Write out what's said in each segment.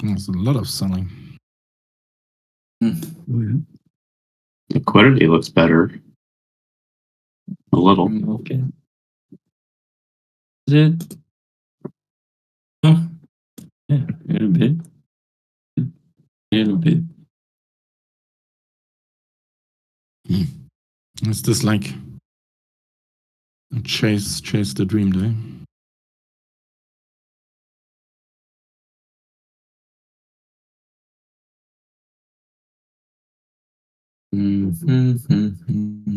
There's a lot of selling. Mm. Liquidity looks better. A little. Okay. Is it? Oh, yeah, a little bit. A little bit. Is this like chase the dream day? Mm-hmm.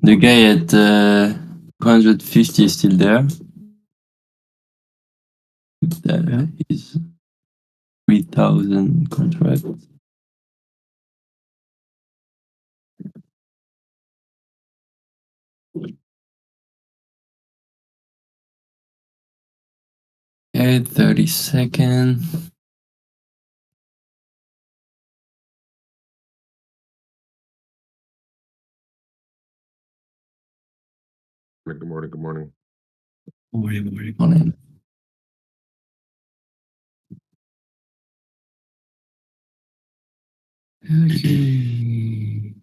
The guy at 250 is still there. His 3,000 contract. Okay, 30-second. Good morning. Good morning. Morning. Okay.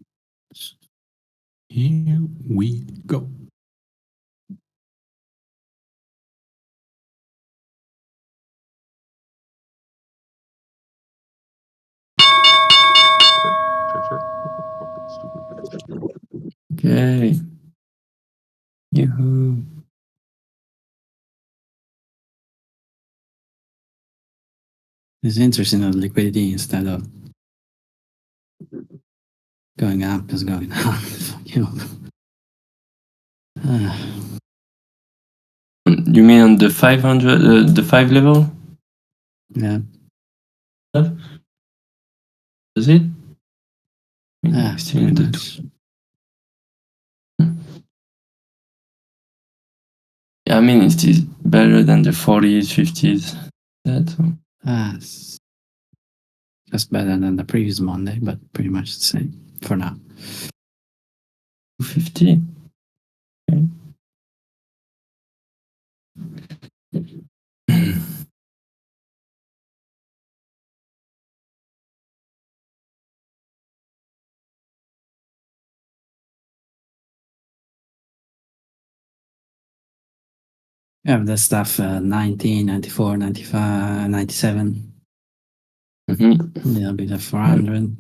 Here we go. Check. Okay. Yoo-hoo. It's interesting that liquidity instead of going up is going down. You know. You mean on the 500, the 5 level? Yeah. Does it? Yeah, Still in pretty the much. Yeah, I mean, it is better than the 40s, 50s. It's just better than the previous Monday, but pretty much the same for now. 250. Okay. You have the stuff 90, 94, 95, 97. Mm-hmm. A little bit of 400.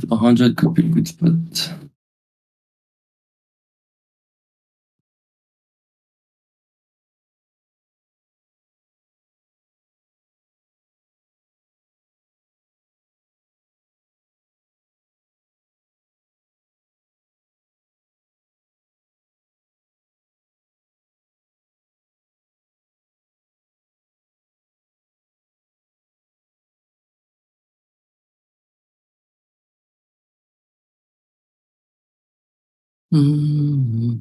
A 100 could be a good spot. Mm-hmm.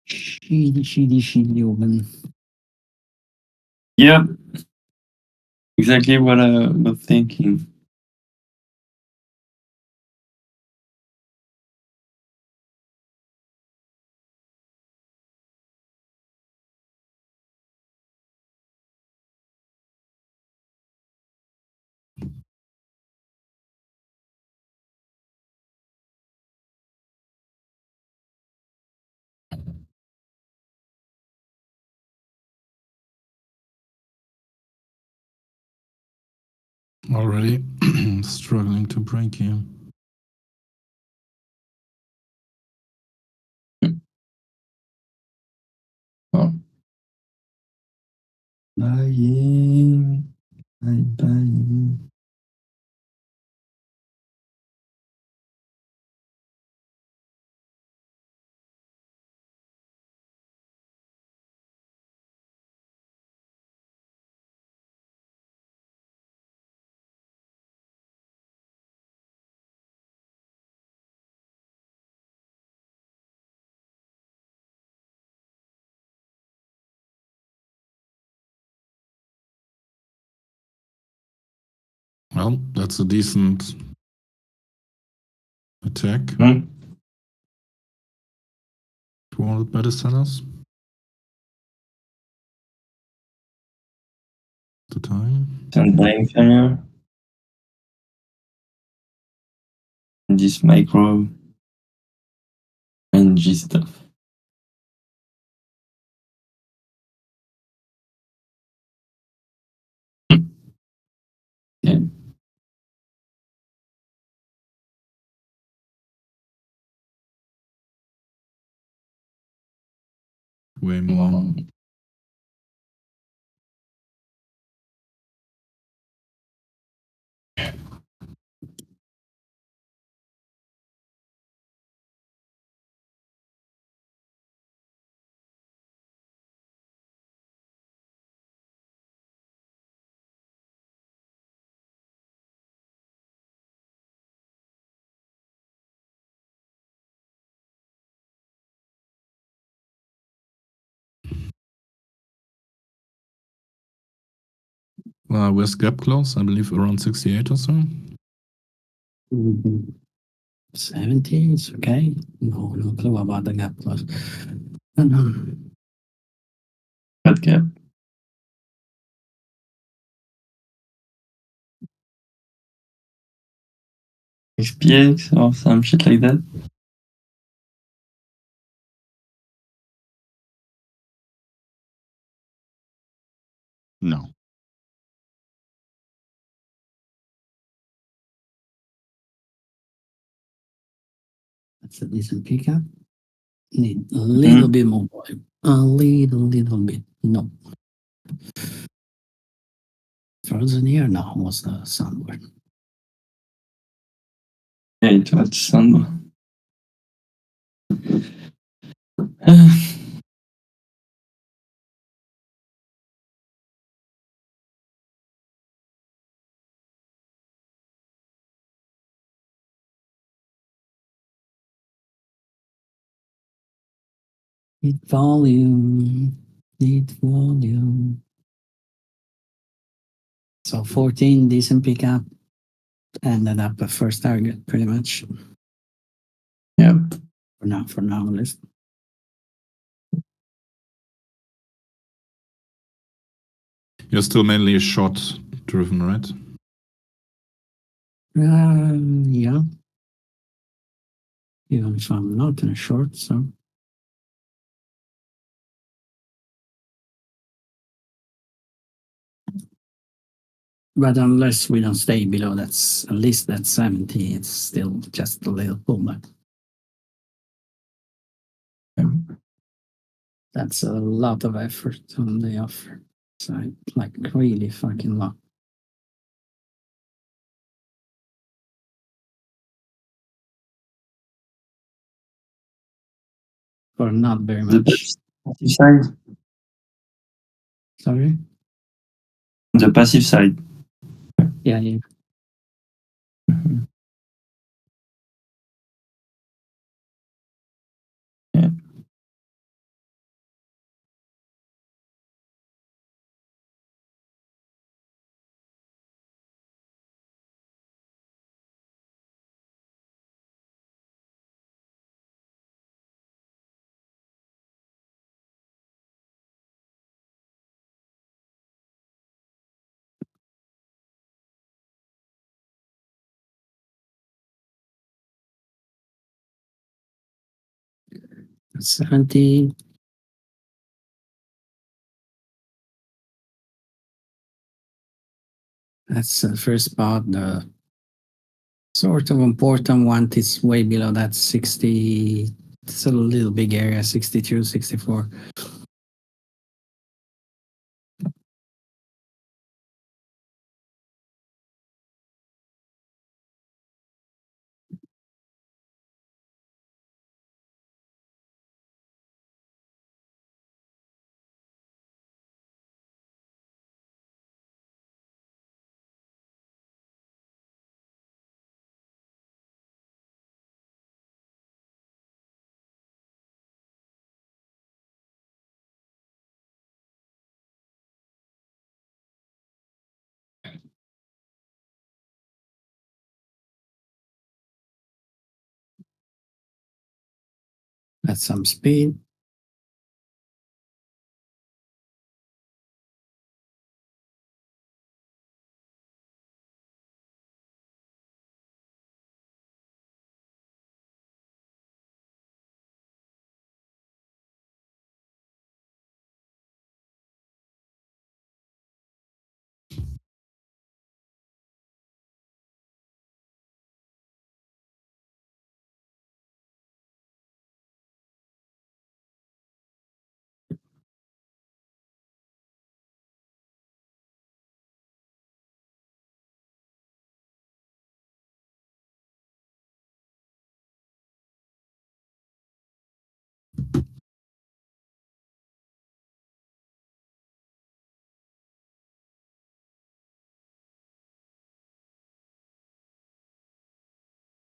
Shitty woman. Yep. Exactly what I was thinking. Already struggling to break here. Oh. Buying. Buying. Well, that's a decent attack. Hmm? 200 better sellers. The time. Some buying failure. And this micro and G stuff. Yeah. Way more. Where's gap close? I believe around 68 or so. 70 is okay. No clue about the gap close. Red cap. XPX or some shit like that. No. That's a decent pickup. Need a little bit more volume. A little bit. No. Frozen here? No, was the sunburn. Yeah, it was sun. Need volume. Need volume. So 14, decent pickup. Ended up a first target, pretty much. Yeah. For now, at least. You're still mainly a shot driven, right? Yeah. Even if I'm not in a short, so. But unless we don't stay below that's at least that 70, it's still just a little pullback. That's a lot of effort on the offer side, like really fucking lot. For not very The much. passive side. Sorry? The passive side. Yeah, yeah. Yeah. That's 70. That's the first spot. The sort of important one is way below that 60. It's a little big area, 62, 64. That's some speed.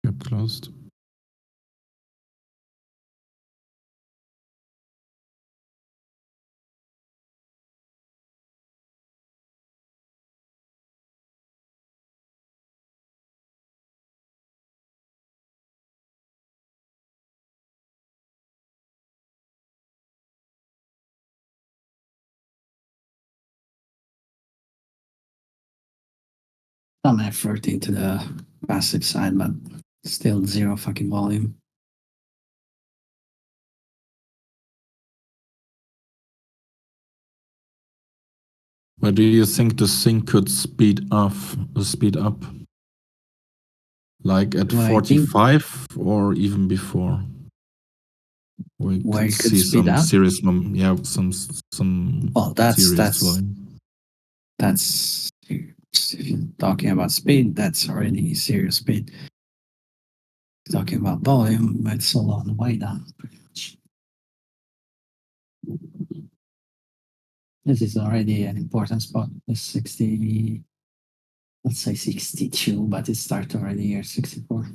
Gap closed. Some effort into the passive side, but still zero fucking volume. Where do you think the thing could speed up? Like at Well, I think- 45 or even before? We Where could it could see speed some up? serious, some Well, serious volume. that's if you're talking about speed, that's already serious speed. Talking about volume, it's all on the way down pretty much. This is already an important spot. The 60, let's say 62, but it started already here 64.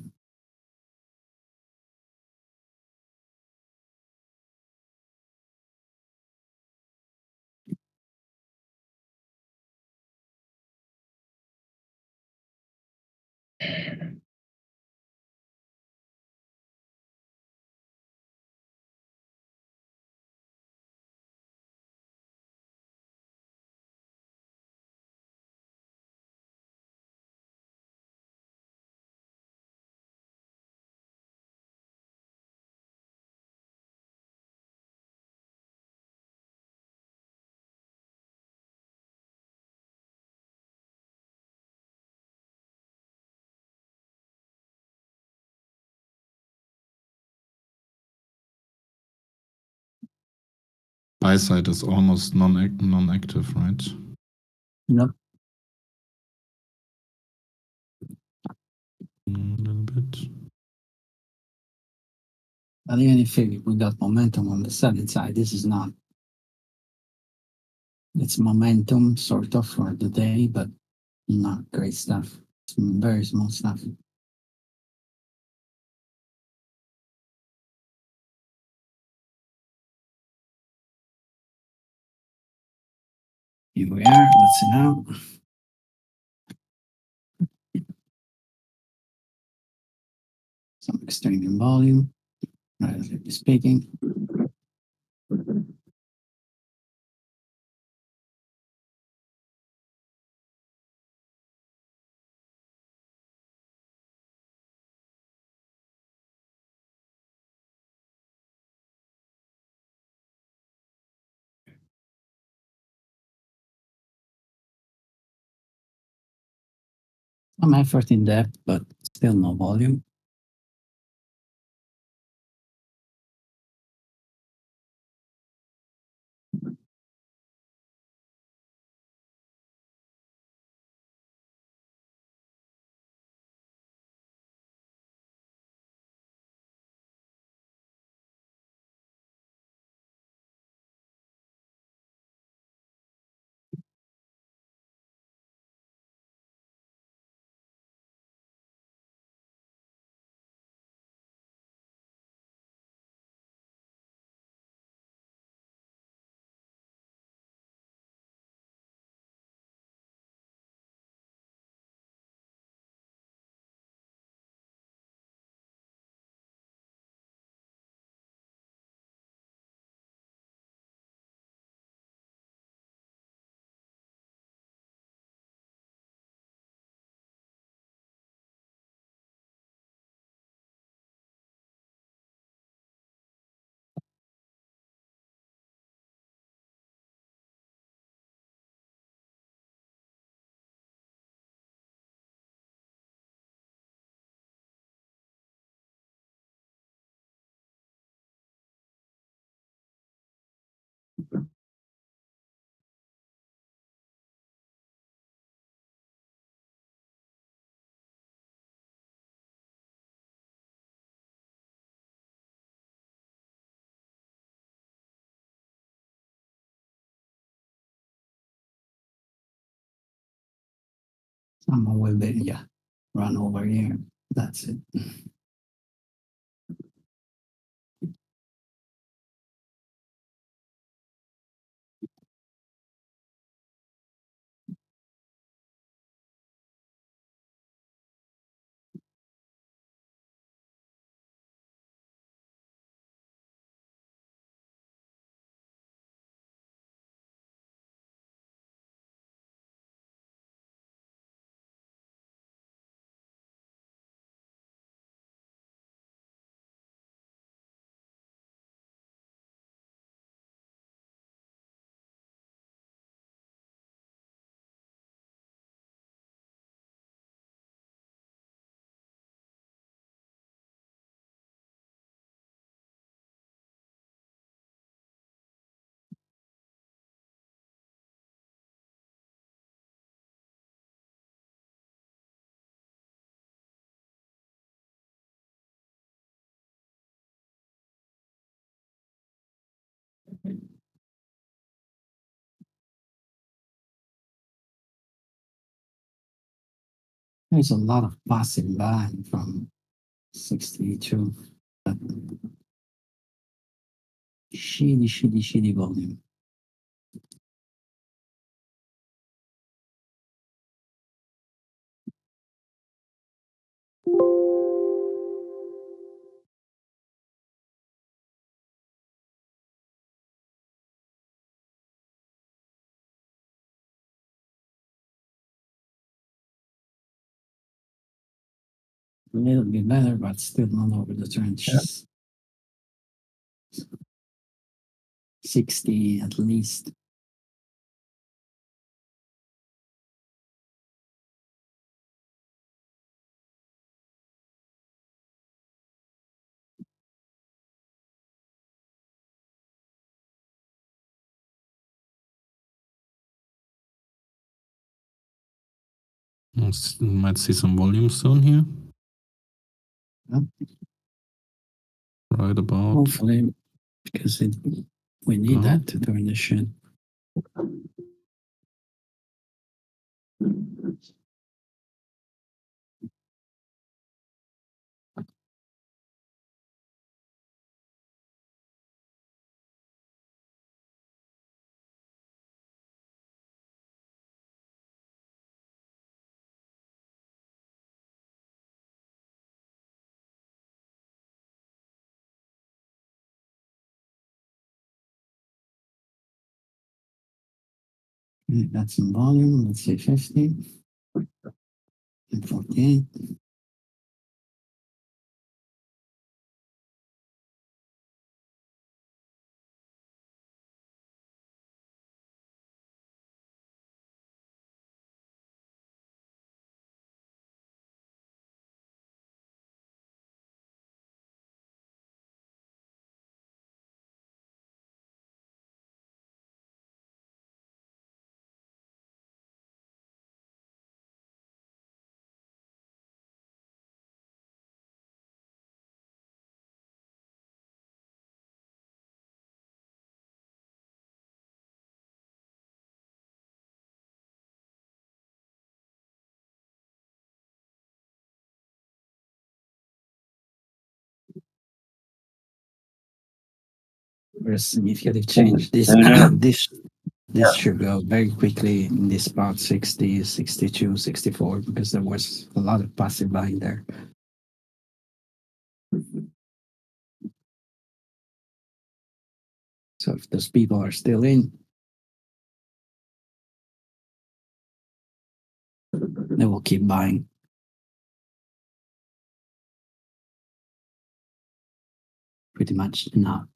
eyesight is almost non-active, right? Yep. A little bit. But even if we got momentum on the selling side, this is not. It's momentum sort of for the day, but not great stuff. It's very small stuff. Here we are. Let's see now. Some extreme in volume, relatively speaking. Some effort in depth, but still no volume. Someone will be, yeah, run over here. That's it. There's a lot of passing by from 62. But shitty volume. A little bit better, but still not over the trend. 60 at least. Might see some volume soon here. Yeah. Right about. Hopefully, because we need Uh-huh. that to turn the shit. That's some volume. Let's say 50 and 48. Very significant change. This should go very quickly in this spot 60, 62, 64 because there was a lot of passive buying there. So if those people are still in, they will keep buying. Pretty much now.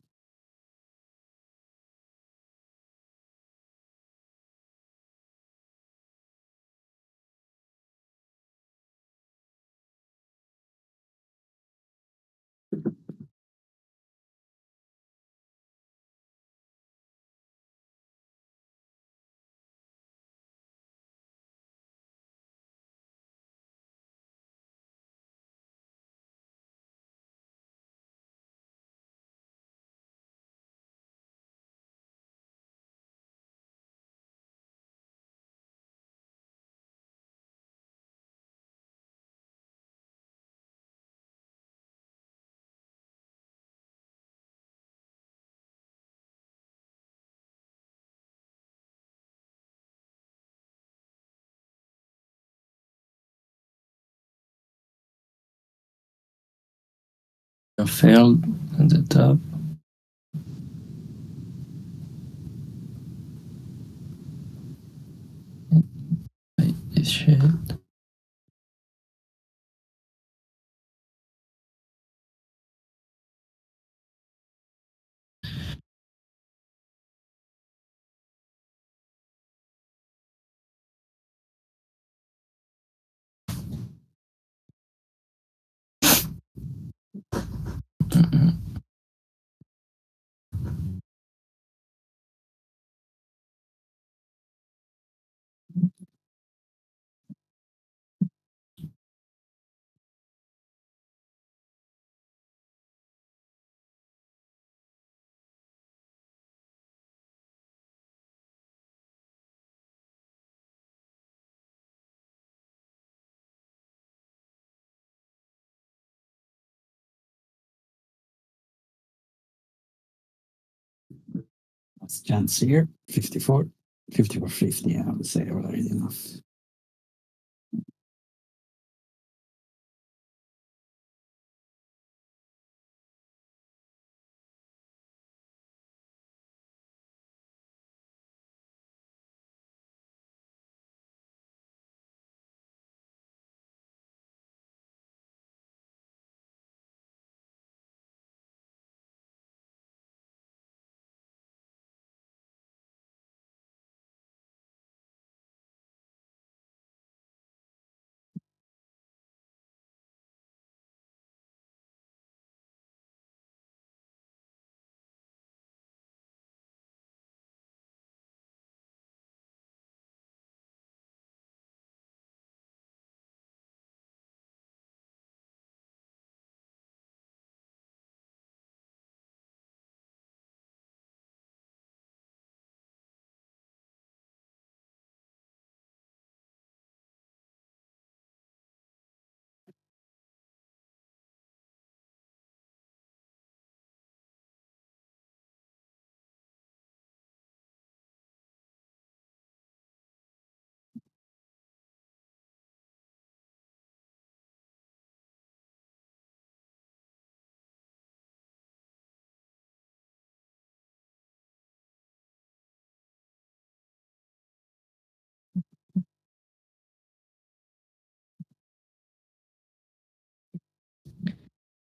Failed at the top. This shit. What's the chance here? 54, 50 or 50, I would say already enough.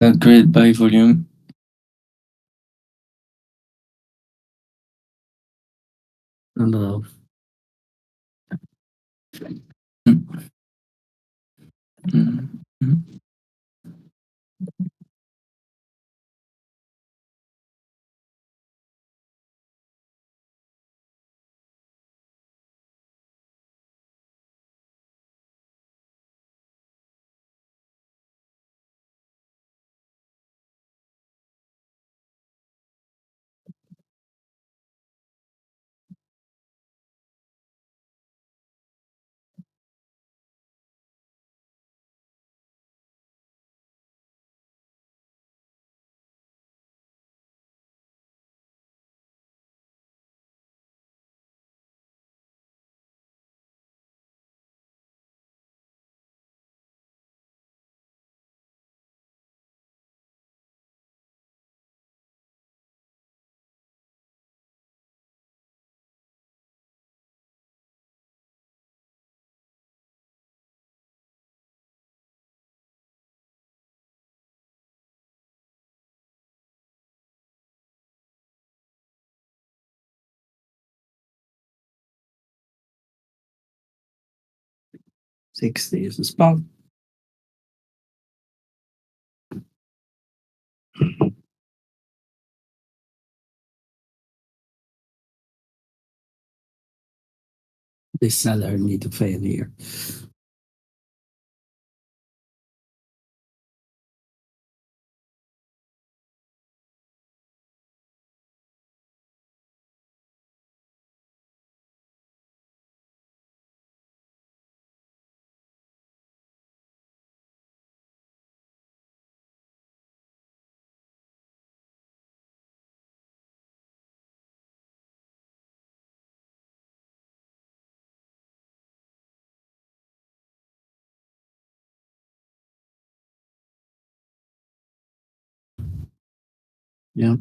Not great by volume. Hello. Mm. $60 is the spot. This seller need to fail here. Yeah.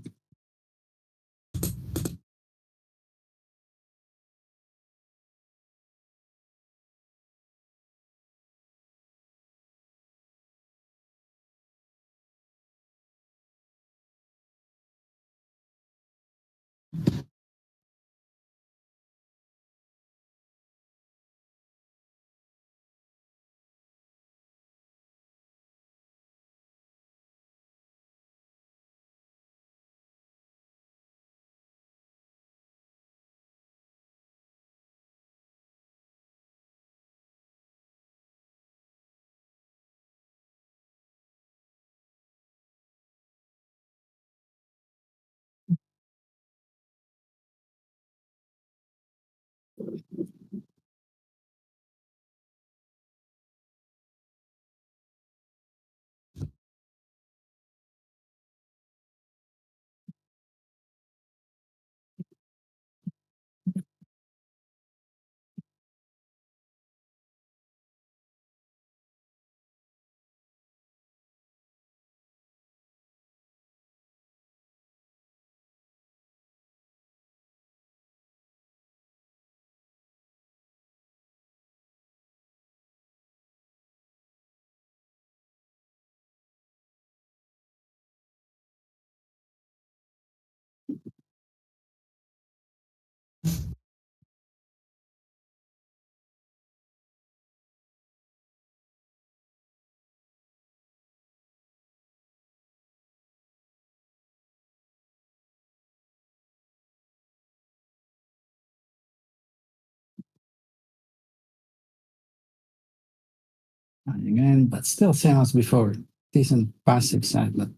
Again, but still same as before. Decent passive side, but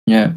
Yeah.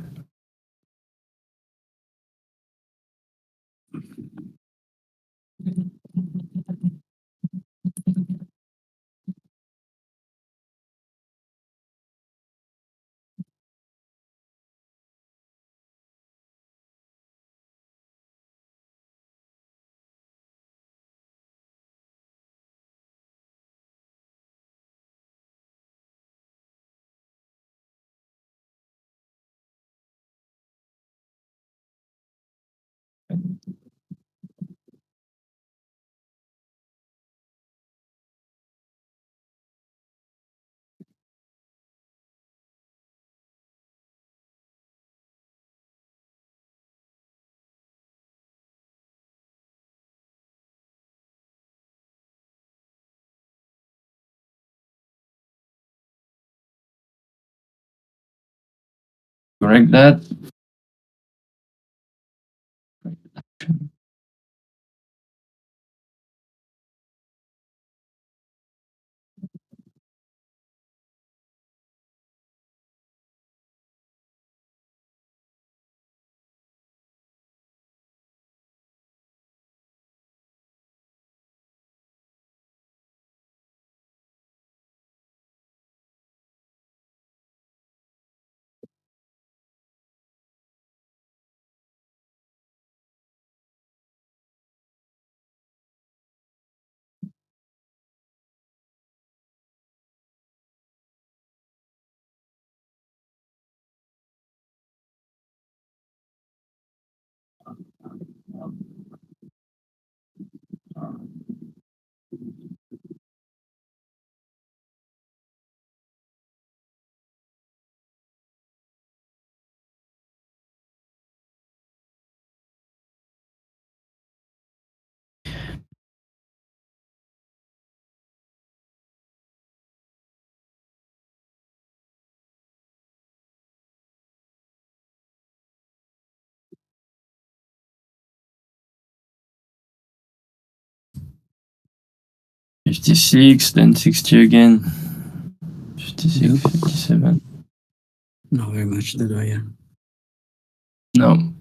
Correct that. $56, then 60 again. 56, Yep. 57. Not very much to do, yeah. No.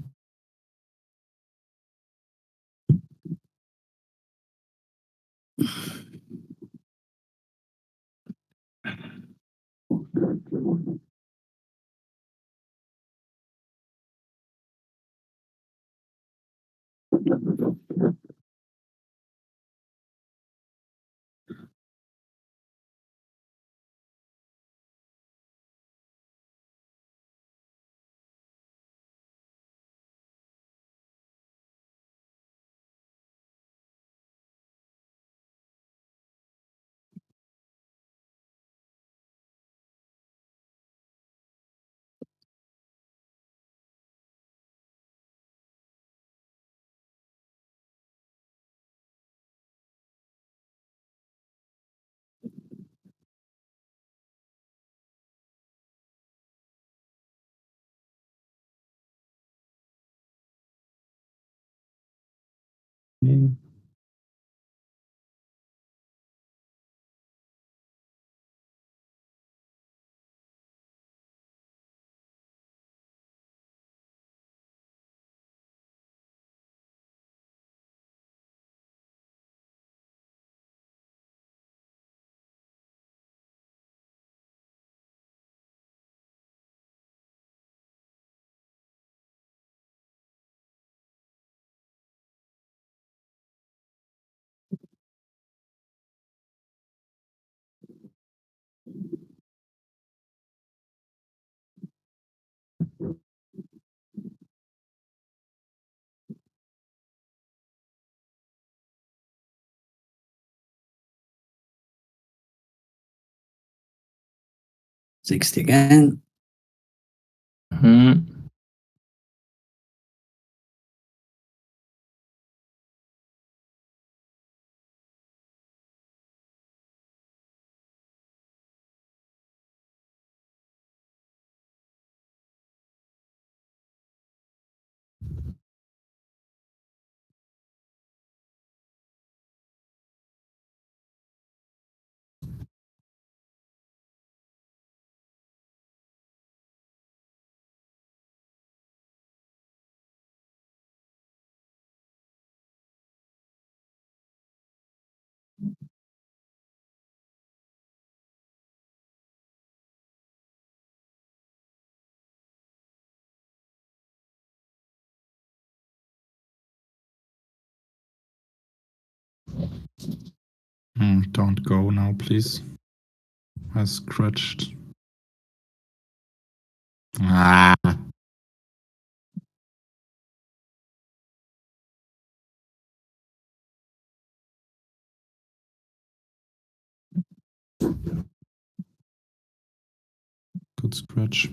Okay. $60 again. Mhm. Don't go now, please. I scratched. Ah. Good scratch.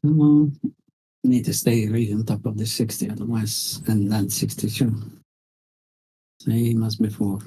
Come on. Need to stay right on top of the 60 otherwise, and then 62. Same as before.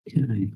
Okay.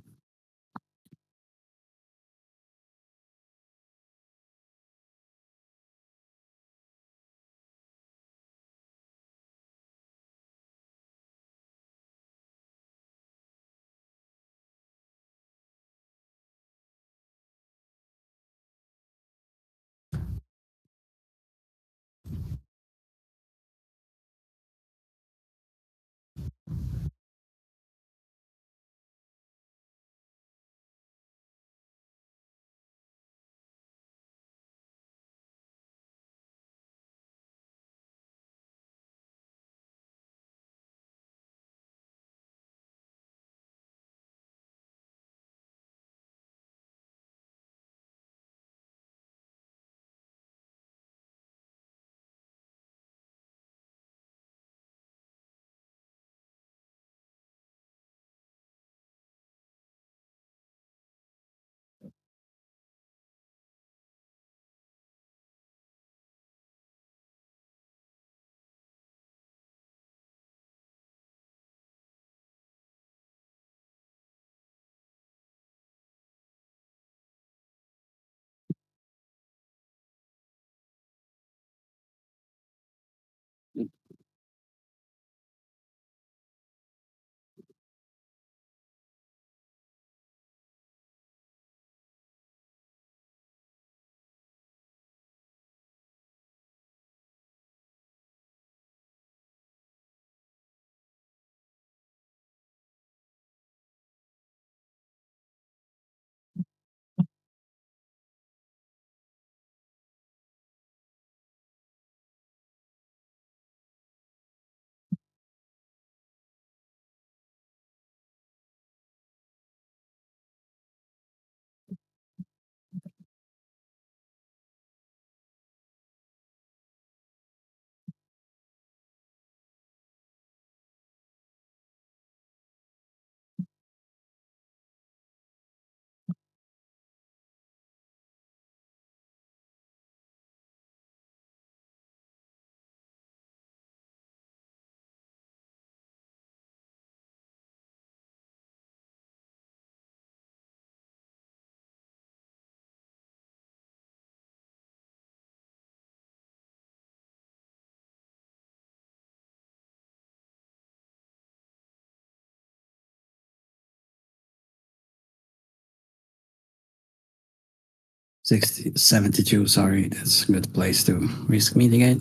Sixty 72. Sorry, that's a good place to risk mitigate.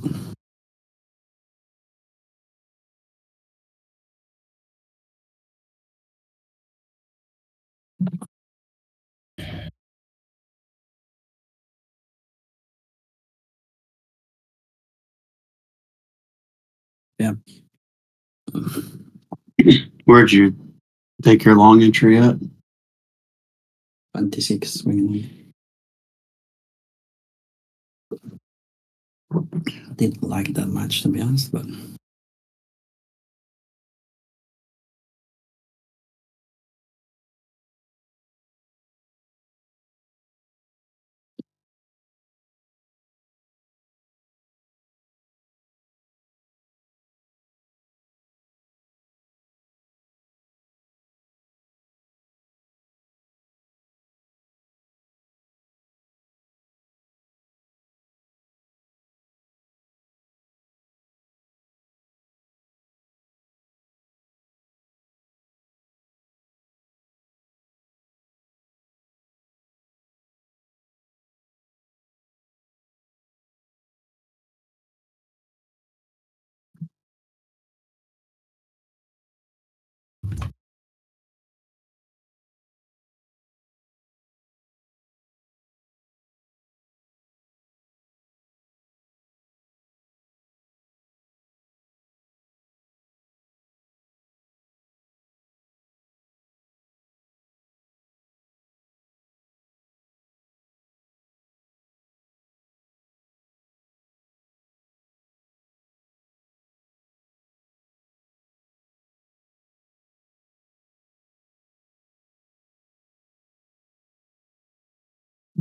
Yeah. Where'd you take your long entry at? 26. I didn't like that much, to be honest, but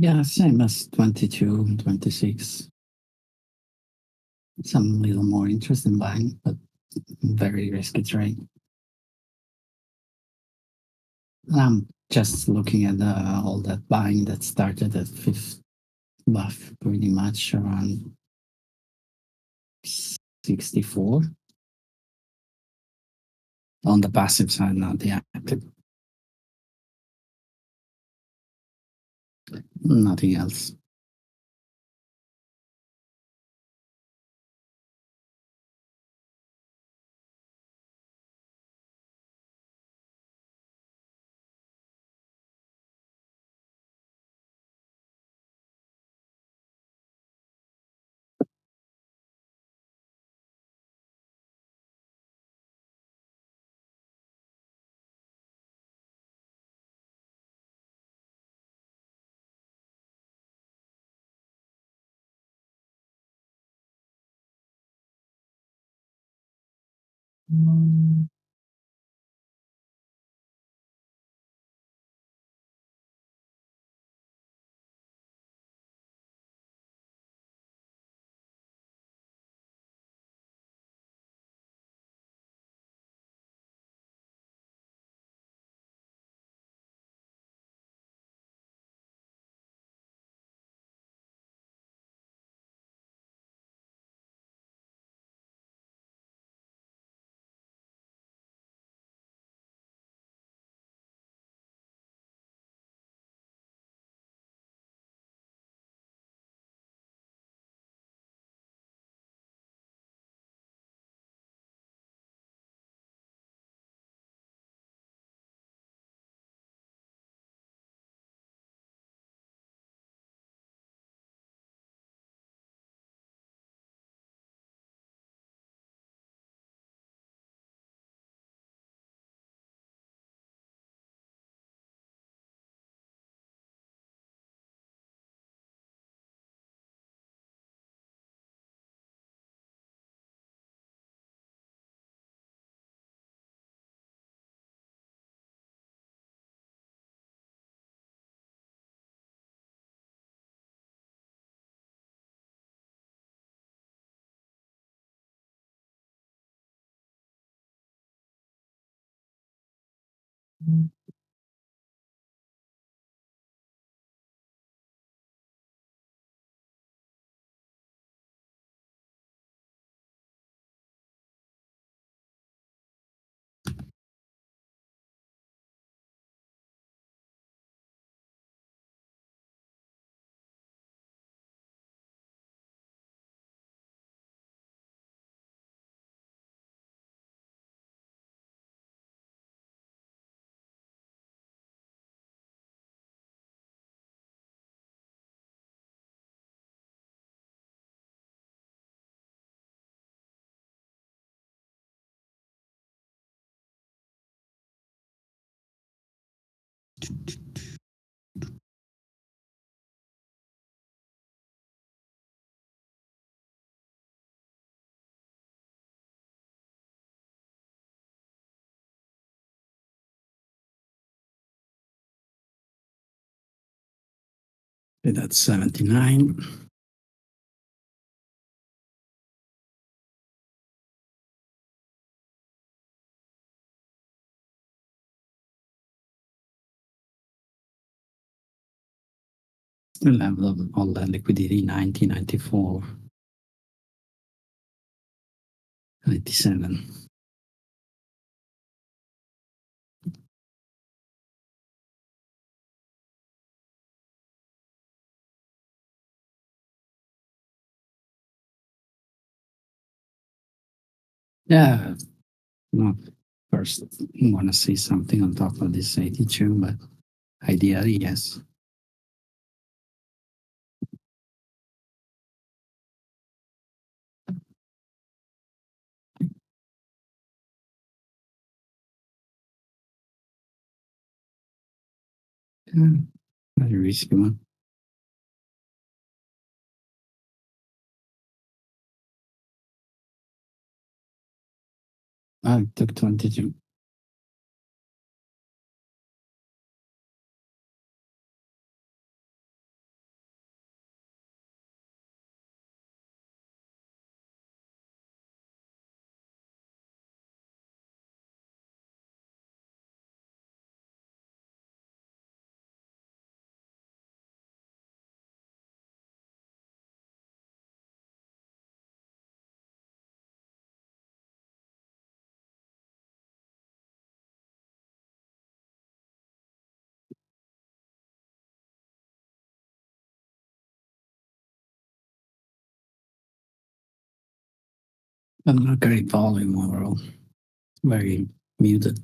Yeah, same as 22 and 26. Some little more interest in buying, but very risky trade. And I'm just looking at all that buying that started at fifth buff pretty much around 64 on the passive side, not the active. Nothing else. Okay, that's 79. Level of all the liquidity 90, 94, 97. Yeah, not first want to see something on top of this 82, but ideally, yes. Yeah, very risky one. I took 22. And not great volume overall. Very muted.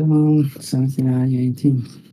Come on, 79, 18.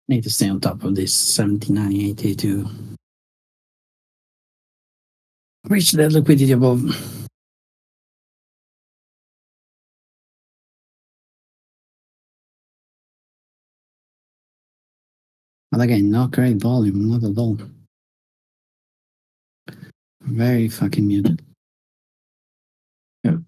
Need to stay on top of this 79, 82. Reach the liquidity above. But again, not great volume, not at all. Very fucking muted. Yep.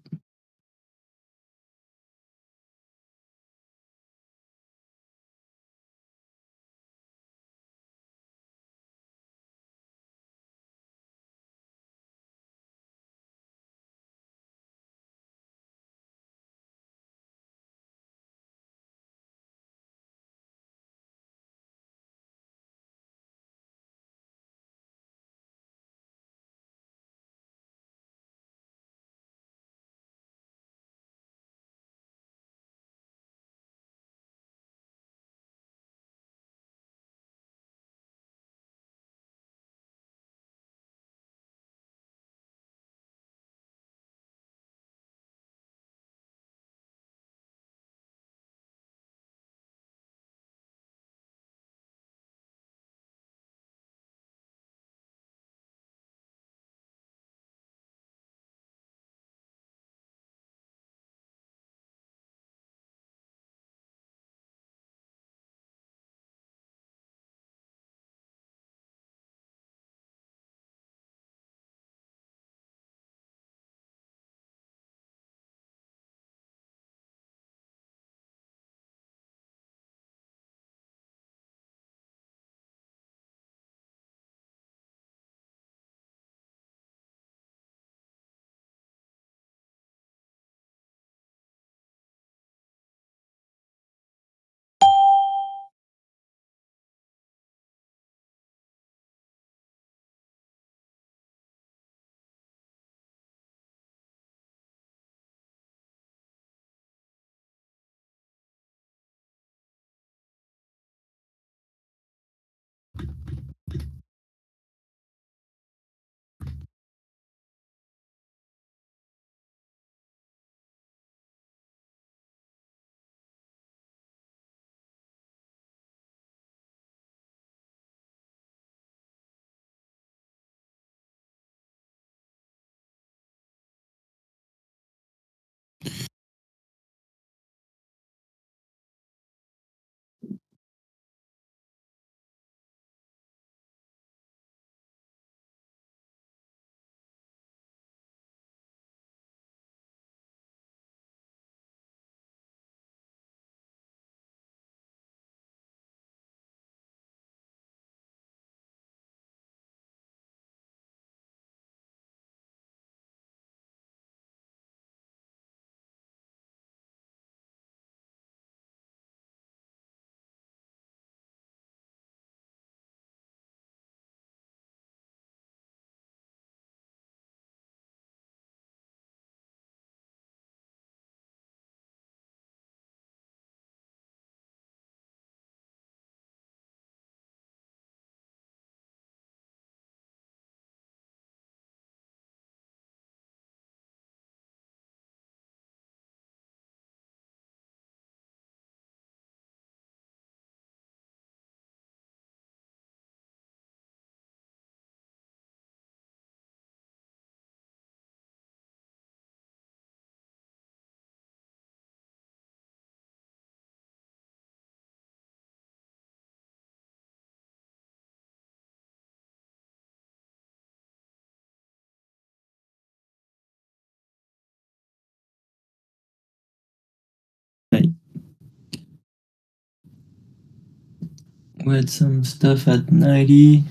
With some stuff at 90.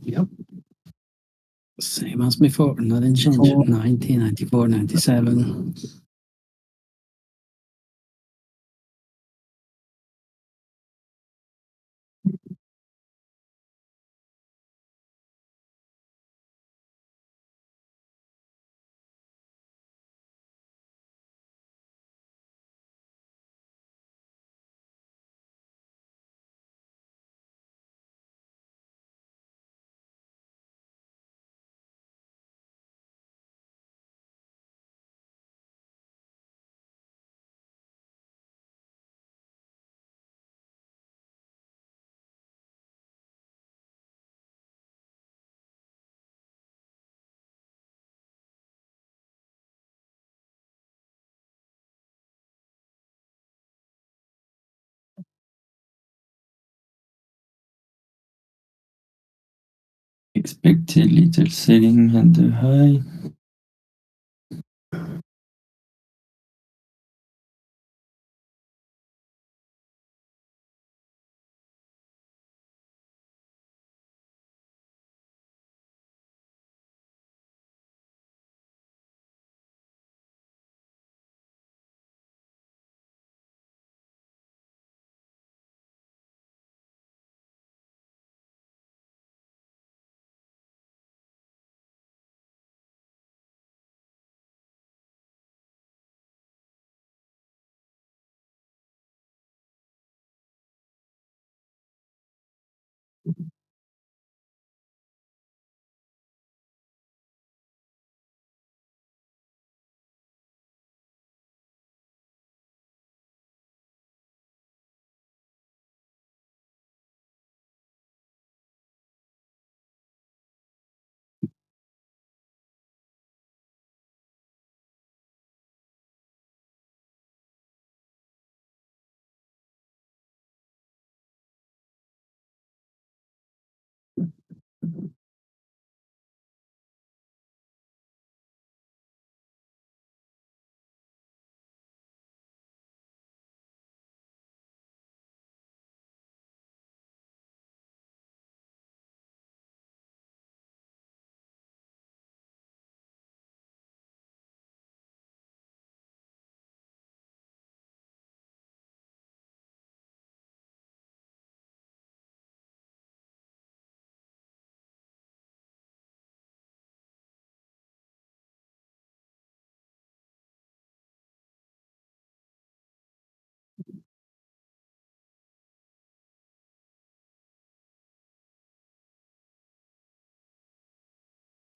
Yep. Same as before, nothing changed. 90, 94, 97. Expected little setting at the high.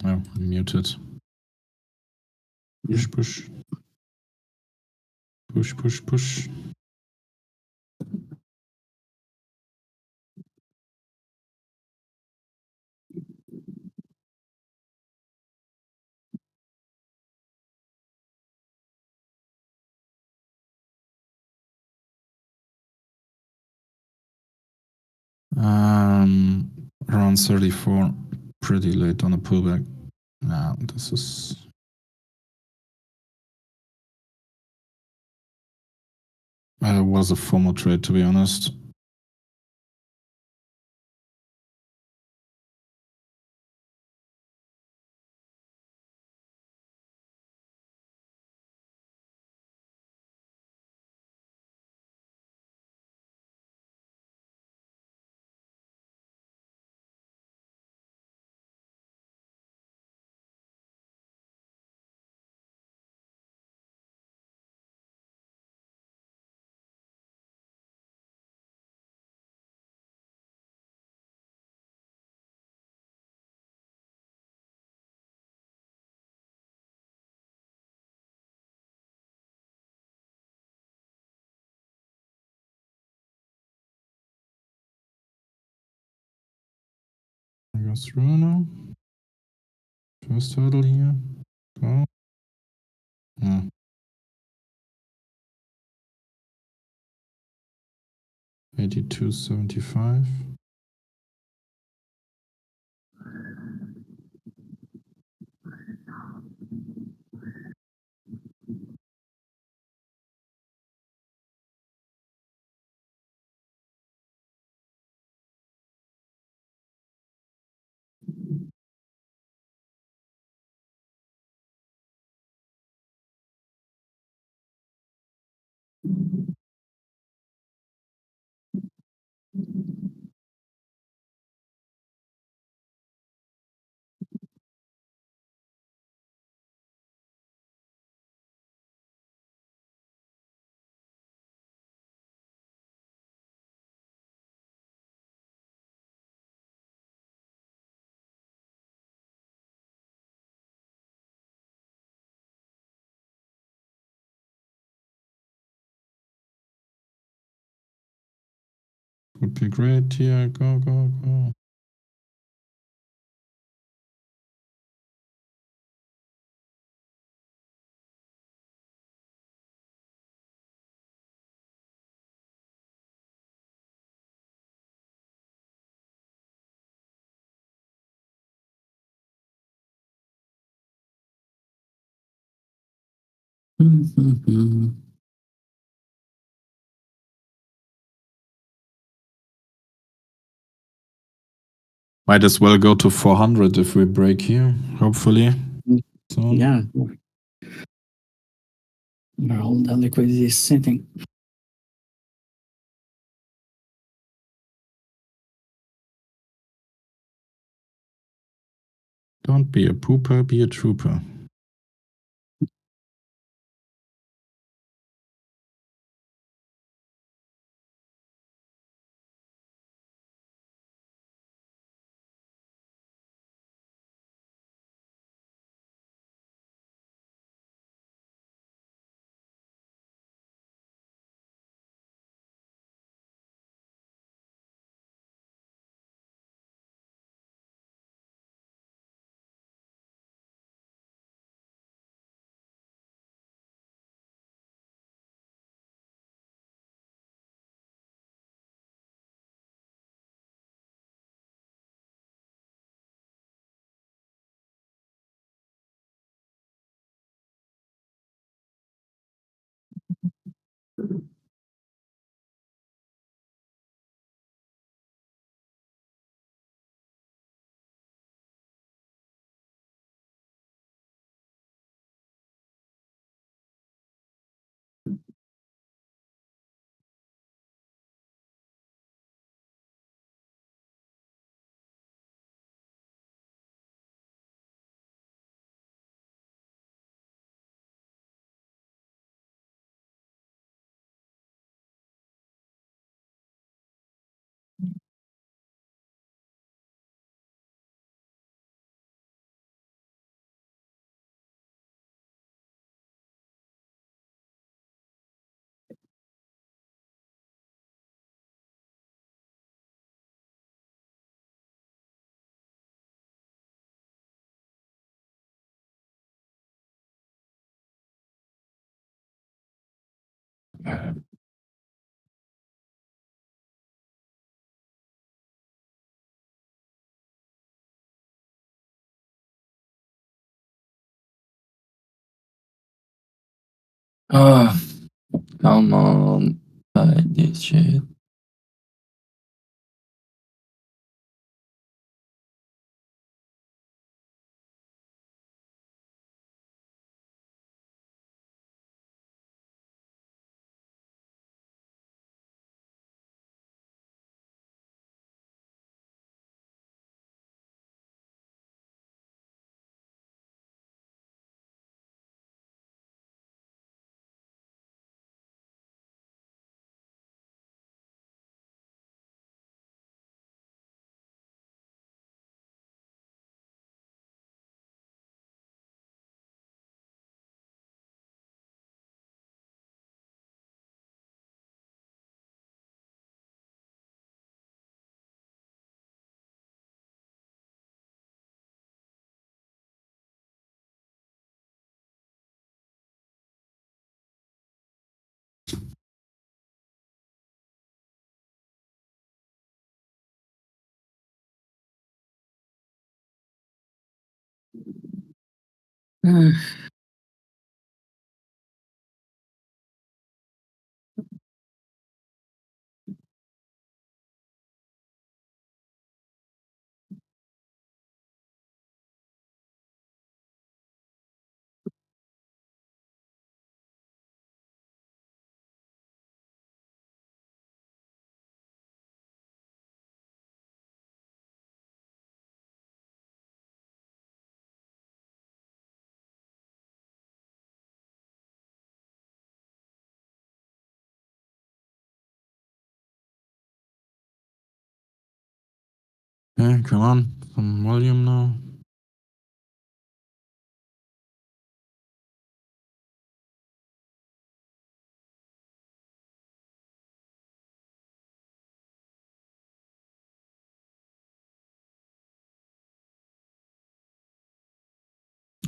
Oh, I'm muted. Push, push. Push, push, push. Around 34. Pretty late on a pullback. Now this is. Was a formal trade, to be honest. I go through now. First hurdle here. Go. Yeah. 82.75. Would be great here. Go, go, go. Mhm. Might as well go to 400 if we break here, hopefully. So, Yeah. Where all the liquidity is sitting. don't be a pooper, be a trooper. Ah, come on. Buy this shit. Uh, Okay, come on, some volume now.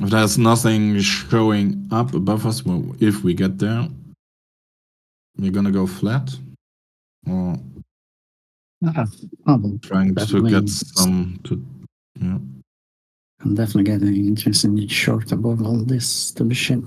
If there's nothing showing up above us, well, if we get there, we're gonna go flat or Probably. trying to Definitely. get some to, yeah. I'm definitely getting interested in short above all this to be shit.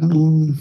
Um,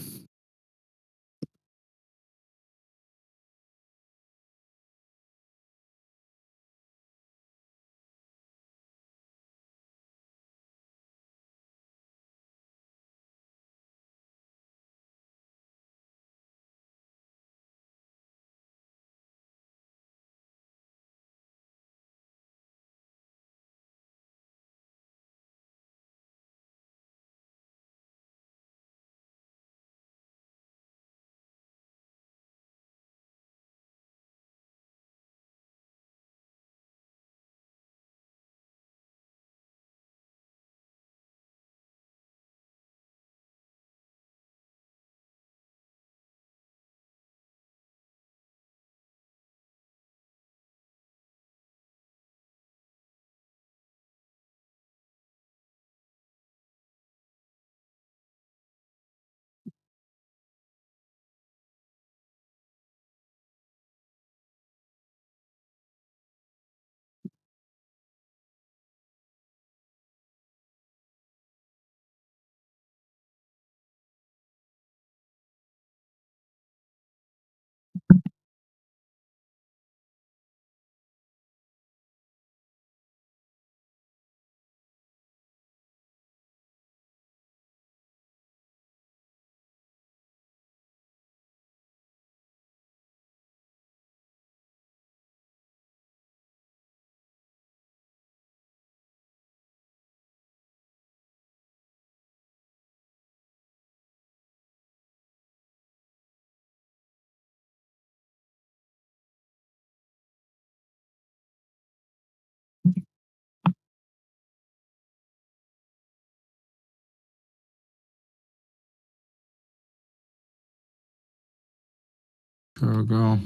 Go.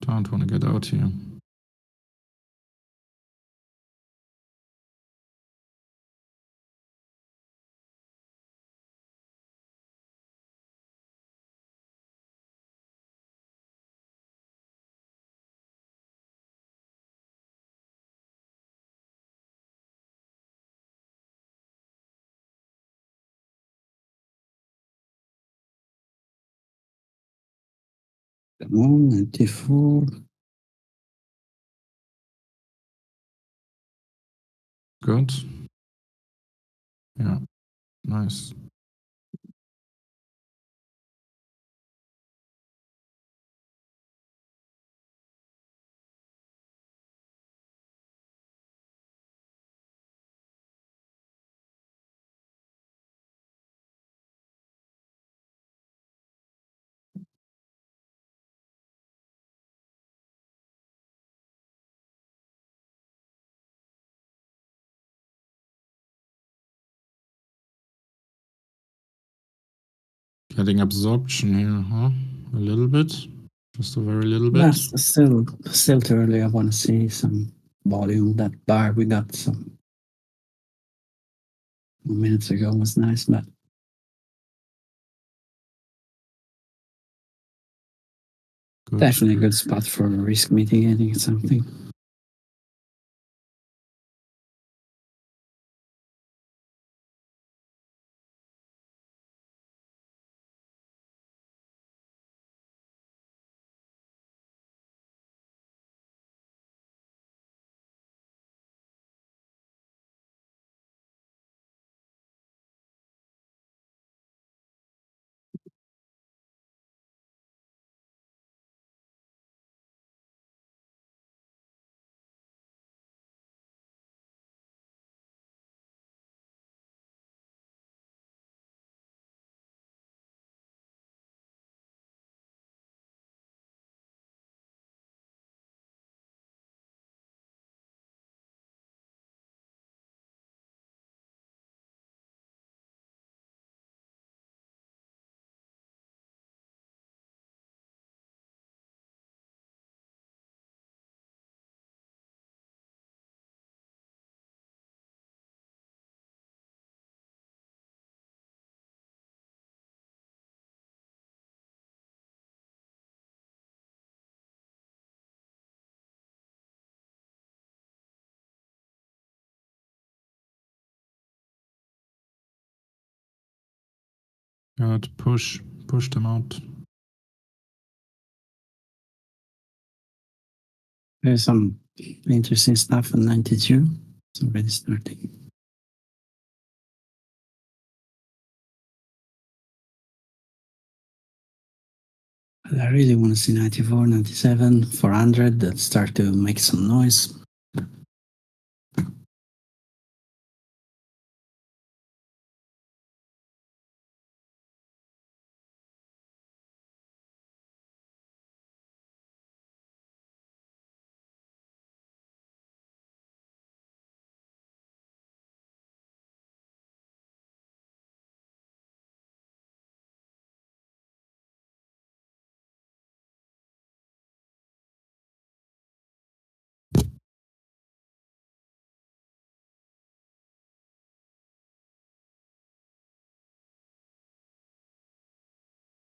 Don't want to get out here. come on, 94. Good. Yeah, nice. Getting absorption here, huh? A little bit. Just a very little bit. That's still too early. I want to see some volume. That bar we got some minutes ago was nice, but Good. definitely a good spot for a risk mitigating something. Good. Push them out. There's some interesting stuff in 92. It's already starting. But I really want to see 94, 97, 400 that start to make some noise.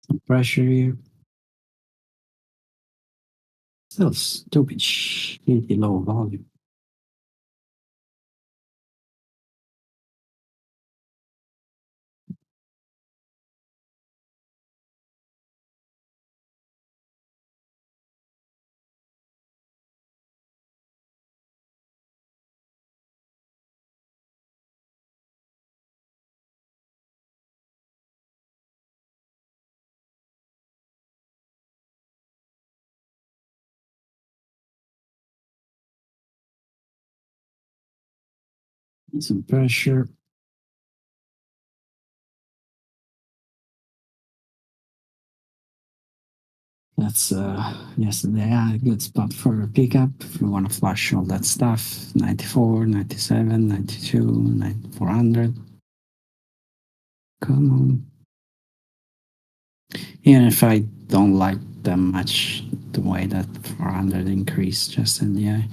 Some pressure here. Still stupid shitty low volume. Some pressure. That's yesterday a good spot for a pickup if you want to flush all that stuff. 94, 97, 92, 400. Come on. Even if I don't like them much, the way that 400 increased just in the eye.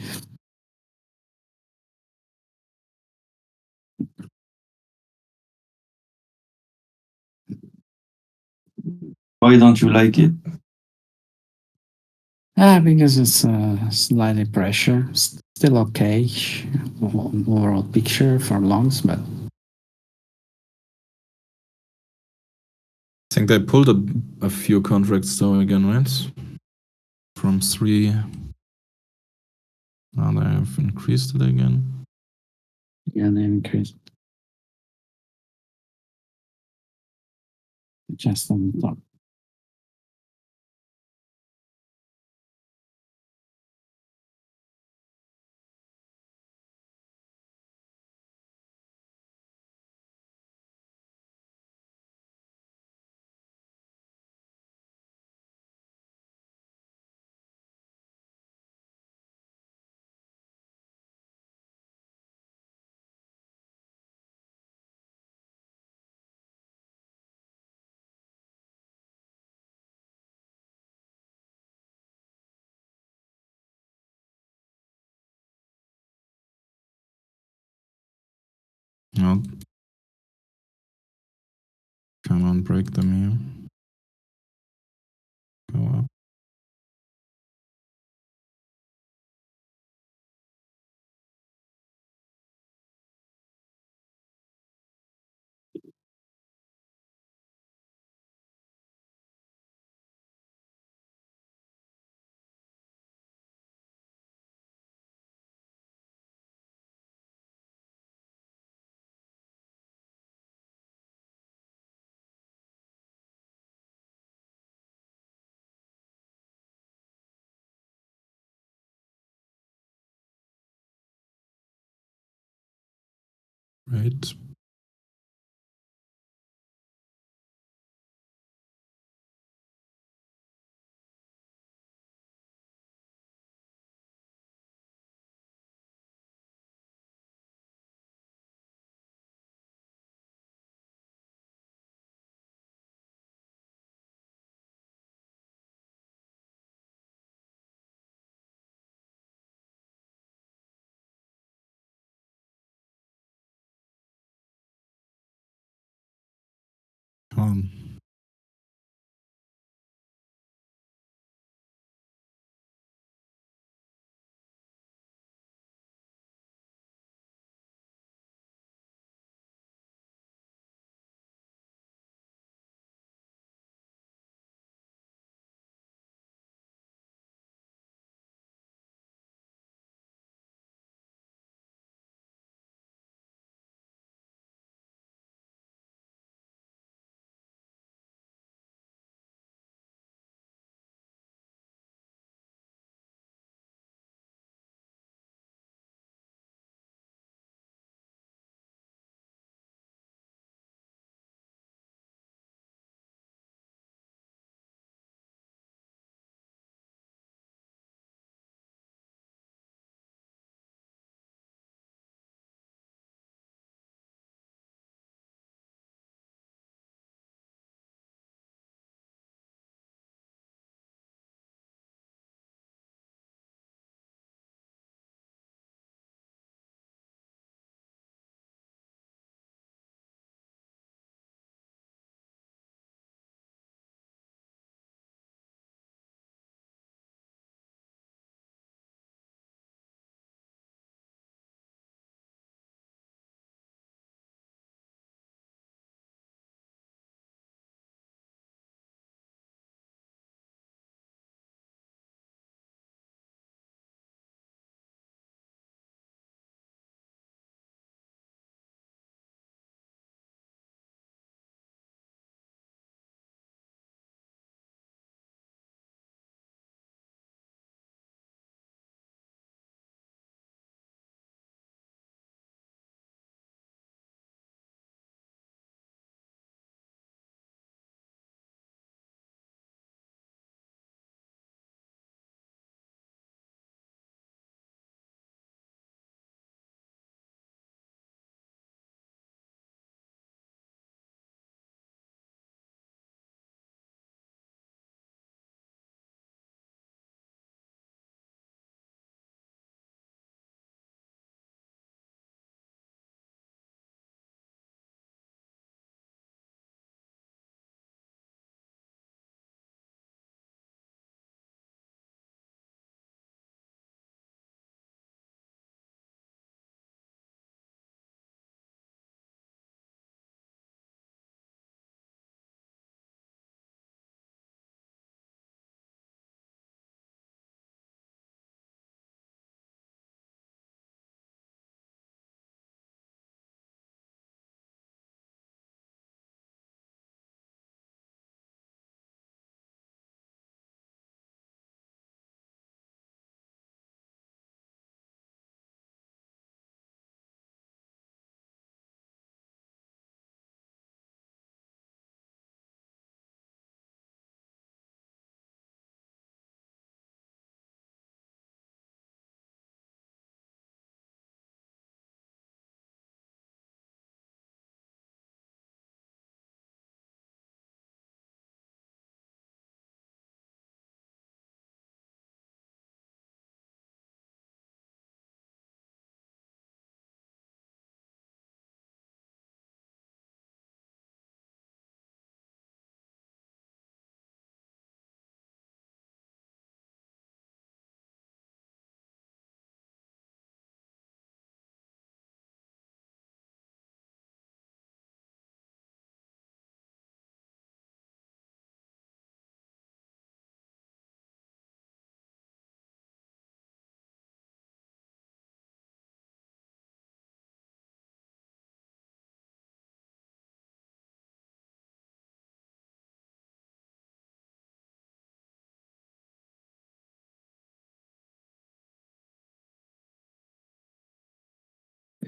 Why don't you like it? Because it's slightly pressure. Still okay. Overall picture for longs, but I think they pulled a few contracts though again, right? From 3. Now they have increased it again. yeah, they increased. Just on the top. No. Come on, break them here. Go up. Right. Come on.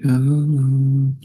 Come on.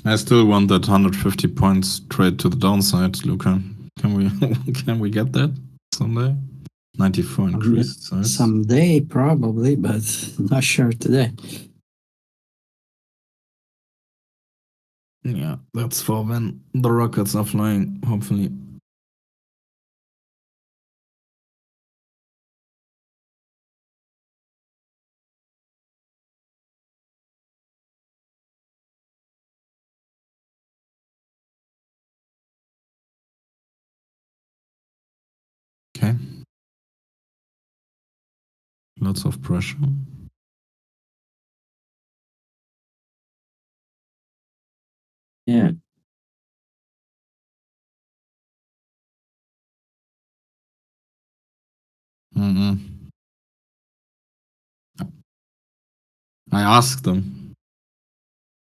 I still want that 150 points trade to the downside, Luca. Can we can we get that someday? 94 increased size. Someday, probably, but not sure today. Yeah, that's for when the rockets are flying, hopefully. Okay. Lots of pressure. Yeah. Mm-mm. I asked them,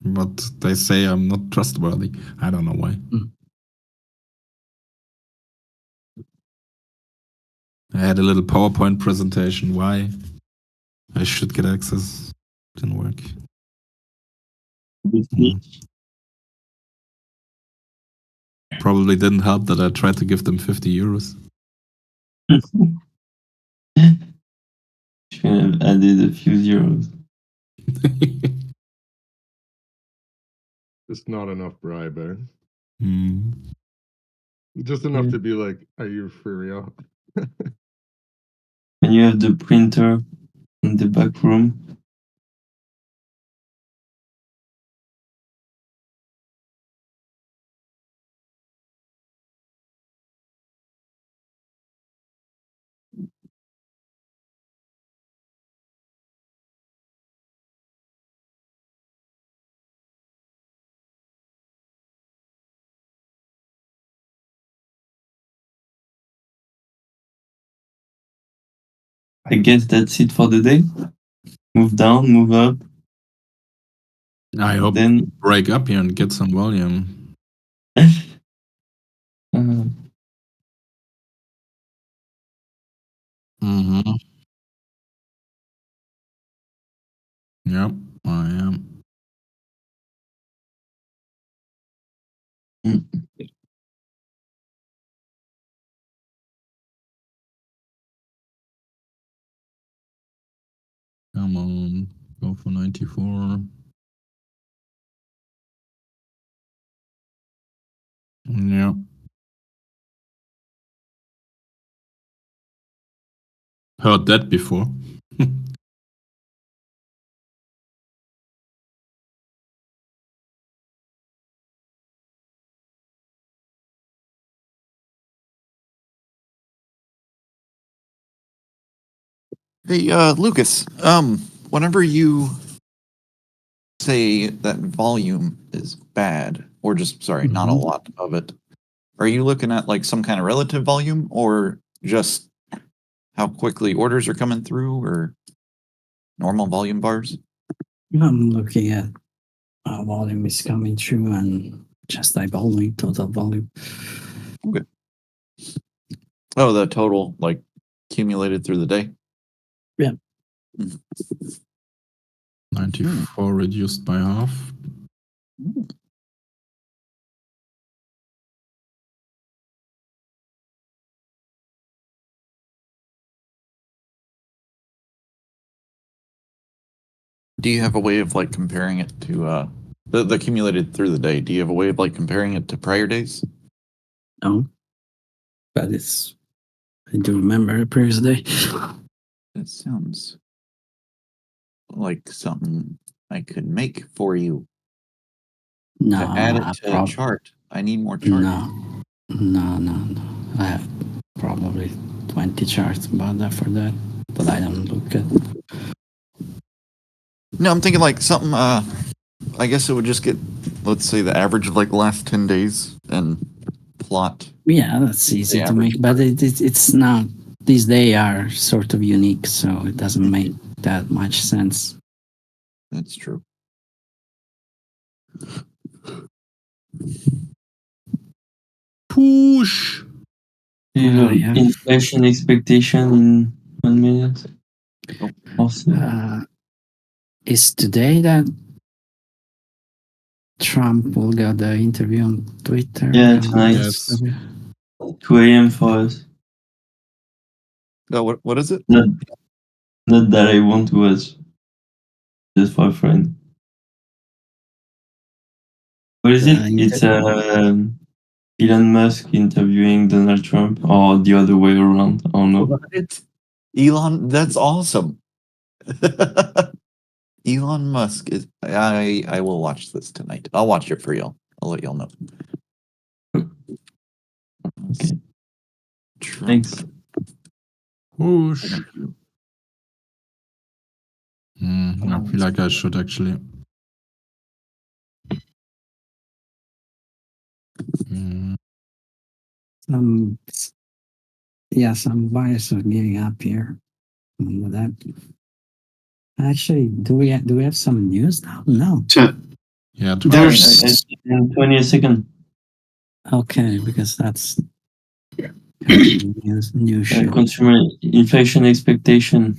but they say I'm not trustworthy. I don't know why. I had a little PowerPoint presentation why I should get access. Didn't work. Mm. Probably didn't help that I tried to give them 50 euros. Should have added a few zeros. It's not enough bribe, eh? Mm. Just enough Yeah. to be like, are you for real? When you have the printer in the back room. I guess that's it for the day. Move down, move up. I hope Then break up here and get some volume. uh, Mm-hmm. Yep, I am. mm, Come on, go for 94. Yep. Heard that before. Hey, Lucas, whenever you say that volume is bad, or just, sorry, not a Mhm. lot of it, are you looking at like some kind of relative volume or just how quickly orders are coming through or normal volume bars? I'm looking at volume is coming through and just eyeballing total volume. Oh, the total, like, accumulated through the day? Yeah. 94 reduced by half. Do you have a way of like comparing it to The accumulated through the day. Do you have a way of like comparing it to prior days? No, but I do remember the previous day. It sounds like something I could make for you No, to add I it to a chart. I need more charts. no. I have probably 20 charts about that for that, but I don't look at. No, I'm thinking like something. I guess it would just get, let's say, the average of like the last 10 days and plot. Yeah, that's easy The to make, but it's not. These days are sort of unique, so it doesn't make that much sense. That's true. Push. Yeah. Inflation expectation in 1 minute. Awesome. Is today that Trump will get the interview on Twitter? Yeah, tonight. Yes. 2 a.m. for us. No, what is it? Not that I want to watch. Just for a friend. What is it? It's Elon Musk interviewing Donald Trump, or the other way around. I don't know. What? Elon, that's awesome. Elon Musk is. I will watch this tonight. I'll watch it for y'all. I'll let y'all know. Okay. Trump. Thanks. Push. I feel like I should actually. Some buyers are getting up here. With that. Actually, do we have some news now? No. Yeah, There's 20 seconds. Okay, because that's new shit. Consumer inflation expectation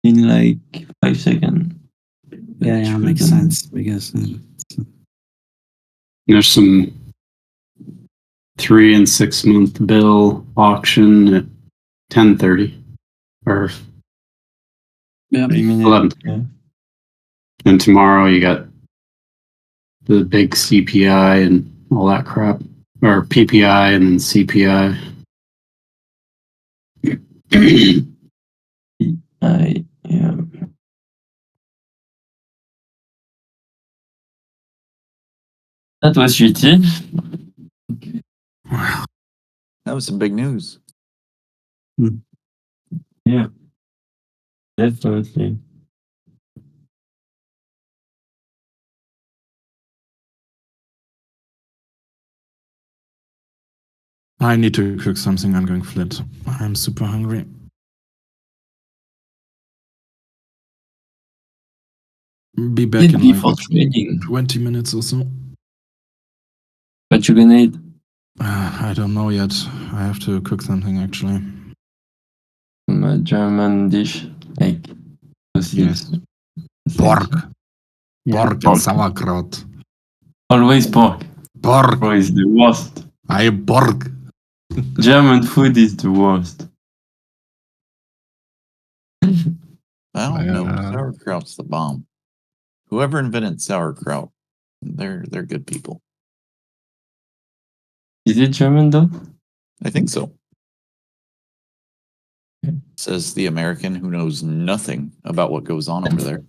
in like 5 seconds. Yeah, makes sense because there's some 3 and 6 month bill auction at 10:30 or 3 minutes. 11. Yeah. And tomorrow you got the big CPI and all that crap, or PPI and then CPI. Yeah. That was shitty. That was some big news. Yeah. Definitely. I need to cook something. I'm going flat. I'm super hungry. Be back in Before like trading. 20 minutes or so. What you gonna eat? I don't know yet. I have to cook something actually. Some German dish like Yes. Pork. Pork and sauerkraut. Always pork. Pork. Pork is the worst. I pork. German food is the worst. I don't know. Yeah. Sauerkraut's the bomb. Whoever invented sauerkraut, they're good people. Is it German though? I think so. Okay. Says the American who knows nothing about what goes on over there.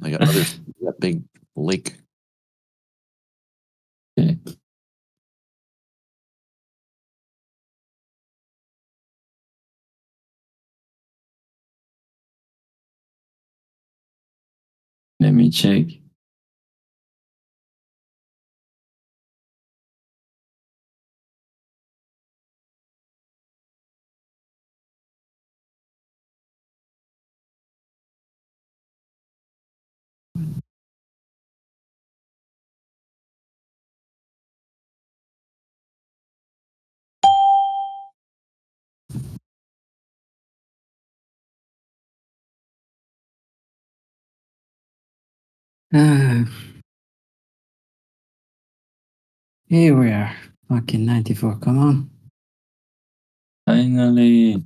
They got that big lake. Okay. Let me check. Here we are. Fucking 94. Come on. Finally.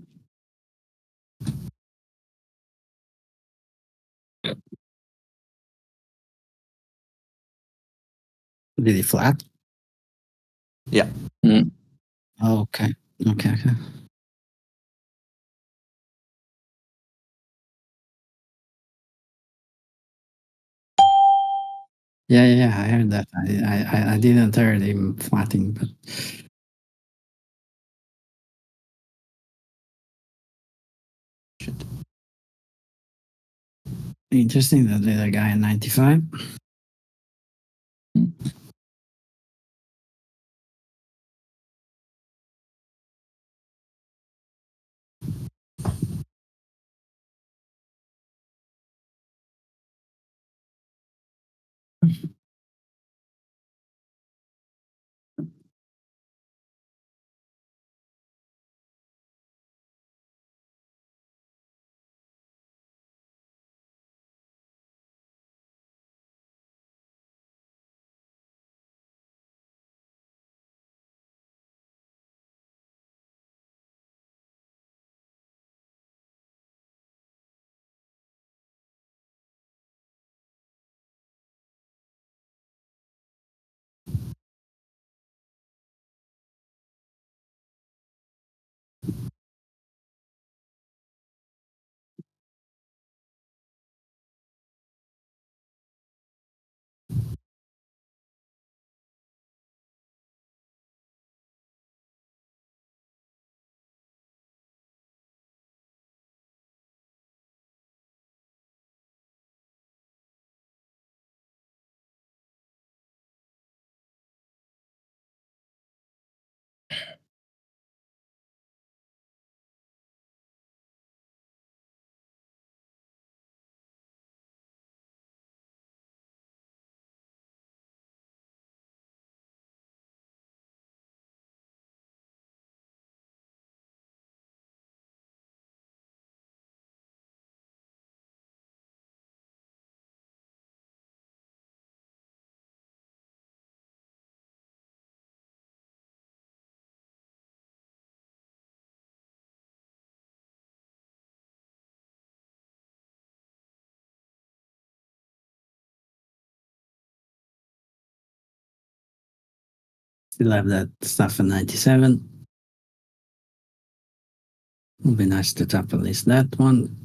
Did he flat? Yeah. Okay. Okay. Yeah. I heard that. I didn't hear him flatting, but Shit. interesting that the other guy in 95. Still have that stuff in 97. Would be nice to tap at least that one.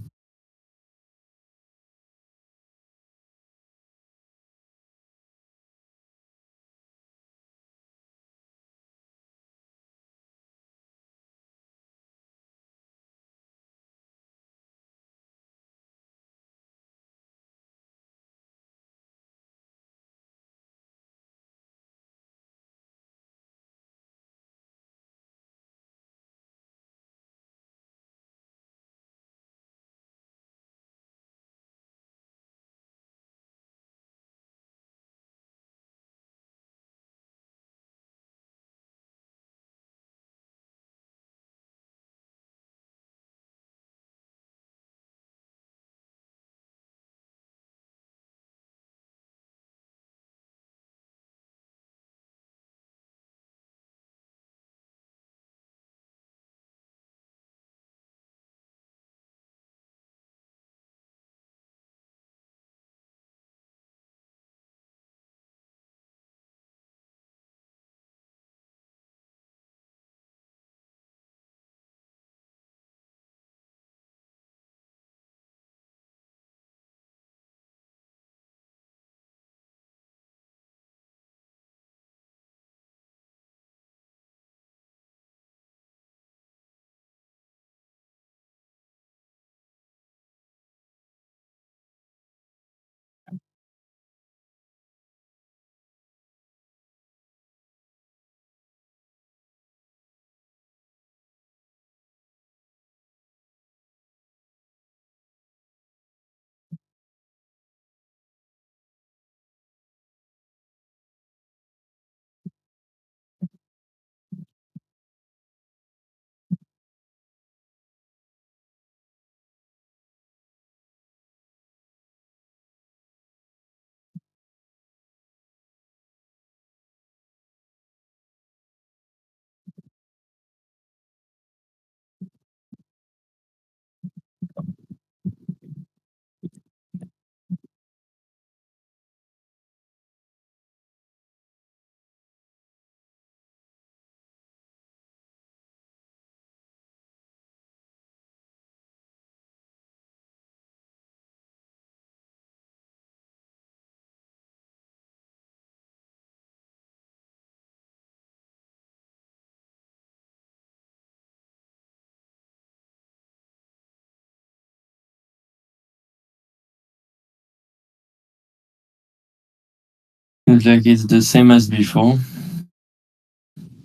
Seems like it's the same as before.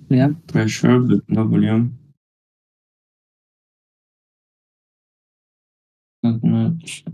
Yeah. Pressure, but no volume. Not much.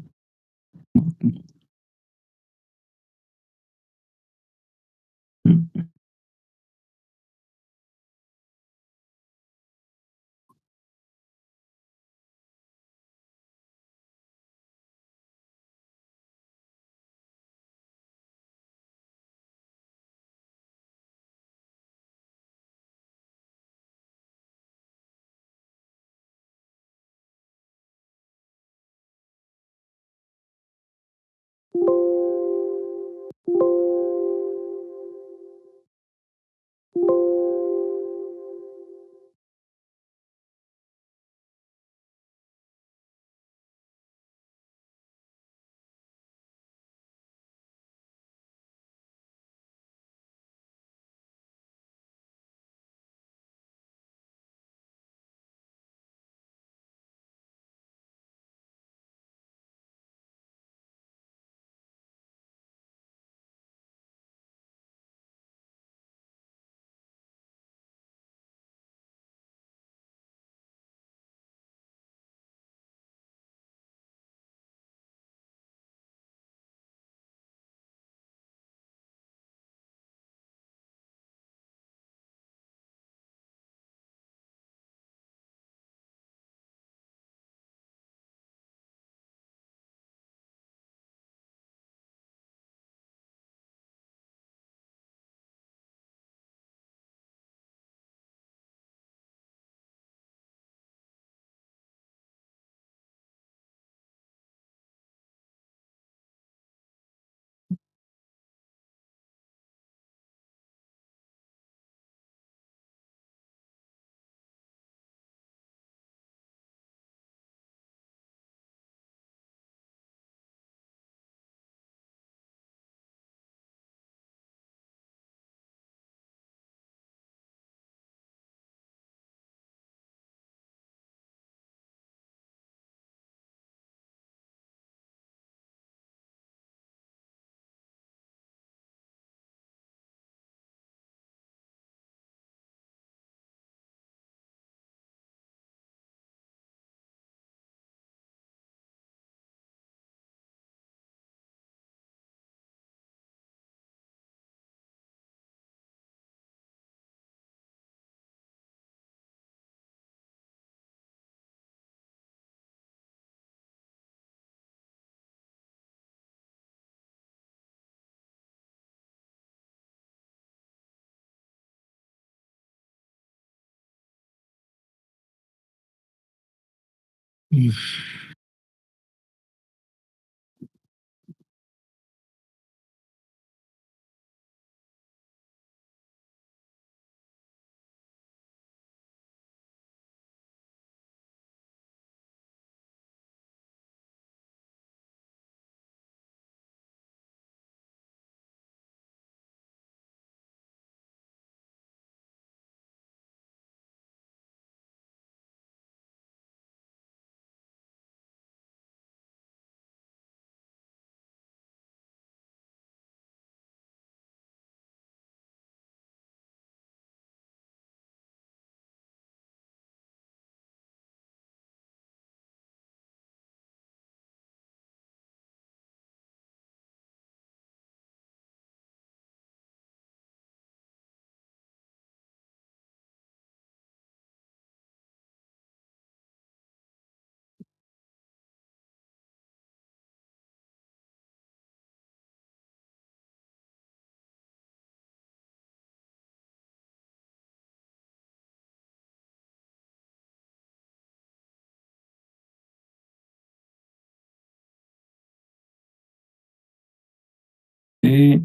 Okay.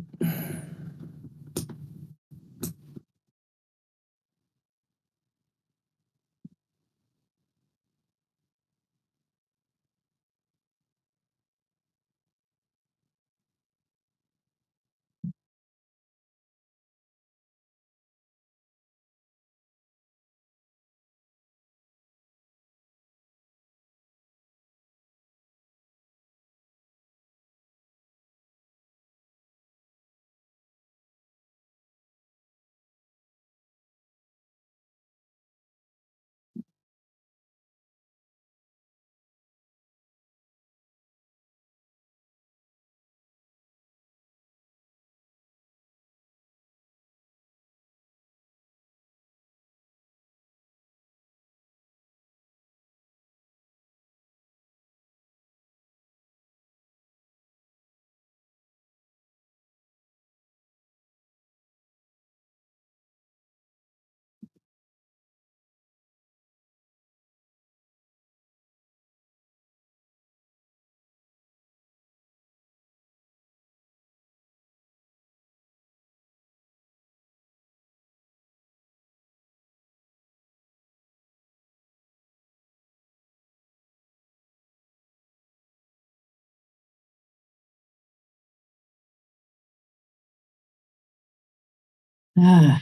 Ah,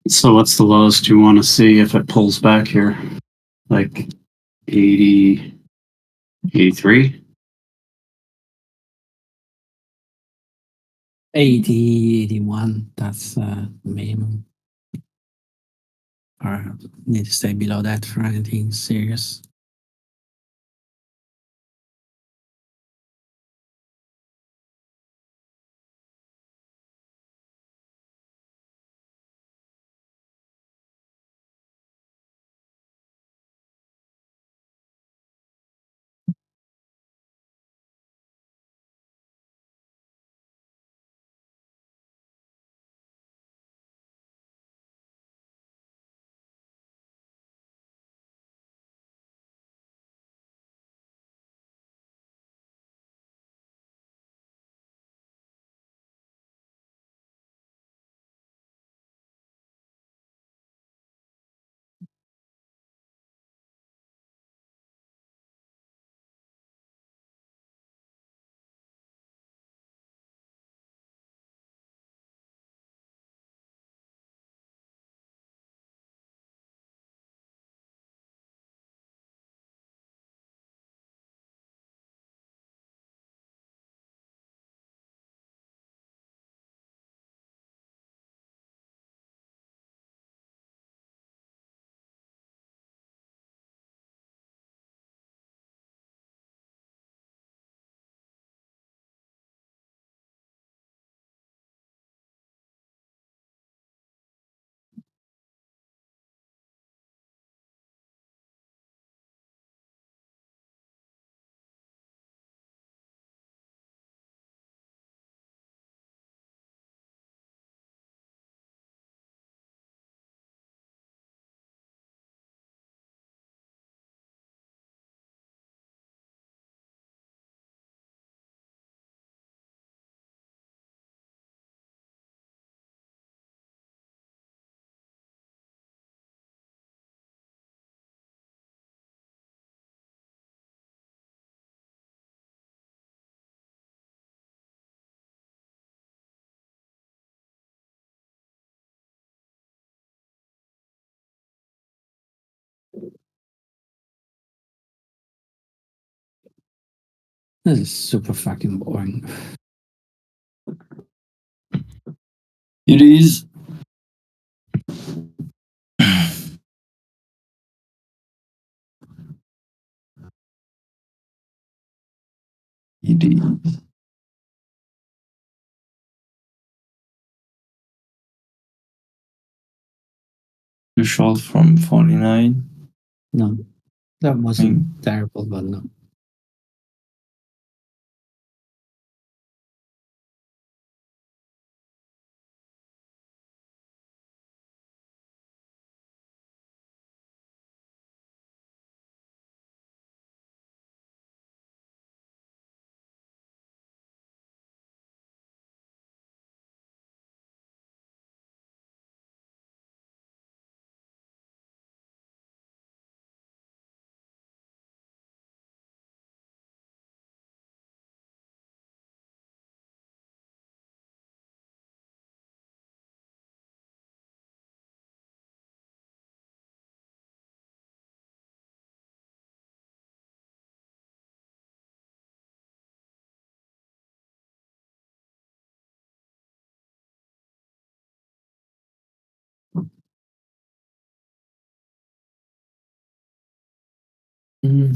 So what's the lowest you want to see if it pulls back here? Like 80, 83? 80, 81. That's minimum. Or need to stay below that for anything serious. This is super fucking boring. It is. It is. Too short from 49. No, that wasn't terrible, but no. Mhm.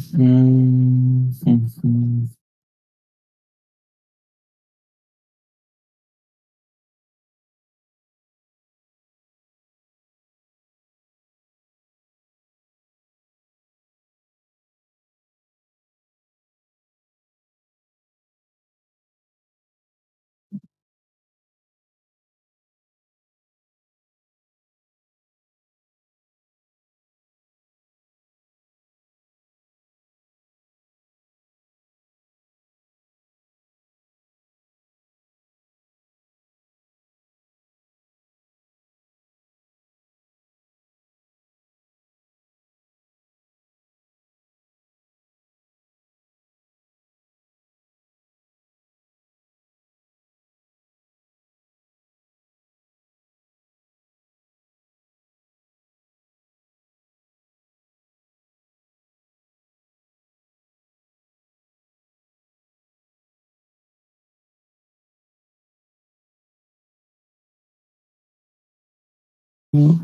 All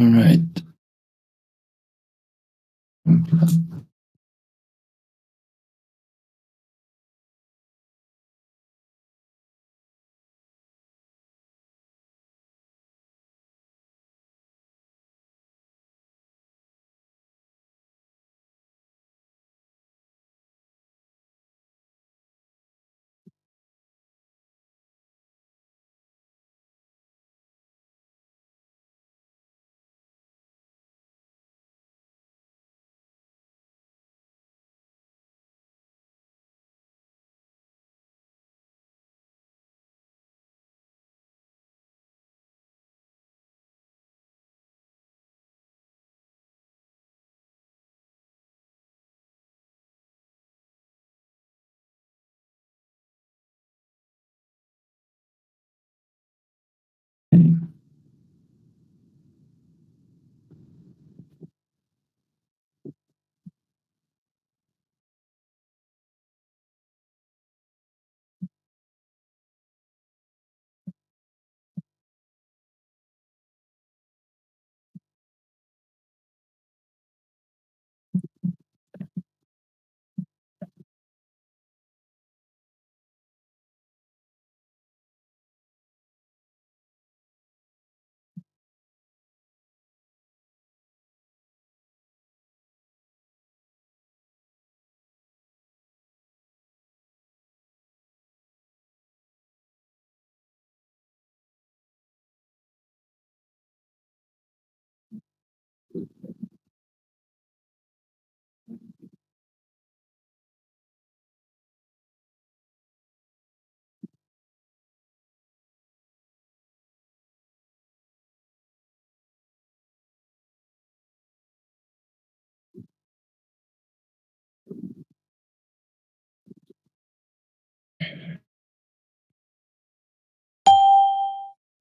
right.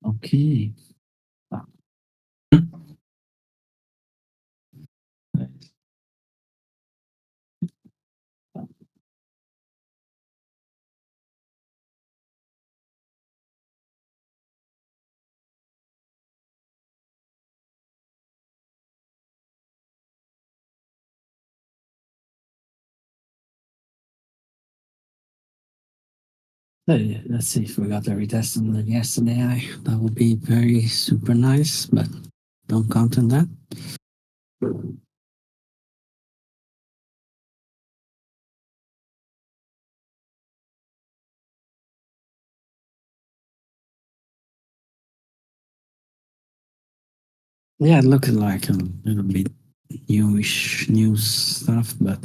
Okay. So, yeah, let's see if we got the retest on the yesterday. That would be very super nice, but don't count on that. Yeah, looking like a little bit newish news stuff, but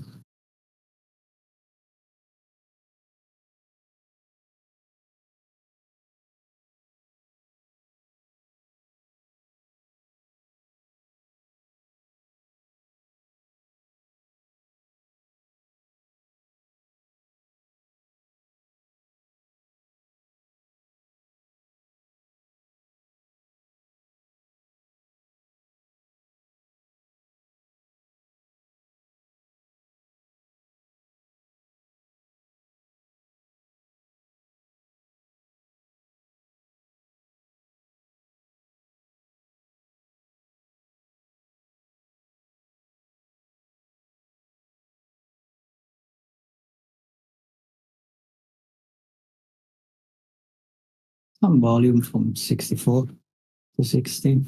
Some volume from 64 to 16.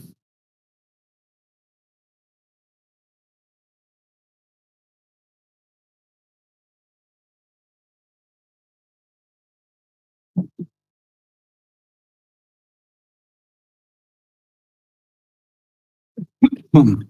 Hmm.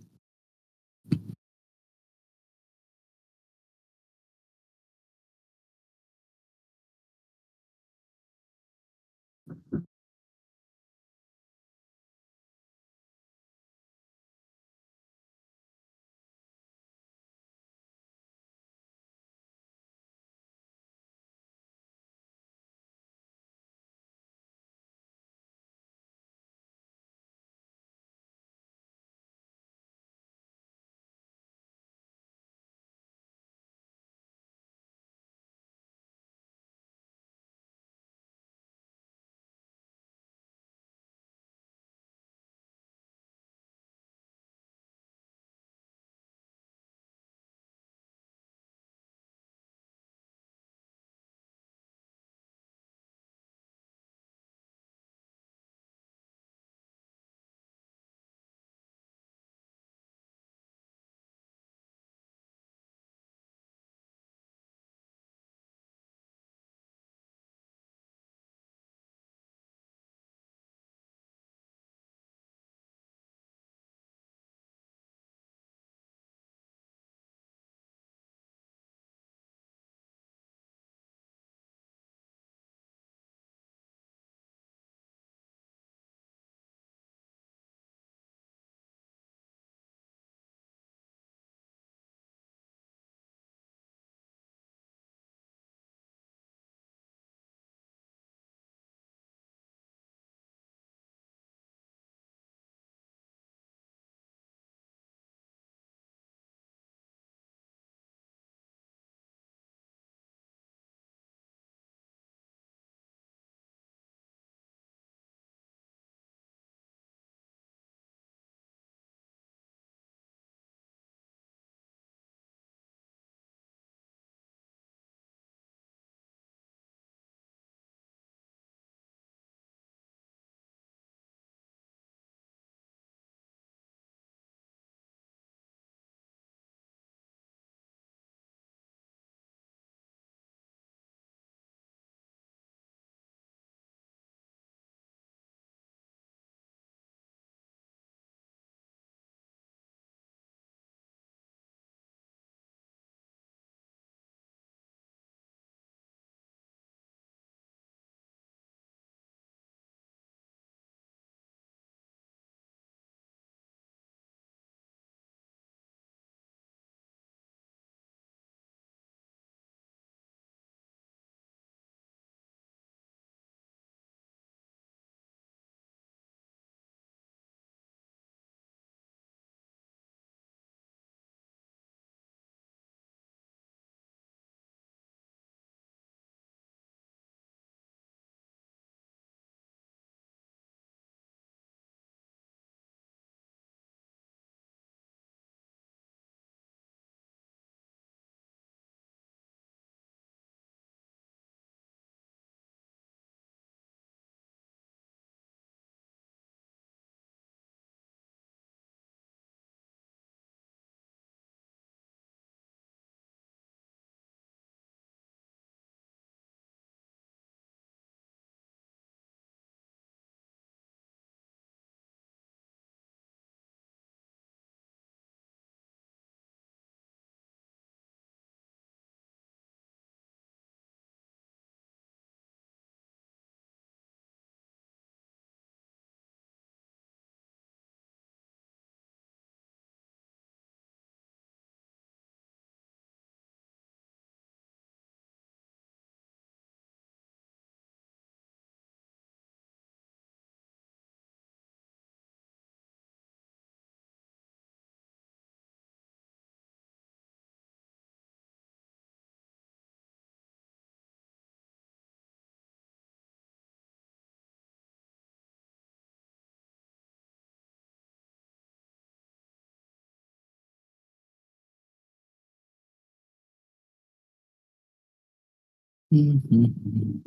Mhm.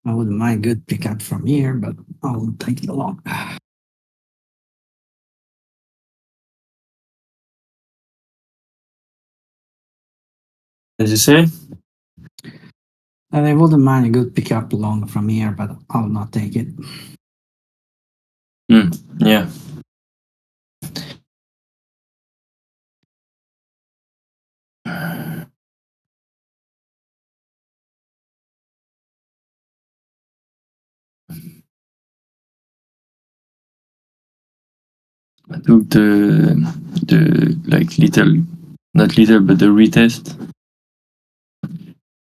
I wouldn't mind good pickup from here, but I'll take it along. Did you say? And I wouldn't mind a good pickup along from here, but I'll not take it. Yeah. I took the like little, not little, but the retest.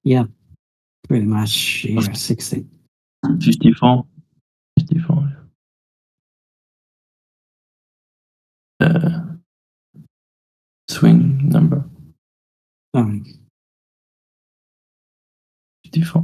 Yeah, pretty much here, 60. 54. 54. Swing number Um, 54.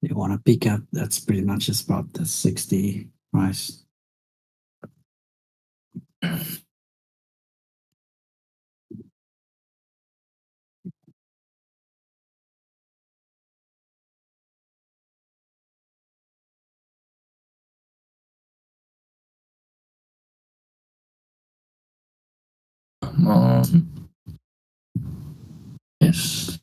you want to pick up, that's pretty much the spot, the 60 price. Yes.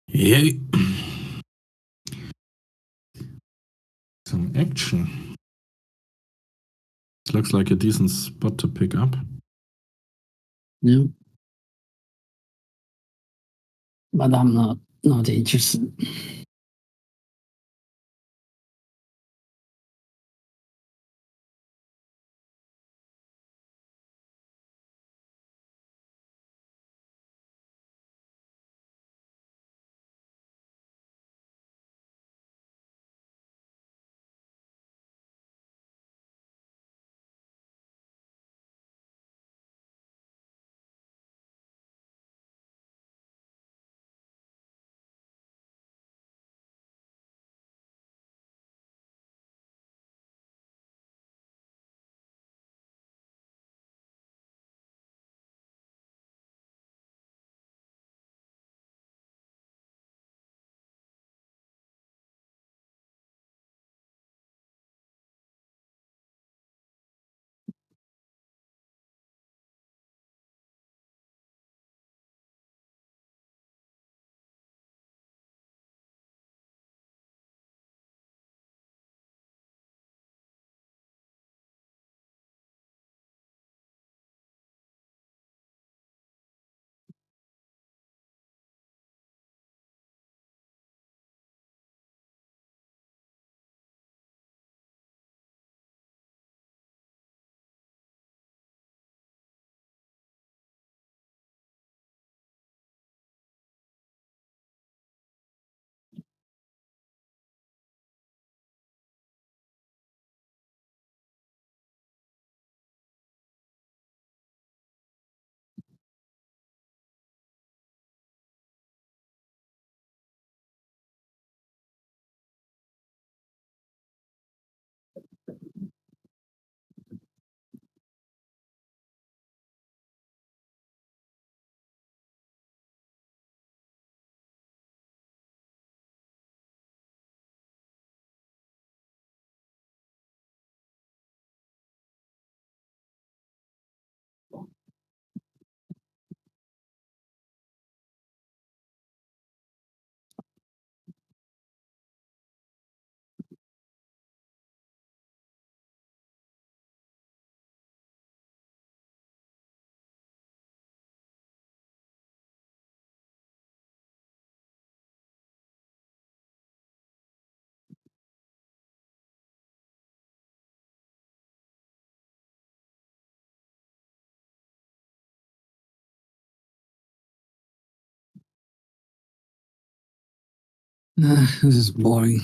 Yeah. Some action. Looks like a decent spot to pick up. Yeah. But I'm not interested. This is boring.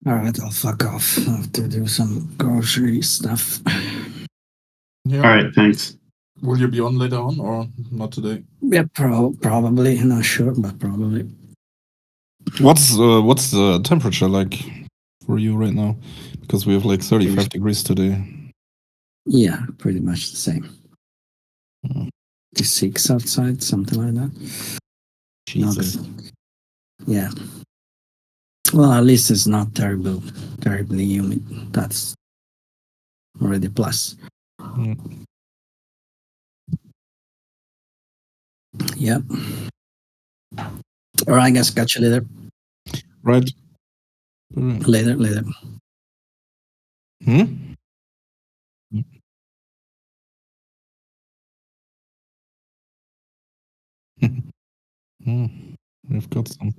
All right, I'll fuck off. I have to do some grocery stuff. Yeah. All right, thanks. Will you be on later on or not today? Yeah, probably. Not sure, but probably. What's the temperature like for you right now? Because we have like 35 degrees today. Yeah, pretty much the same. Mm. 6 outside, something like that. Jesus. Yeah. Well, at least it's not terribly humid. That's already plus. Mm. Yep. All right, guys, catch you later. Right. Mm. Later. Hmm? Mm. We've got some.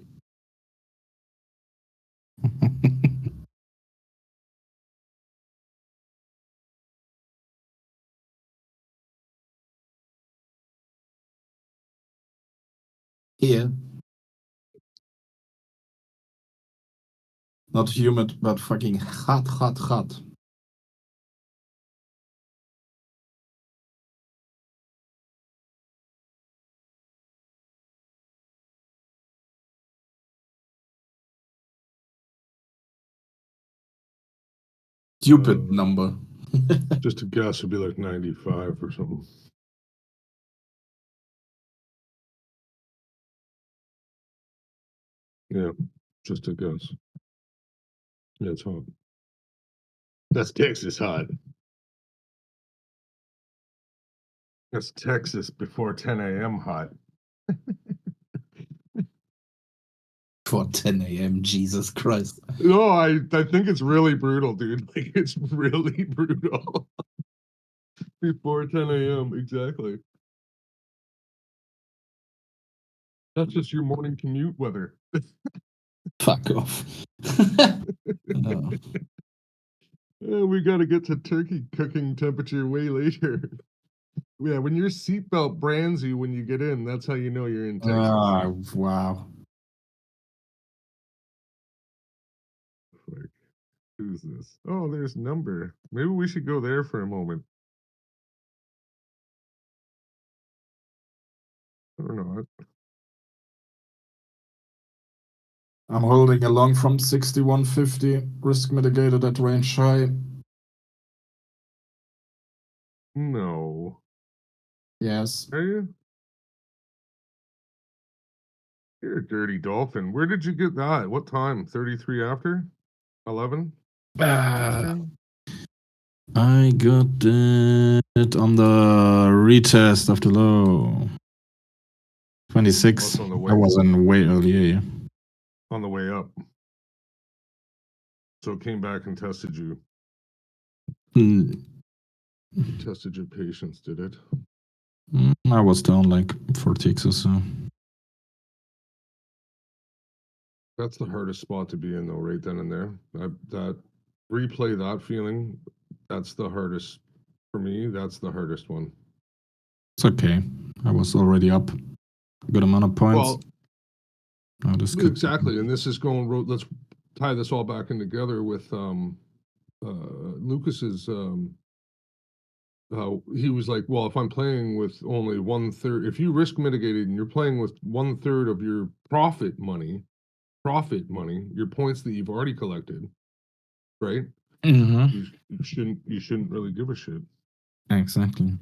Here. Not humid, but fucking hot, hot, hot. Stupid number. Just a guess would be like 95 or something. Yeah, just a guess. Yeah, it's hot. That's Texas hot. That's Texas before 10 a.m. hot. For 10 a.m. Jesus Christ. No, I think it's really brutal, dude. Like, it's really brutal. Before 10 a.m. Exactly. That's just your morning commute weather. Fuck off. No. We got to get to turkey cooking temperature way later. Yeah, when your seatbelt brands you when you get in, that's how you know you're in Texas. Ah, wow. Like, who's this? Oh, there's Number. Maybe we should go there for a moment. Or not. I'm holding a long from 6150, risk mitigated at range high. No. Yes. Are you? You're a dirty dolphin. Where did you get that? What time? 33 after? 11? Eastern? I got it on the retest of the low. 26. What's on the way? I was in way earlier. Yeah. On the way up. So it came back and tested you. Mm, Tested your patience, did it? I was down like 4 ticks or so. That's the hardest spot to be in, though, right then and there. That replay that feeling. That's the hardest for me. That's the hardest one. It's okay. I was already up a good amount of points. Well, Oh, this could- exactly, and this is going. Let's tie this all back in together with Lucas's. He was like, well, if I'm playing with only 1/3, if you risk mitigated and you're playing with 1/3 of your profit money, your points that you've already collected, right? Mhm. You shouldn't really give a shit. Exactly.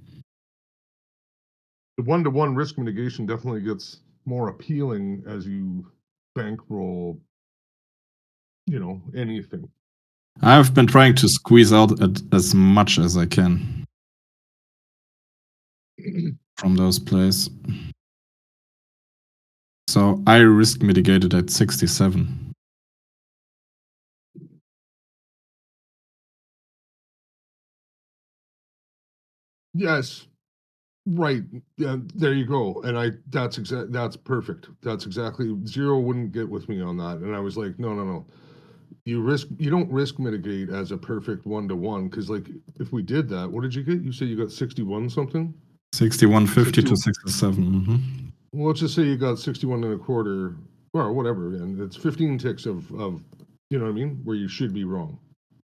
The 1-to-1 risk mitigation definitely gets more appealing as you bankroll, anything. I've been trying to squeeze out as much as I can from those plays. So I risk mitigated at 67. Yes. Right. Yeah, there you go. And that's perfect. That's exactly Zero wouldn't get with me on that. And I was like, no. You don't risk mitigate as a perfect 1-to-1 because like if we did that, what did you get? You said you got 61 something? 61.50 to 67. Well, let's just say you got 61 and a quarter or whatever, and it's 15 ticks of you know what I mean, where you should be wrong.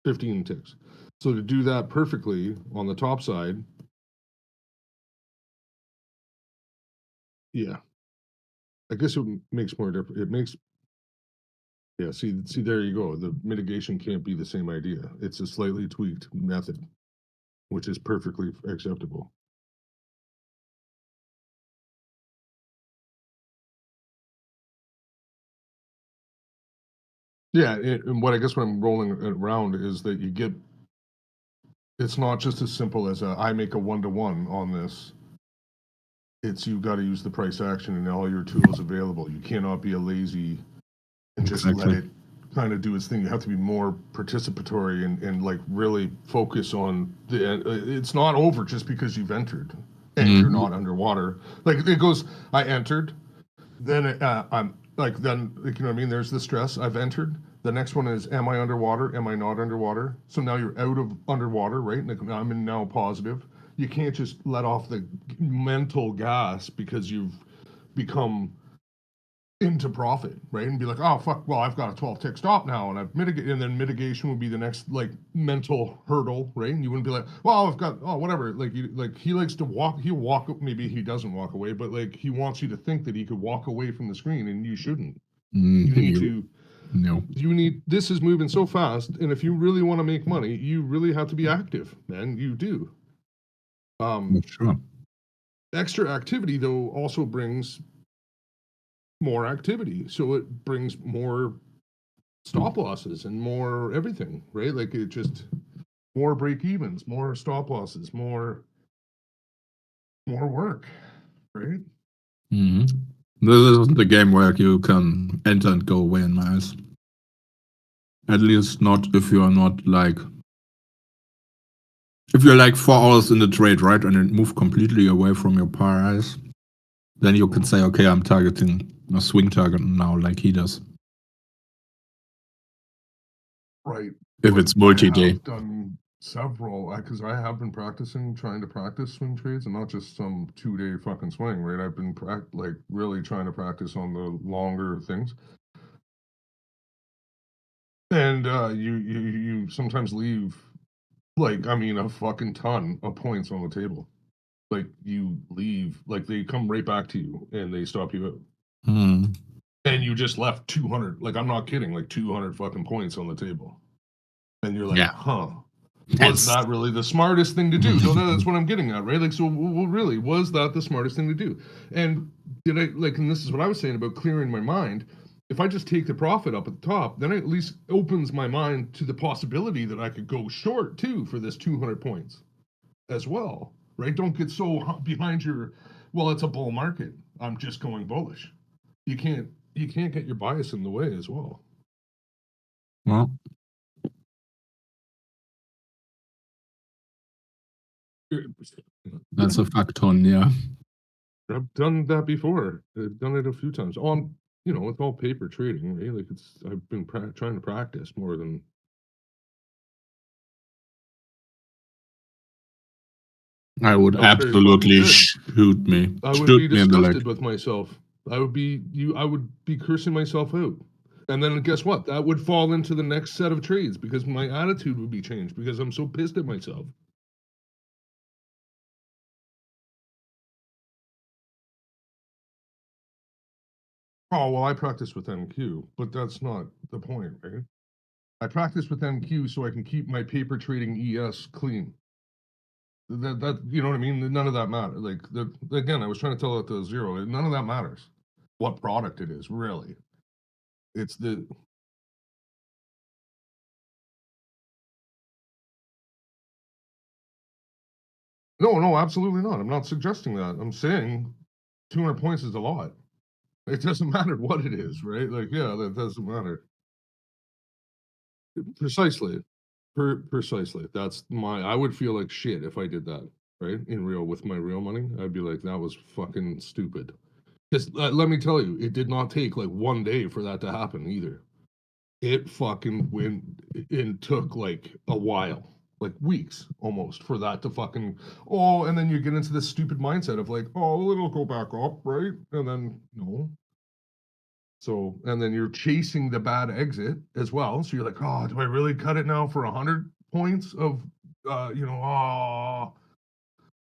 15 ticks. So to do that perfectly on the top side, yeah. I guess it makes more difference. It makes Yeah, see, there you go. The mitigation can't be the same idea. It's a slightly tweaked method, which is perfectly acceptable. Yeah, and what I guess what I'm rolling around is that it's not just as simple as I make a 1-to-1 on this. It's you've got to use the price action and all your tools available. You cannot be a lazy and just let Exactly. it kind of do its thing. You have to be more participatory and like really focus on it's not over just because you've entered and you're not underwater. Like it goes, I entered, then I'm like, then like, you know what I mean? There's the stress. I've entered. The next one is, am I underwater? Am I not underwater? So now you're out of underwater, right? Like I'm in now positive. You can't just let off the mental gas because you've become into profit, right? And be like, oh fuck, well I've got a 12 tick stop now, and I've mitigated, and then mitigation would be the next like mental hurdle, right? And you wouldn't be like, well I've got whatever, like you like he likes to walk, he'll walk, maybe he doesn't walk away, but like he wants you to think that he could walk away from the screen, and you shouldn't. You need to. No. This is moving so fast, and if you really want to make money, you really have to be active, man. You do. Sure. Extra activity though also brings more activity, so it brings more stop losses and more everything, right? Like it just more break evens, more stop losses, more work, right? hmm This isn't the game where you can enter and go away in my eyes. At least not if you are not like, if you're like 4 hours in the trade, right, and it move completely away from your par eyes, then you can say, okay, I'm targeting a swing target now, like he does. Right. If it's multi-day. I've done several, because I have been trying to practice swing trades, and not just some 2-day fucking swing, right? I've been like really trying to practice on the longer things. And you sometimes leave, like, I mean, a fucking ton of points on the table. Like you leave, like they come right back to you and they stop you out. And you just left 200, like I'm not kidding, like 200 fucking points on the table. And you're like, Yeah. huh, was that really the smartest thing to do? No, that's what I'm getting at, right? Like, so well, really, was that the smartest thing to do? And did I, like, and this is what I was saying about clearing my mind. If I just take the profit up at the top, then it at least opens my mind to the possibility that I could go short too for this 200 points as well, right? Don't get so behind your, well, it's a bull market, I'm just going bullish. You can't get your bias in the way as well. Well, that's a facton, yeah. I've done that before. I've done it a few times. On, it's all paper trading, right? Like I've been trying to practice more than. I would absolutely shoot me. I would be disgusted with myself. I would be cursing myself out. And then guess what? That would fall into the next set of trades because my attitude would be changed because I'm so pissed at myself. Oh, well, I practice with MQ, but that's not the point, right? I practice with MQ so I can keep my paper trading ES clean. That you know what I mean? None of that matters. Like, again, I was trying to tell it to zero. None of that matters. What product it is, really. It's the... No, absolutely not. I'm not suggesting that. I'm saying 200 points is a lot. It doesn't matter what it is, right? Like, yeah, that doesn't matter. Precisely. Precisely. That's I would feel like shit if I did that, right? With my real money, I'd be like, that was fucking stupid. Because let me tell you, it did not take like 1 day for that to happen either. It fucking went and took like a while, like weeks almost, for that to fucking, and then you get into this stupid mindset of like, it'll go back up, right? And then, no. So, and then you're chasing the bad exit as well. So you're like, do I really cut it now for 100 points of,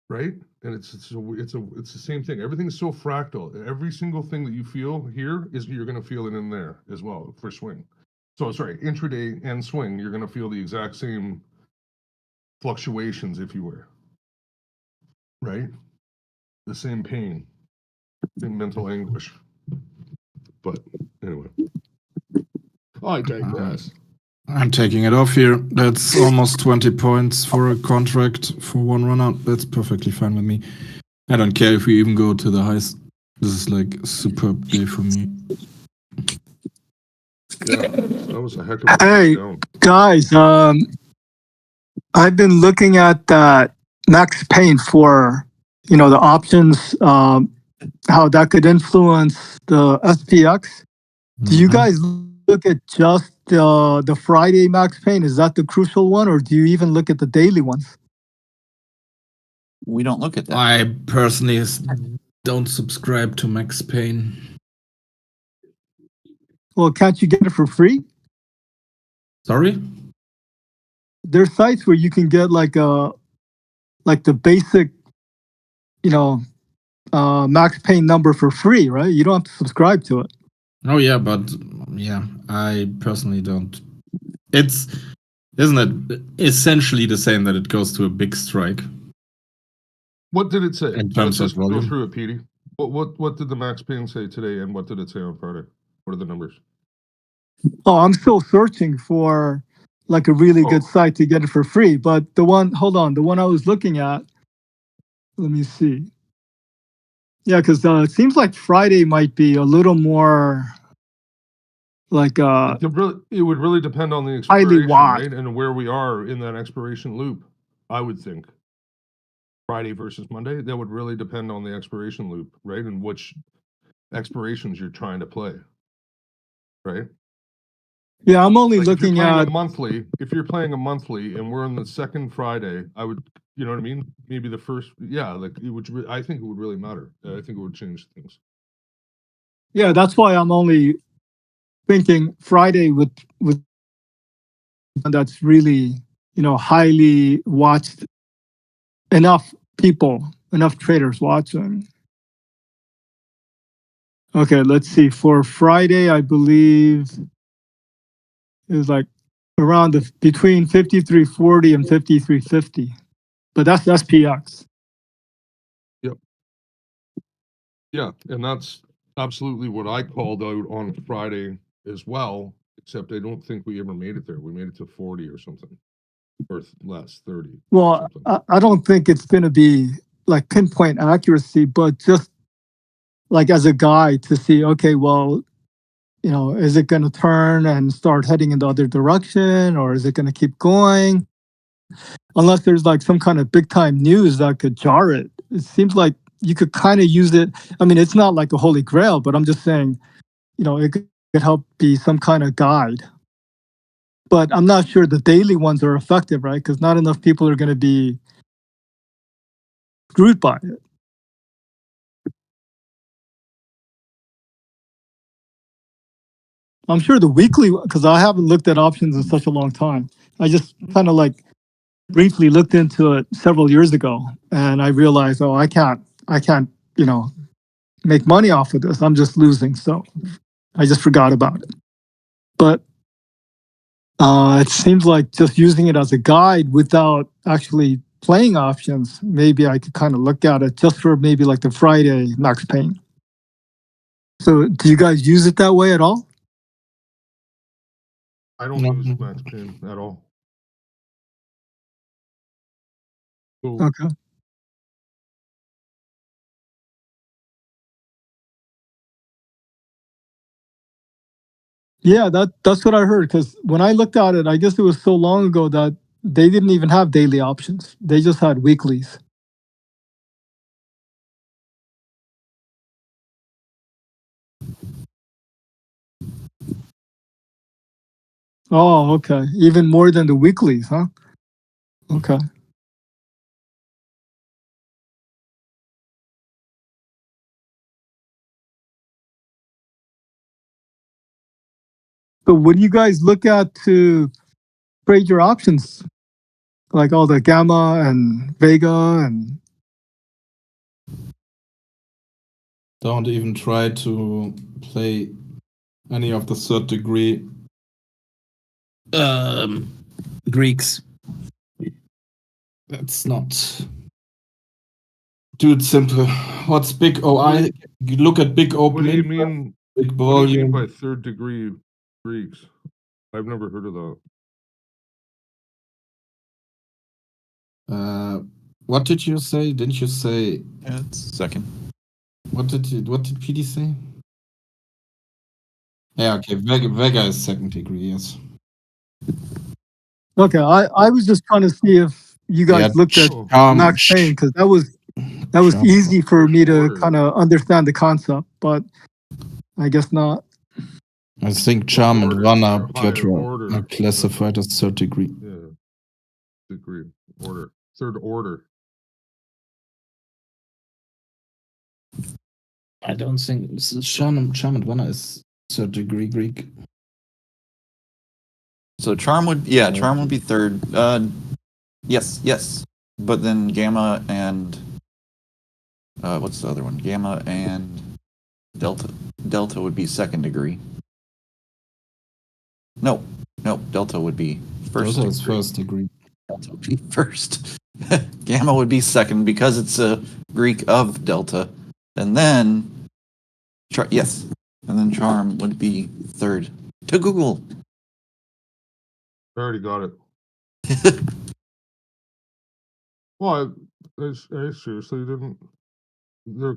right? And it's the same thing. Everything's so fractal. Every single thing that you feel here you're going to feel it in there as well for swing. So sorry, intraday and swing, you're going to feel the exact same fluctuations, if you were, right? The same pain, same mental anguish. But anyway, I digress. I'm taking it off here. That's almost 20 points for a contract for one run out. That's perfectly fine with me. I don't care if we even go to the highest. This is like a superb day for me. Yeah, that was a heck of a Hey, down. guys, I've been looking at that Max Payne for, the options, how that could influence the SPX. Do you guys look at just the Friday Max Payne? Is that the crucial one, or do you even look at the daily ones? We don't look at that. I personally don't subscribe to Max Payne. Well, can't you get it for free? Sorry? There's sites where you can get like the basic, Max Payne number for free, right? You don't have to subscribe to it. Oh yeah, but yeah, I personally don't. Isn't it essentially the same that it goes to a big strike? What did it say? In terms Let's of just go volume? through it, Petey. What did the Max Payne say today, and what did it say on Friday? What are the numbers? Oh, I'm still searching for like a really good Oh. site to get it for free. But the one I was looking at, let me see. Yeah, because it seems like Friday might be a little more like It would really depend on the highly expiration, watched. right, and where we are in that expiration loop. I would think Friday versus Monday. That would really depend on the expiration loop, right, and which expirations you're trying to play, right? Yeah, I'm only Like if you're looking playing at a monthly, and we're on the second Friday, I would, you know what I mean? Maybe the first, yeah, like it would. I think it would really matter. I think it would change things. yeah, that's why I'm only thinking Friday with that's really, highly watched, enough people, enough traders watching. Okay, let's see. For Friday, I believe it was like around between 53.40 and 53.50. But that's SPX. Yeah, and that's absolutely what I called out on Friday as well, except I don't think we ever made it there. We made it to 40 or something, or less, 30. Well, something. I don't think it's going to be like pinpoint accuracy, but just like as a guide to see, okay, well, is it going to turn and start heading in the other direction, or is it going to keep going? Unless there's like some kind of big time news that could jar it. It seems like you could kind of use it. I mean, it's not like a holy grail, but I'm just saying, it could help be some kind of guide. But I'm not sure the daily ones are effective, right? Because not enough people are going to be screwed by it. I'm sure the weekly, because I haven't looked at options in such a long time. I just kind of like briefly looked into it several years ago, and I realized, oh, I can't, make money off of this. I'm just losing, so I just forgot about it. But it seems like just using it as a guide without actually playing options, maybe I could kind of look at it just for maybe like the Friday Max Payne. So, do you guys use it that way at all? I don't No. use Max Payne at all. So Okay. Yeah, that's what I heard. Because when I looked at it, I guess it was so long ago that they didn't even have daily options. They just had weeklies. Oh, okay. Even more than the weeklies, huh? Okay. So what do you guys look at to trade your options? Like all the Gamma and Vega and Don't even try to play any of the third degree Greeks. That's not. Do it simple. What's big OI? You look at big what do you opening, mean? big What do you mean volume. by third degree Greeks? I've never heard of that. What did you say? Didn't you say? Yeah, it's second. What did PD say? Yeah, okay. Vega is second degree. Yes. okay. I was just trying to see if you guys Yeah, looked at Max Payne because that was Charm. easy for me to Order. kind of understand the concept, but I guess not. I think Charm and Order, Vanna higher Pietro order. are classified as third degree. Yeah, degree order, third order. I don't think Charm and Vanna is third degree Greek. So charm would be third. Yes. But then gamma and what's the other one? Gamma and delta. Delta would be second degree. No, delta would be first. Delta is first degree. Delta would be first. Gamma would be second because it's a Greek of delta, and then and then charm would be third. To Google. I already got it. Well, I seriously didn't. Yeah.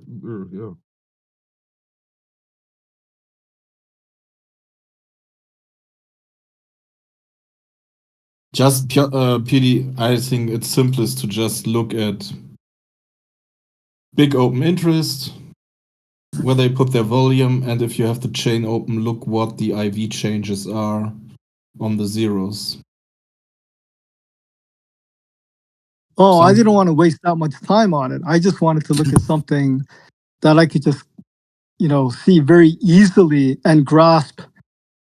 Just PD, I think it's simplest to just look at big open interest, where they put their volume, and if you have the chain open, look what the IV changes are on the zeros. Oh, I didn't want to waste that much time on it. I just wanted to look at something that I could just, see very easily and grasp.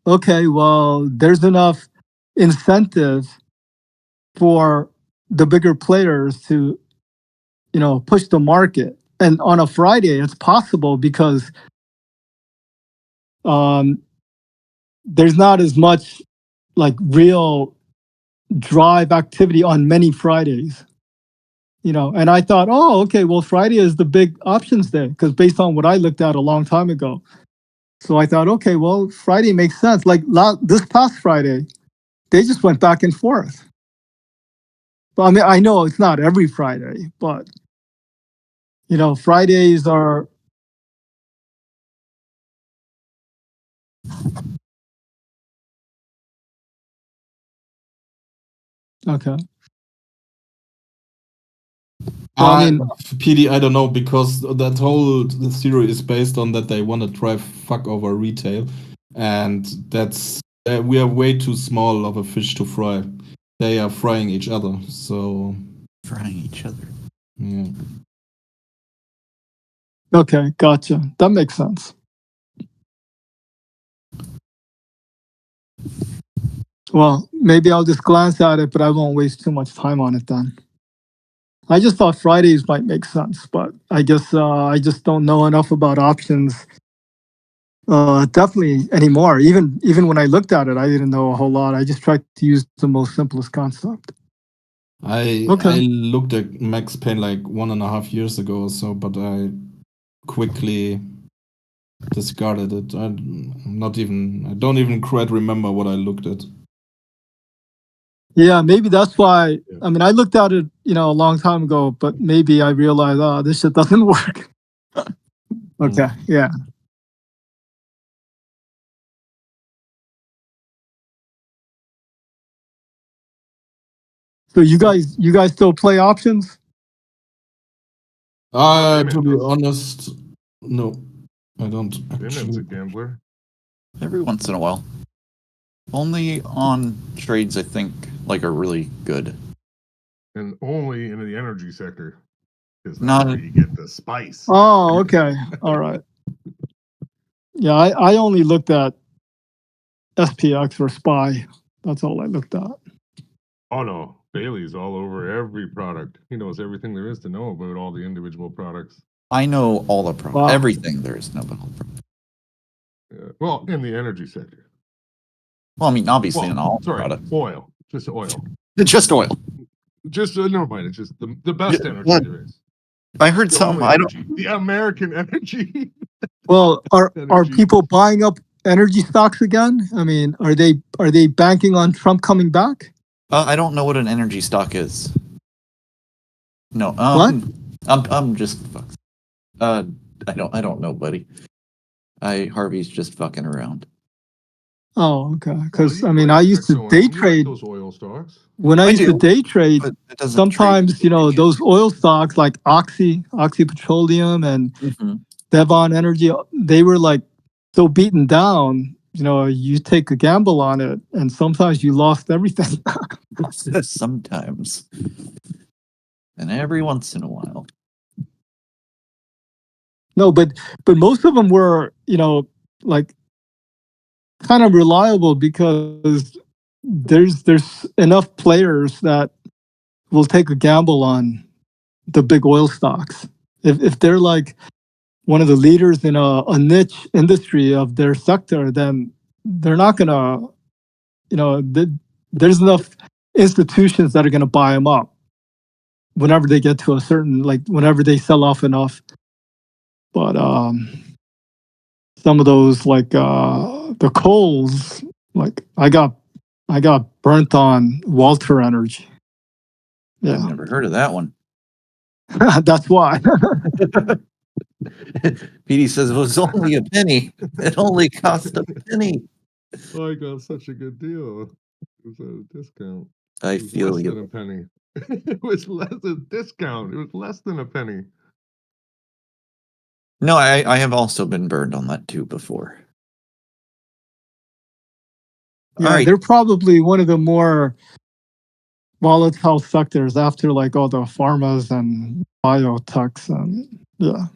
Okay, well, there's enough incentive for the bigger players to, push the market. And on a Friday, it's possible because there's not as much like real drive activity on many Fridays. And I thought, oh, okay, well, Friday is the big options day because based on what I looked at a long time ago. So I thought, okay, well, Friday makes sense. Like this past Friday, they just went back and forth. But I mean, I know it's not every Friday, but, Fridays are. Okay. Well, I mean, PD, I don't know, because that whole theory is based on that they want to drive fuck over retail, and that's we are way too small of a fish to fry. They are frying each other, so Frying each other. yeah. Okay, gotcha. That makes sense. Well, maybe I'll just glance at it, but I won't waste too much time on it then. I just thought Fridays might make sense, but I guess I just don't know enough about options definitely anymore. Even when I looked at it, I didn't know a whole lot. I just tried to use the most simplest concept. I looked at Max Payne like 1.5 years ago or so, but I quickly discarded it. I don't even quite remember what I looked at. Yeah, maybe that's why. I mean, I looked at it, a long time ago, but maybe I realized, oh, this shit doesn't work. Okay, yeah. So you guys still play options? To be honest, no, I don't. Simmons a gambler. Every once in a while. Only on trades I think like are really good. And only in the energy sector. Because that's Not- where you get the spice. Oh, okay. All right. Yeah, I only looked at SPX or SPY. That's all I looked at. Oh no, Bailey's all over every product. He knows everything there is to know about all the individual products. I know all the products. Wow. Everything there is to know about all the products. Yeah. Well, in the energy sector. Well, I mean, obviously in all products. Oil. Just oil. Just oil. Just never mind. It's just the best energy what? there is. I heard The some. only I don't. energy. The American energy. Well, are Energy. people buying up energy stocks again? I mean, are they banking on Trump coming back? I don't know what an energy stock is. No. What? I'm just. I don't know, buddy. Harvey's just fucking around. Oh, okay. Because Well, I mean, like I used to Exxon, day you like trade. those oil stocks. When I used to day trade, But it doesn't sometimes trade. those oil stocks like Oxy Petroleum and Mhm. Devon Energy, they were like so beaten down. You take a gamble on it, and sometimes you lost everything. Sometimes. And every once in a while. No, but most of them were, like kind of reliable because there's enough players that will take a gamble on the big oil stocks. If they're like one of the leaders in a niche industry of their sector, then they're not gonna, there's enough institutions that are gonna buy them up whenever they get to a certain, like whenever they sell off enough. But some of those like the coals, like I got burnt on Walter Energy. I've Yeah, never heard of that one. that's why. Petey says it was only a penny. It only cost a penny. Oh, I got such a good deal. It was at a discount. I It was feel less you. than a penny. It was less than discount. It was less than a penny. No, I have also been burned on that too before. Yeah, All right. they're probably one of the more volatile sectors after like all the pharmas and biotechs and yeah.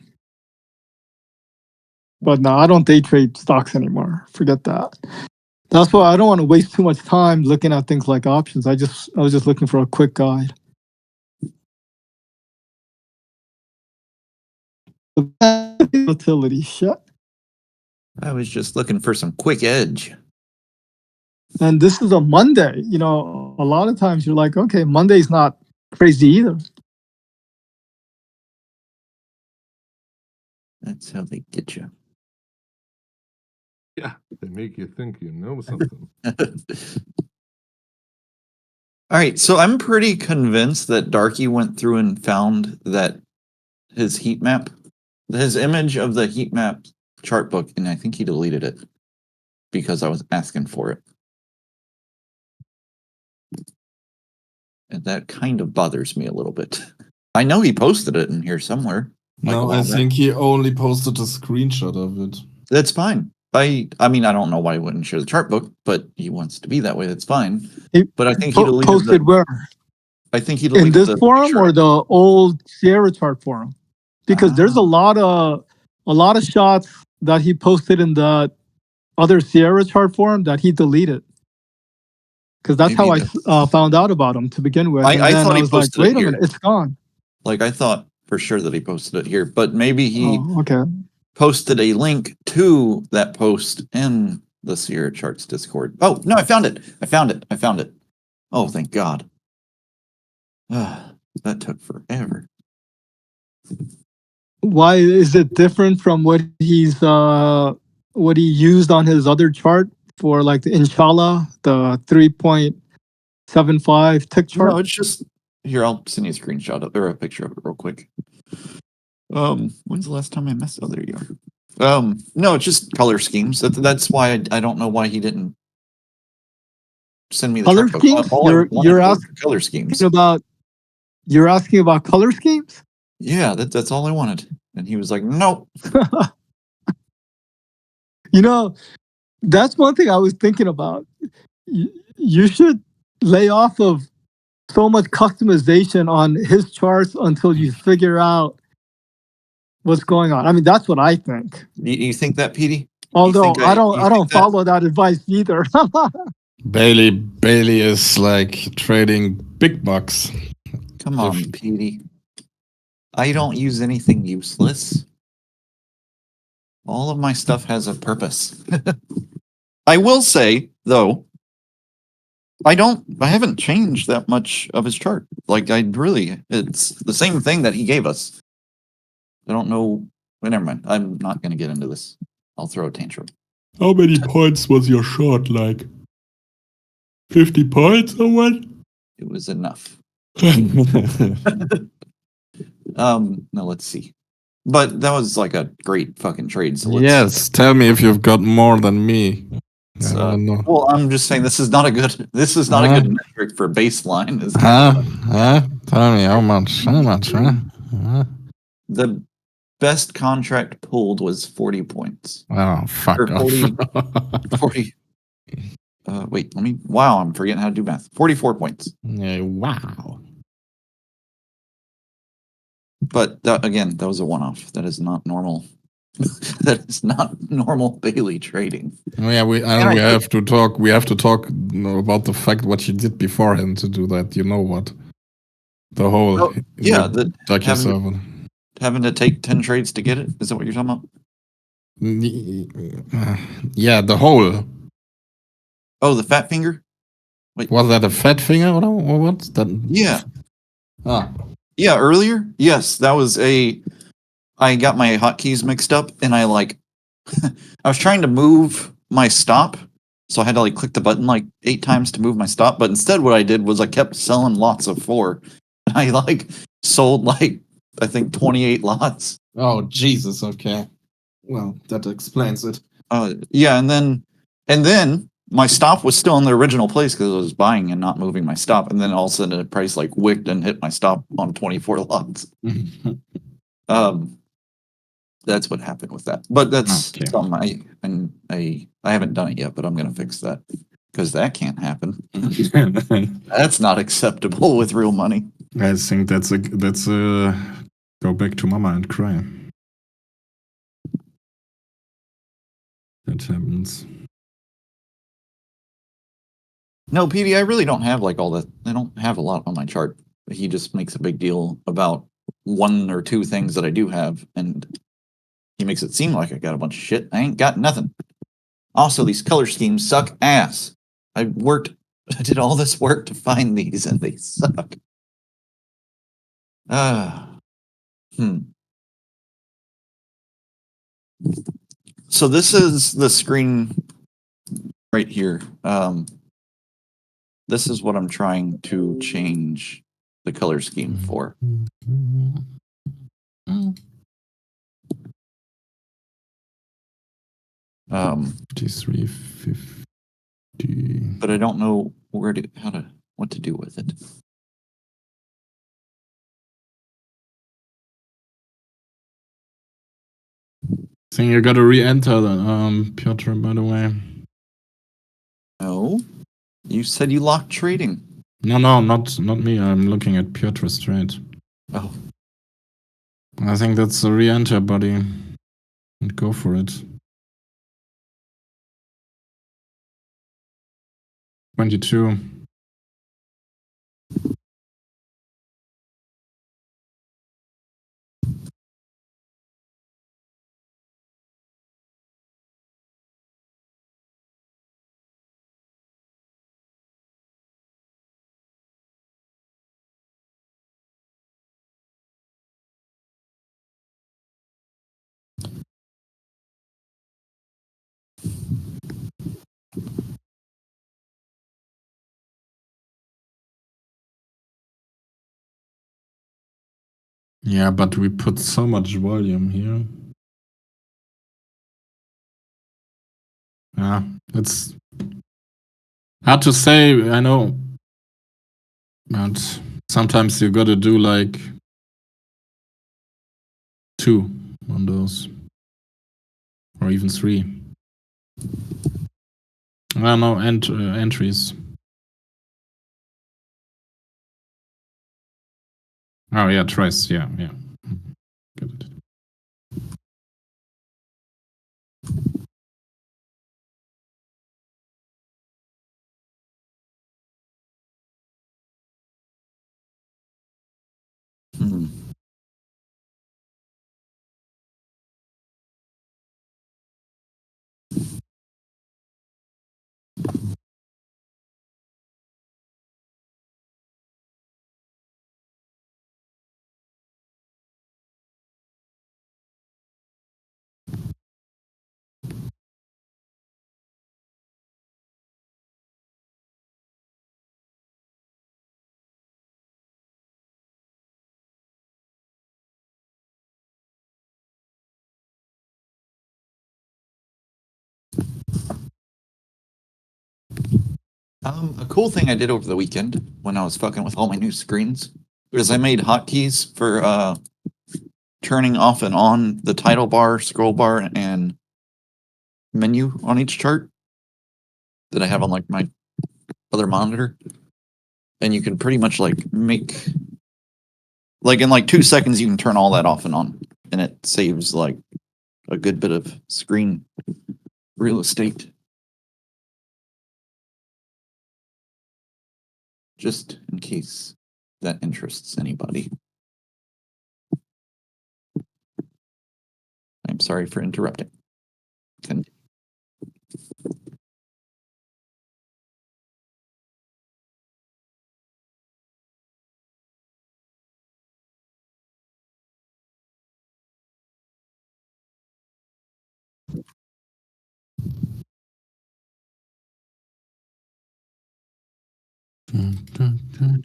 But no, I don't day trade stocks anymore. Forget that. That's why I don't want to waste too much time looking at things like options. I was just looking for a quick guide. The volatility shit. I was just looking for some quick edge. And this is a Monday. You know, a lot of times you're like, okay, Monday's not crazy either. That's how they get you. Yeah, they make you think you know something. All right, so I'm pretty convinced that Darky went through and found that his heat map, his image of the heat map chart book, and I think he deleted it because I was asking for it. And that kind of bothers me a little bit. I know he posted it in here somewhere. like a No, while I back. think he only posted a screenshot of it. That's fine. I mean, I don't know why he wouldn't share the chart book, but he wants to be that way. That's fine. He But I think he deleted posted the, where? I think he In deleted this the forum picture. or the old Sierra chart forum? Because there's a lot of shots that he posted in the other Sierra chart forum that he deleted. Because that's Maybe how I found out about him to begin with. And I then thought I he was like, posted it wait a here. minute, it's gone. Like I thought for sure that he posted it here, but maybe he Oh, okay. posted a link to that post in the Sierra Charts Discord. Oh no, I found it. I found it. Oh, thank God. That took forever. Why is it different from what he used on his other chart for like the Inshallah, the 3.75 tick chart? No, it's just here. I'll send you a screenshot of or a picture of it real quick. When's the last time I messed? Oh, there you are. No, it's just color schemes. That's why I don't know why he didn't send me the Color chart book. schemes? All I wanted You're was asking color schemes. You're asking about color schemes? Yeah, that's all I wanted. And he was like, "Nope." You know, that's one thing I was thinking about. You should lay off of so much customization on his charts until you figure out what's going on. I mean, that's what I think. You think that, Petey? Although think I don't you think that- follow that advice either. Bailey is like trading big bucks. Come on, Petey. I don't use anything useless. All of my stuff has a purpose. I will say, though, I haven't changed that much of his chart. Like, it's the same thing that he gave us. I don't know. Well, never mind. I'm not going to get into this. I'll throw a tantrum. How many points was your short? Like 50 points or what? It was enough. No, let's see. But that was like a great fucking trade. So Yes, tell me if you've got more than me. I So, don't know. well, I'm just saying this is not a good good metric for baseline. Is Tell me how much? How much? the best contract pulled was 40 points. Oh, fuck Or off. 40. Wait, wow, I'm forgetting how to do math. 44 points. Yeah, wow. But again, that was a one-off. That is not normal That is not normal Bailey trading. Oh, yeah, we I have to talk. We have to talk about the fact what you did beforehand to do that. You know what? The whole Oh, yeah, the Ducky having- server. Having to take 10 trades to get it? Is that what you're talking about? Yeah, the whole. Oh, the fat finger? Was that a fat finger or what? That. Yeah. Ah. Yeah, earlier? Yes, that was I got my hotkeys mixed up and I I was trying to move my stop. So I had to click the button 8 times to move my stop. But instead what I did was I kept selling lots of 4. And I sold I think 28 lots. Oh Jesus. Okay. Well, that explains it. Yeah, and then my stop was still in the original place because I was buying and not moving my stop. And then all of a sudden the price wicked and hit my stop on 24 lots. That's what happened with that. But that's Okay. something I haven't done it yet, but I'm gonna fix that because that can't happen. That's not acceptable with real money. I think that's a go back to mama and cry. That happens. No, PD, I really don't have all that. I don't have a lot on my chart. He just makes a big deal about 1 or 2 things that I do have, and he makes it seem like I got a bunch of shit. I ain't got nothing. Also, these color schemes suck ass. I did all this work to find these, and they suck. So this is the screen right here. This is what I'm trying to change the color scheme for. 5350. But I don't know what to do with it. I think you gotta re-enter Piotr, by the way. No, you said you locked trading. No, not me. I'm looking at Piotr's trade. Oh, I think that's a re-enter, buddy. And go for it. 22. Yeah, but we put so much volume here. Yeah, it's hard to say, I know. But sometimes you gotta do 2 on those. Or even 3. I don't know, entries. Oh yeah, twice, yeah. Got it. a cool thing I did over the weekend when I was fucking with all my new screens was I made hotkeys for turning off and on the title bar, scroll bar, and menu on each chart that I have on my other monitor. And you can pretty much make in 2 seconds you can turn all that off and on, and it saves a good bit of screen real estate. Just in case that interests anybody. I'm sorry for interrupting. Continue. Dun, dun, dun.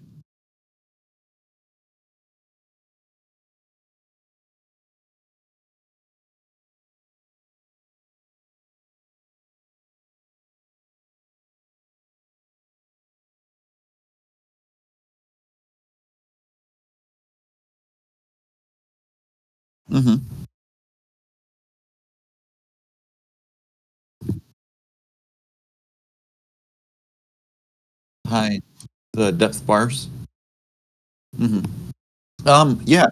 Mm-hmm. Hi, the depth bars. Mm-hmm. Yeah.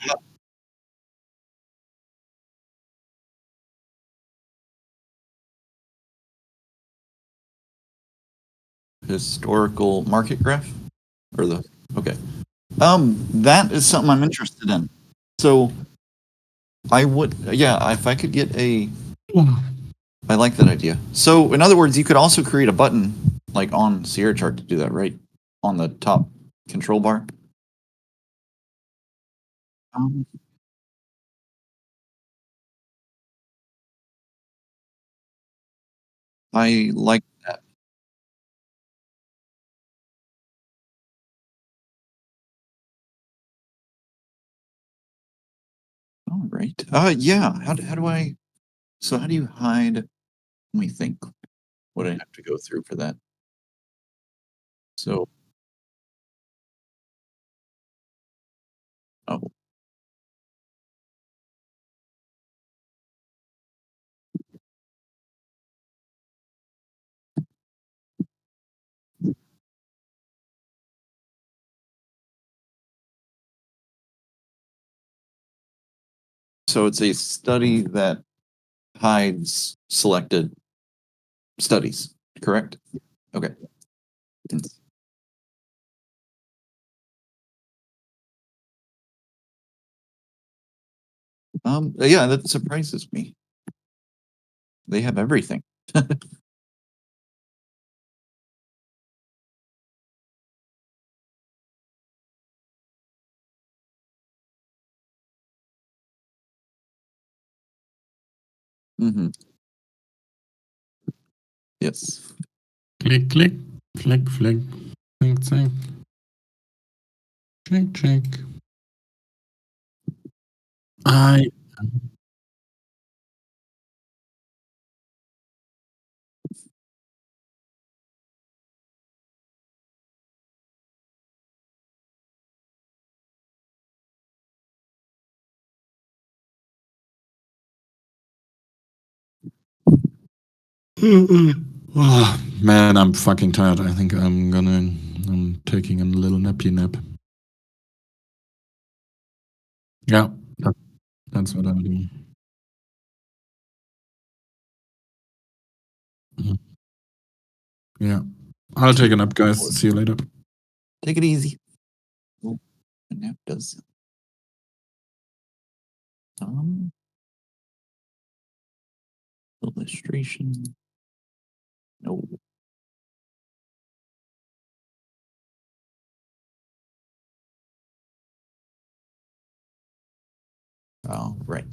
Historical market graph, or the okay. That is something I'm interested in. So I would, yeah, if I could get a, I like that idea. So in other words, you could also create a button like on Sierra Chart to do that, right? On the top control bar. Um, I like that. All right. Yeah. How do I? So how do you hide? Let me think. What do I have to go through for that? So, oh, so it's a study that hides selected studies, correct? Okay. Yeah, that surprises me. They have everything. Mm-hmm. Yes. Click, click, flick, flick, think, think. Check, check. I oh, man, I'm fucking tired. I think I'm taking a little nappy nap. Yeah, that's what I'm doing. Mhm. Yeah, I'll take a nap, guys. See you later. Take it easy. Oh, and that does. Um, illustration. No. Oh, right.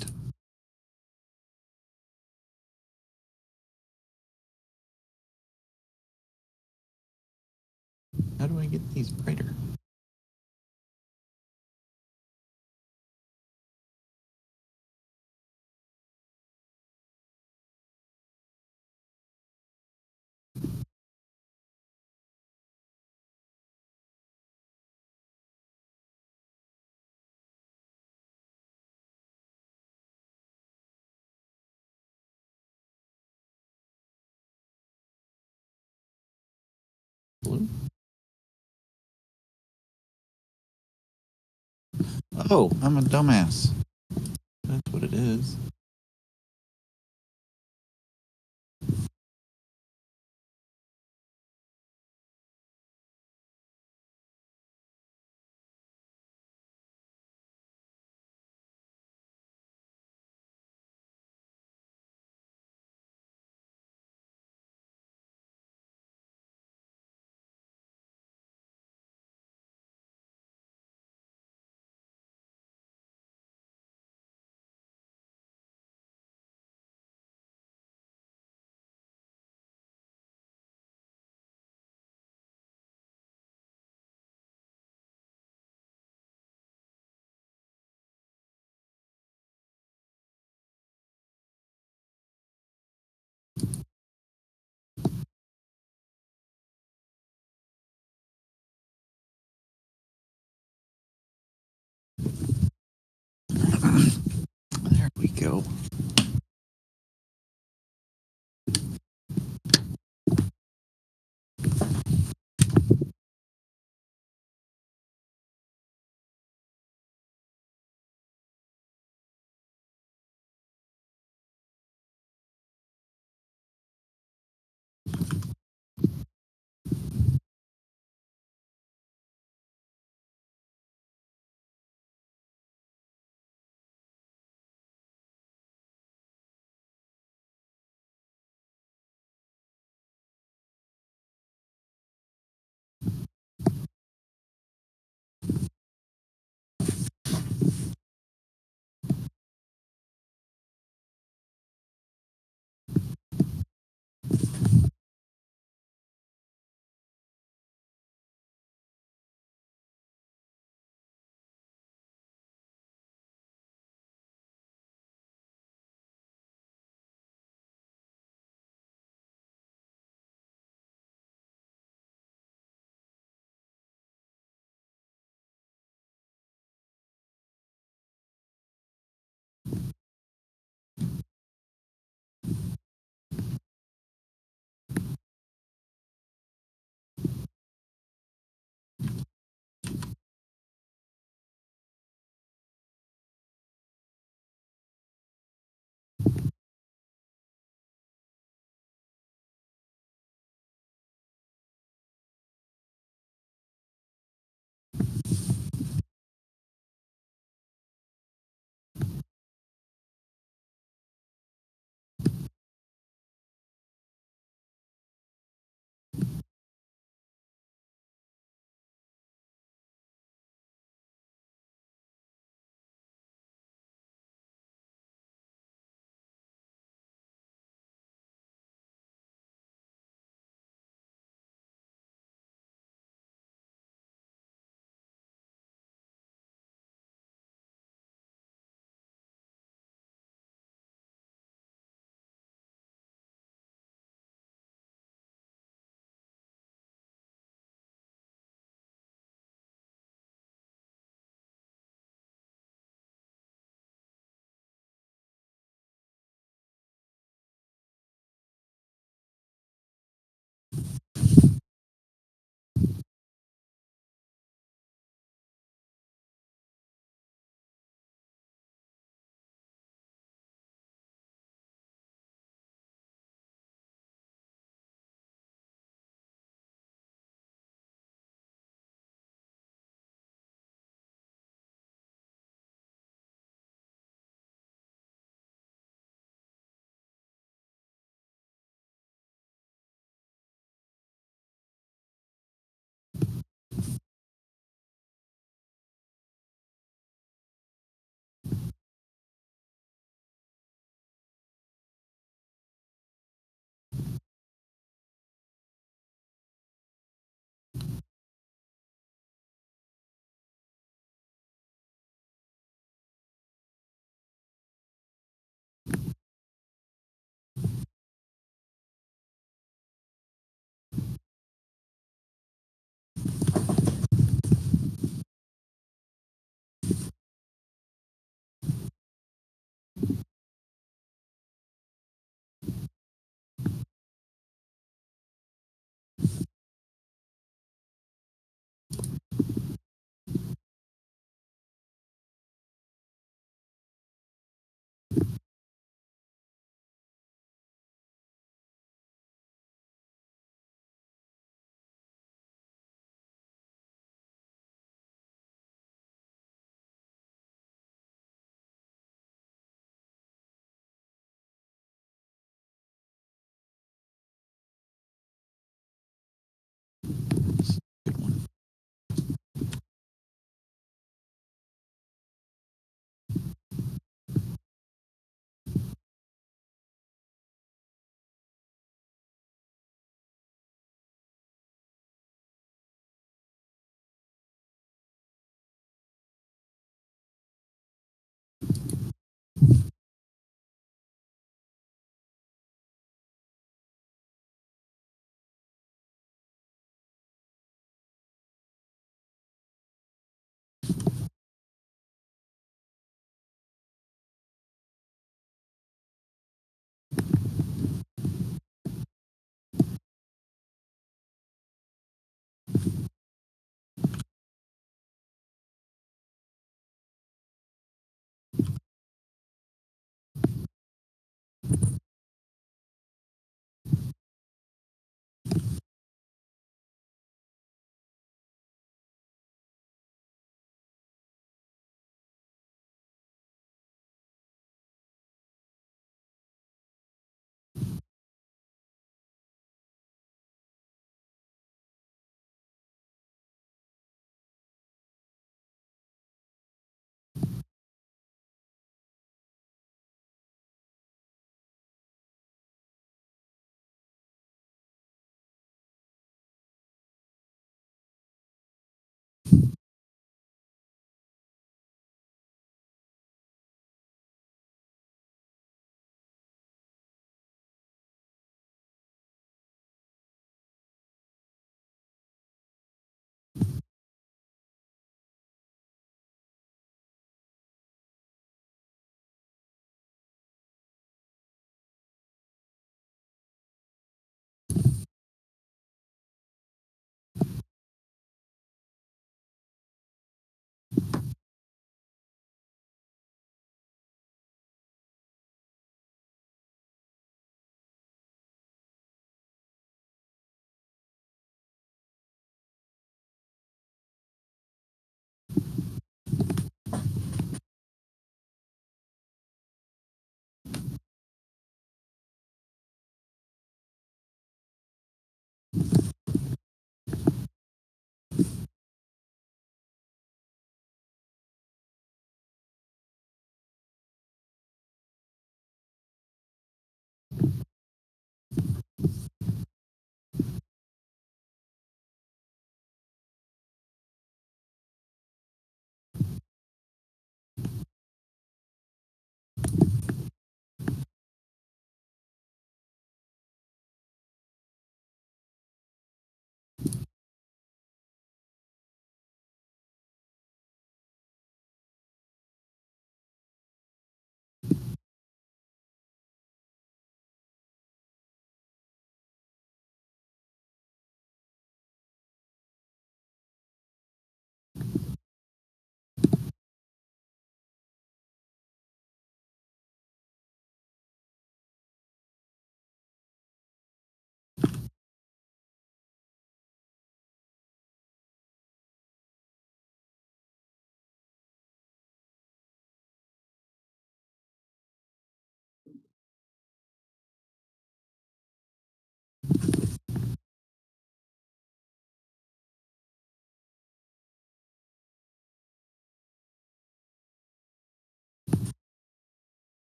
How do I get these brighter? Blue? Oh, I'm a dumbass. That's what it is.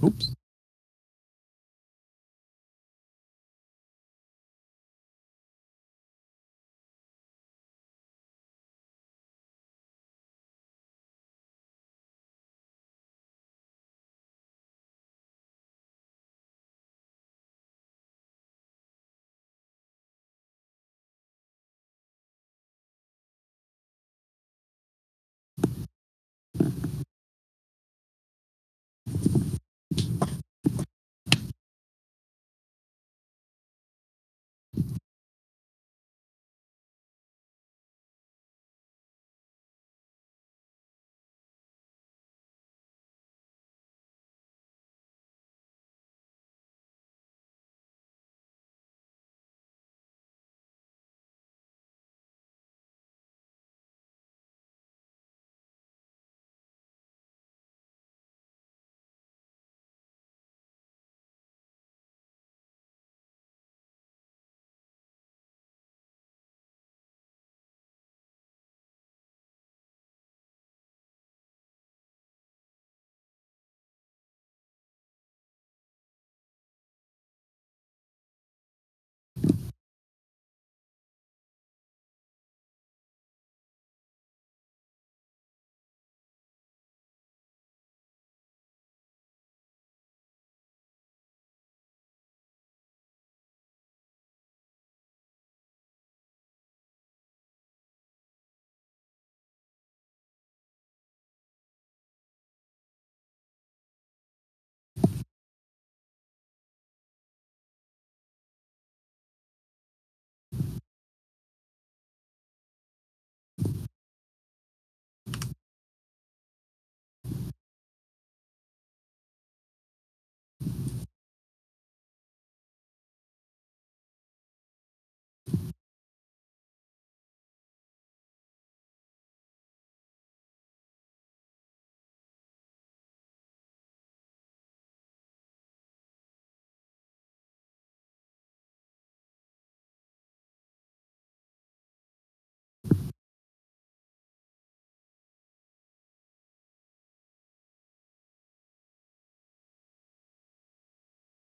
Oops.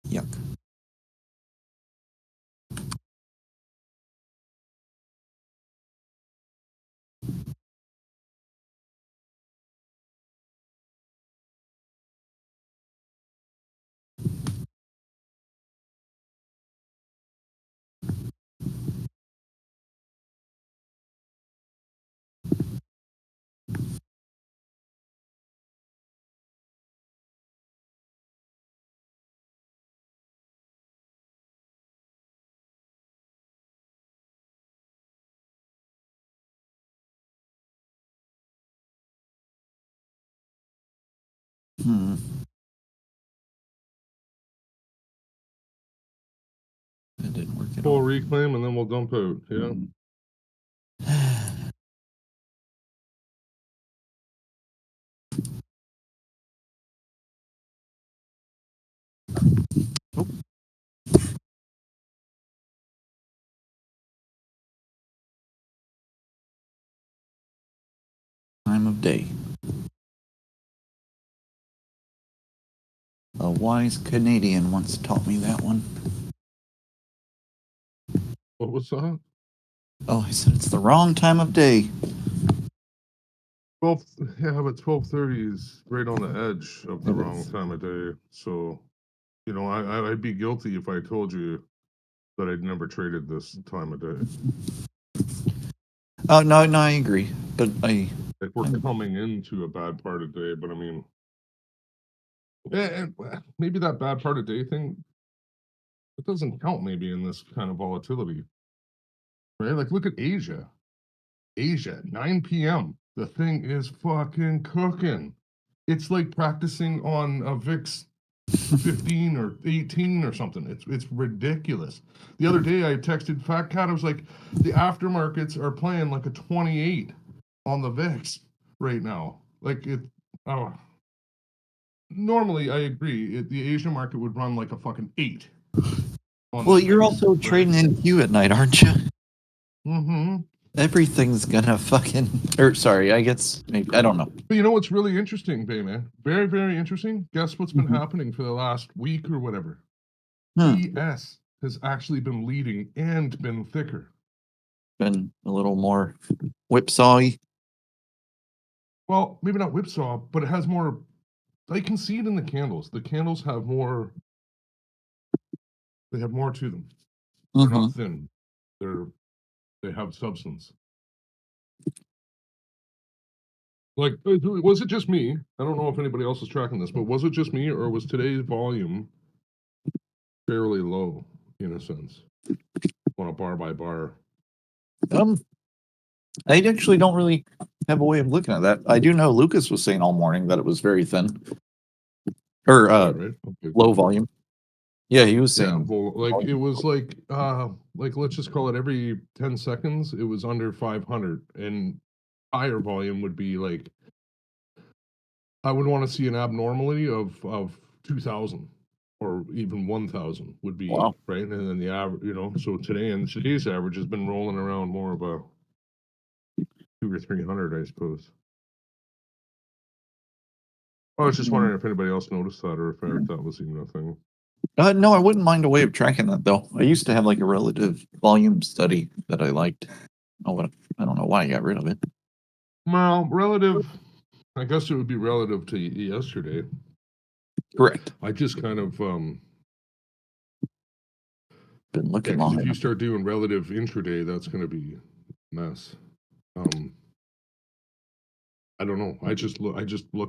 Yuck. Hmm. That didn't work at Full all. reclaim and then we'll dump out. Yeah. Time of day. A wise Canadian once taught me that one. What was that? Oh, I said it's the wrong time of day. 12, yeah, but 12:30 is right on the edge of the It wrong is. time of day. So, you know, I'd be guilty if I told you that I'd never traded this time of day. Oh no, I agree. But Like we're coming into a bad part of day, but I mean, maybe that bad part of day thing, it doesn't count maybe in this kind of volatility, right? Like look at Asia. Asia, 9 p.m. The thing is fucking cooking. It's like practicing on a VIX 15 or 18 or something. It's ridiculous. The other day I texted Fat Cat, I was like, the aftermarkets are playing like a 28 on the VIX right now. Like it oh normally I agree. The Asian market would run like a fucking 8. well, you're also trading in Q at night, aren't you? Mm-hmm. Everything's gonna fucking. Or sorry, I guess maybe I don't know. But you know what's really interesting, Bayman? Very, very interesting. Guess what's been Mhm. happening for the last week or whatever? Hmm. ES has actually been leading and been thicker. Been a little more whipsawy. Well, maybe not whipsaw, but it has more. I can see it in the candles. The candles have more. They have more to them. They're not thin. They have substance. Like, was it just me? I don't know if anybody else is tracking this, but was it just me, or was today's volume fairly low in a sense on a bar by bar? I actually don't really have a way of looking at that. I do know Lucas was saying all morning that it was very thin. Or Right? Okay. low volume. Yeah, he was Yeah, saying well, like it was like let's just call it every 10 seconds it was under 500, and higher volume would be like I would want to see an abnormality of 2,000 or even 1,000 would be Wow. right, and then the average, so today's average has been rolling around more of a 200 or 300, I suppose. I was just wondering if anybody else noticed that, or if that was even a thing. No, I wouldn't mind a way of tracking that though. I used to have like a relative volume study that I liked. Oh, but I don't know why I got rid of it. Well, relative, I guess it would be relative to yesterday. Correct. I just kind of Been yeah, looking because long if you enough. start doing relative intraday, that's going to be a mess. I don't know. I just look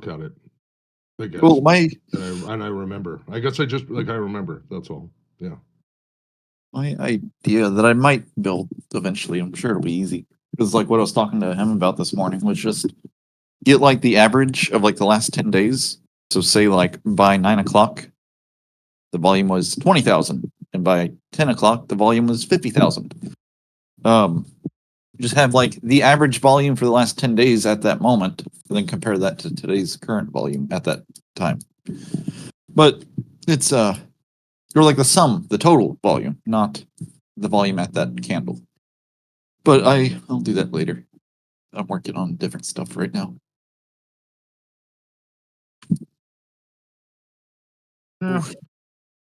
at it, I guess, Well, my and I remember. I guess I just I remember. That's all. Yeah. my idea that I might build eventually, I'm sure it'll be easy. Because like what I was talking to him about this morning was just get like the average of like the last 10 days. So say like by 9 o'clock, the volume was 20,000. And by 10 o'clock, the volume was 50,000. Just have like the average volume for the last 10 days at that moment, and then compare that to today's current volume at that time. But it's or like the sum, the total volume, not the volume at that candle. But I'll do that later. I'm working on different stuff right now. Yeah.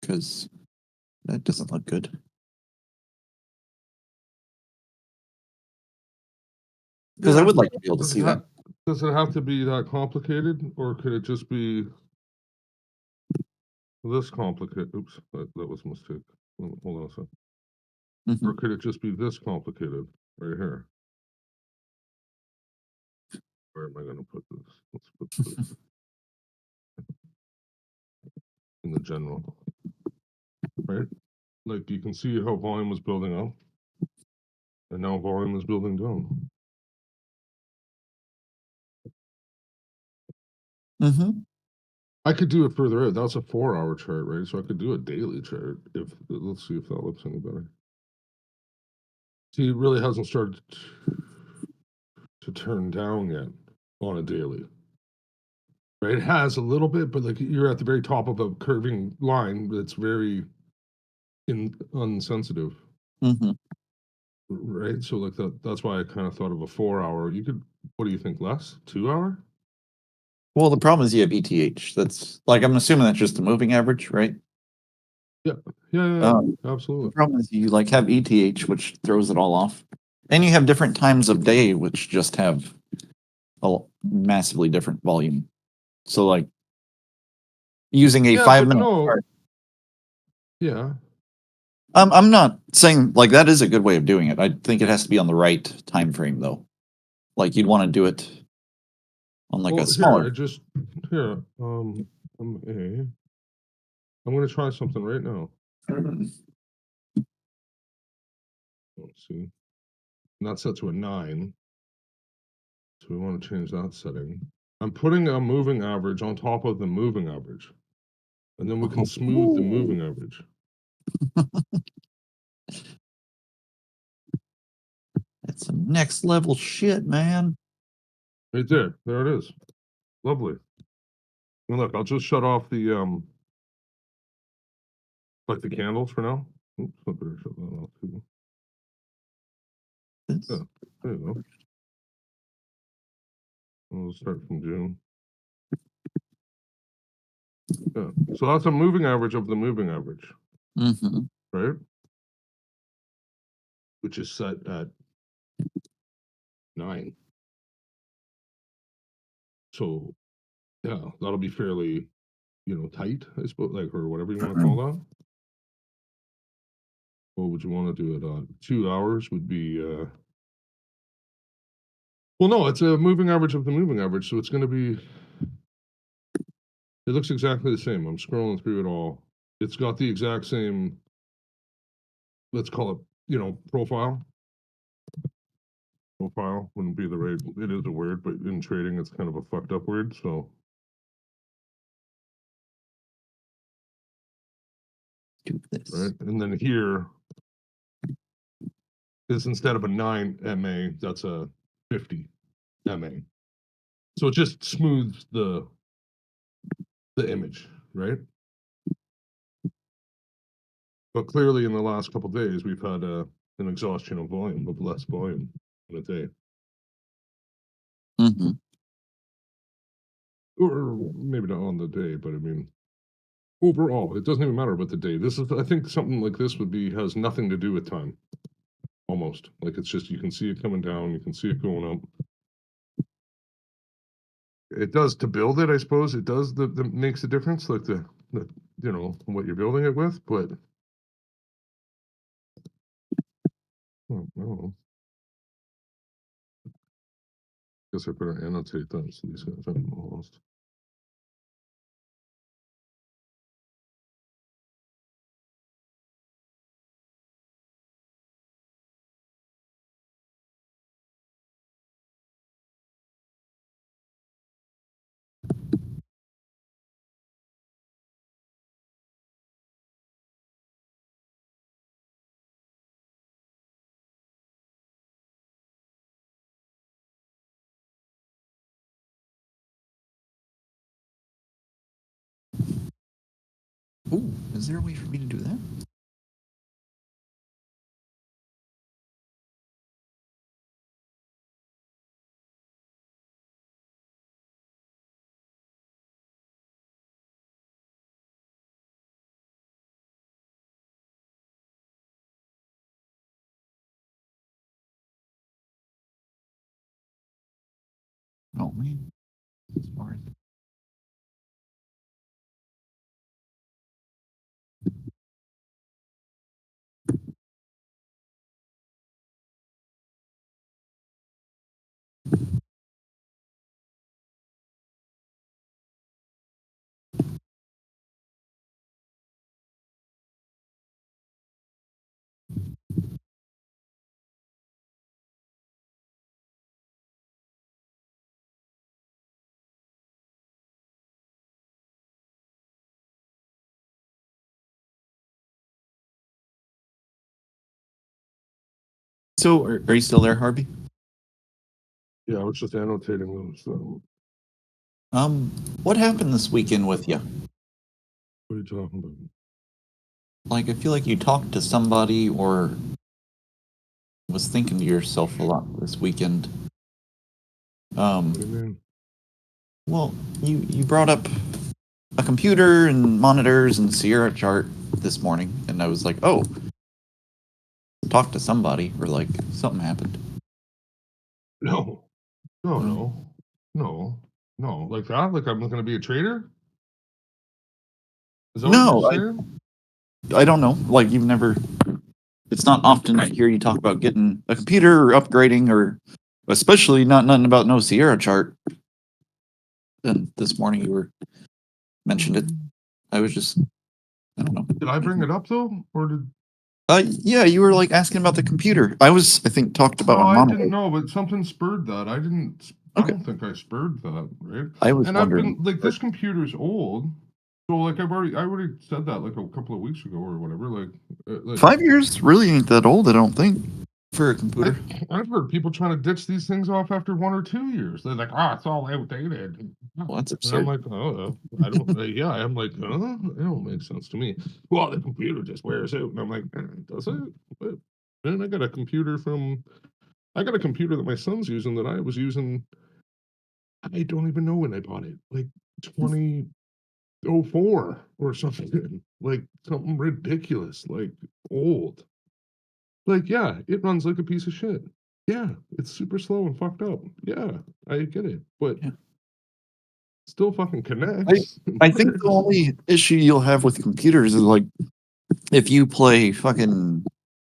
Because that doesn't look good. Because I would like to be able to see that. Does it have to be that complicated, or could it just be this complicated? Oops, that was a mistake. Hold on a second. Mhm. Or could it just be this complicated right here? Where am I going to put this? Let's put this in the general, right? Like you can see how volume was building up, and now volume is building down. Mm-hmm. I could do it further out. That's a 4-hour chart, right? So I could do a daily chart. If let's see if that looks any better. See, it really hasn't started to turn down yet on a daily. Right? It has a little bit, but like you're at the very top of a curving line that's very unsensitive. Mm-hmm. Right? So like that's why I kind of thought of a 4-hour. You could, what do you think, less? 2-hour? Well, the problem is you have ETH. That's like I'm assuming that's just the moving average, right? Yeah, The absolutely. problem is you like have ETH, which throws it all off, and you have different times of day, which just have a massively different volume. So like using a Yeah, 5 minute no. chart. Yeah. I'm not saying like that is a good way of doing it. I think it has to be on the right time frame though. Like you'd want to do it on like Well, a smaller. here. I'm going to try something right now. Let's see. And that's set to a 9. So we want to change that setting. I'm putting a moving average on top of the moving average. And then we can smooth the moving average. That's some next level shit, man. Right there. There it is. Lovely. And look, I'll just shut off the like the candles for now. Oops, I better shut that off too. This? Yeah. There you go. We'll start from June. Yeah. So that's a moving average of the moving average, Mm-hmm. right? Which is set at 9. So yeah, that'll be fairly, tight, I suppose, like, or whatever you want to call that. What would you want to do it on? 2 hours would be well, no, it's a moving average of the moving average, so it's going to be. It looks exactly the same. I'm scrolling through it all. It's got the exact same. Let's call it, profile. Profile wouldn't be the right. It is a word, but in trading, it's kind of a fucked up word. So Do this. right, and then here is instead of a 9 MA, that's a 50 MA. So it just smooths the image, right? But clearly, in the last couple of days, we've had an exhaustion of volume, of less volume in a day, Mm-hmm. or maybe not on the day, but I mean, overall, it doesn't even matter about the day. This is, I think, something like this has nothing to do with time. Almost like it's just you can see it coming down, you can see it going up. It does to build it, I suppose. It does that makes a difference, like the what you're building it with, but. Oh, no. Guess I better annotate that so these guys aren't lost. Ooh, is there a way for me to do that? Oh man. Sorry. So, are you still there, Harvey? Yeah, I was just annotating those. What happened this weekend with you? What are you talking about? Like, I feel like you talked to somebody or was thinking to yourself a lot this weekend. What do you mean? Well, you brought up a computer and monitors and Sierra chart this morning, and I was like, oh, talk to somebody, or like something happened. No, no. Like that? Like I'm going to be a trader? Is that No, what you're saying? I don't know. Like you've never. It's not often I hear you talk about getting a computer or upgrading, or especially nothing about no Sierra chart. And this morning you were mentioned it. I was just, I don't know. Did I bring it up though, or did? Yeah, you were like asking about the computer. I think talked about No, on I monitor. didn't know, but something spurred that. I didn't. Okay. I don't think I spurred that, right? I was And I've wondering. been like, this computer's old, so like I already said that like a couple of weeks ago or whatever. Like 5 years really ain't that old, I don't think, for a computer. I've heard people trying to ditch these things off after 1 or 2 years. They're like, "Ah, it's all outdated." Well, that's And I'm absurd. like, "Oh, I don't." Yeah, I'm like, "Huh? It don't make sense to me." Well, the computer just wears out, and I'm like, "Does it?" But then I got a computer from I got a computer that my son's using that I was using. I don't even know when I bought it, like 2004 or something, like something ridiculous, like old. Like, yeah, it runs like a piece of shit. Yeah, it's super slow and fucked up. Yeah, I get it, but Yeah. still fucking connects. I think the only issue you'll have with computers is like if you play fucking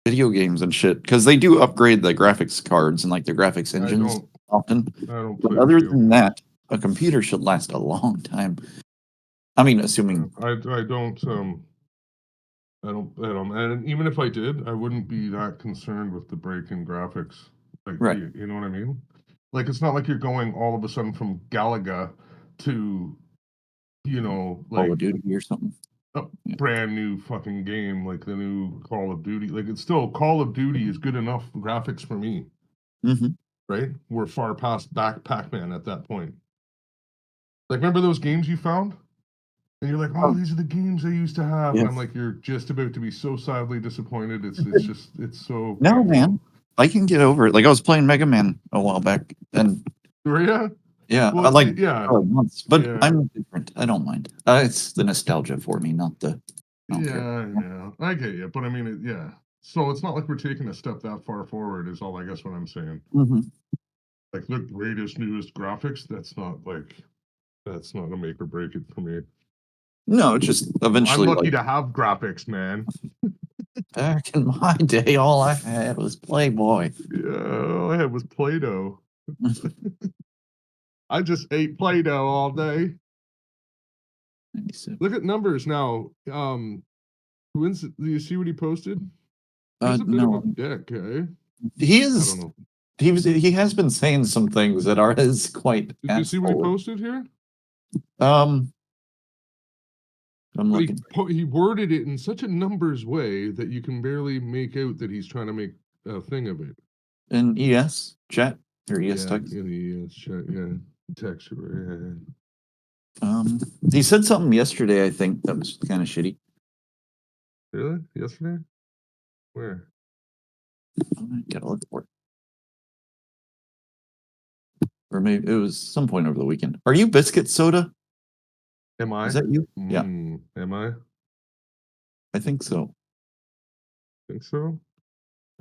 video games and shit, because they do upgrade the graphics cards and like the graphics I engines don't. often. I don't But play other video than games. that, a computer should last a long time. I mean, assuming I don't. And even if I did, I wouldn't be that concerned with the break-in graphics. Like, Right. you know what I mean? Like, it's not like you're going all of a sudden from Galaga to, Call like of Duty or something. a Yeah. brand new fucking game, like the new Call of Duty. Like, it's still Call of Duty is good enough graphics for me, Mm-hmm. right? We're far past Pac-Man at that point. Like, remember those games you found? And you're like, oh, these are the games I used to have. Yes. I'm like, you're just about to be so sadly disappointed. It's so No, painful. man, I can get over it. Like I was playing Mega Man a while back, and Were ya? yeah, Well, I like yeah, months, but yeah. I'm different. I don't mind. It's the nostalgia for me, not the. I don't care. Yeah, I get you, but I mean, yeah. So it's not like we're taking a step that far forward. Is all I guess what I'm saying. Mm-hmm. Like the greatest, newest graphics. That's not a make or break it for me. No, it's just eventually. I'm lucky Like, to have graphics, man. back in my day, all I had was Playboy. Yeah, all I had was Play-Doh. I just ate Play-Doh all day. 97. Look at numbers now. Do you see what he posted? He's a bit No, of a dick, eh? he I is. don't know. He has been saying some things that are is quite. Did you see what he asshole. posted here? I'm But looking. he worded it in such a numbers way that you can barely make out that he's trying to make a thing of it. In ES chat or ES Yeah, text. in the chat, yeah, text. Yeah. He said something yesterday. I think that was kind of shitty. Really? Yesterday? Where? I gotta look for it. Or maybe it was some point over the weekend. Are you Biscuit Soda? Am I? Is that you? Yeah, Am I? I think so. Think so?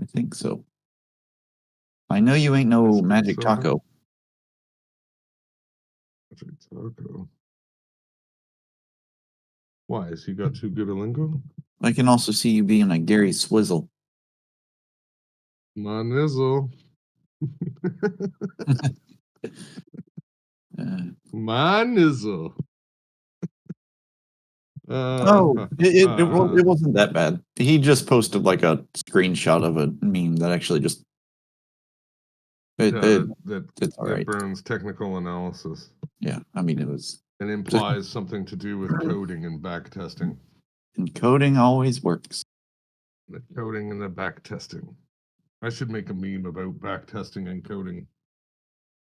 I think so. I know you ain't no Biscuit Magic Soda? Taco. Taco. Why? Has he got too good a lingo? I can also see you being a Gary Swizzle. My nizzle. My nizzle. It wasn't that bad. He just posted like a screenshot of a meme that actually just. It's all right. Burns technical analysis Yeah, I mean it was. and implies something to do with coding and back testing. And coding always works. The coding and the back testing. I should make a meme about back testing and coding.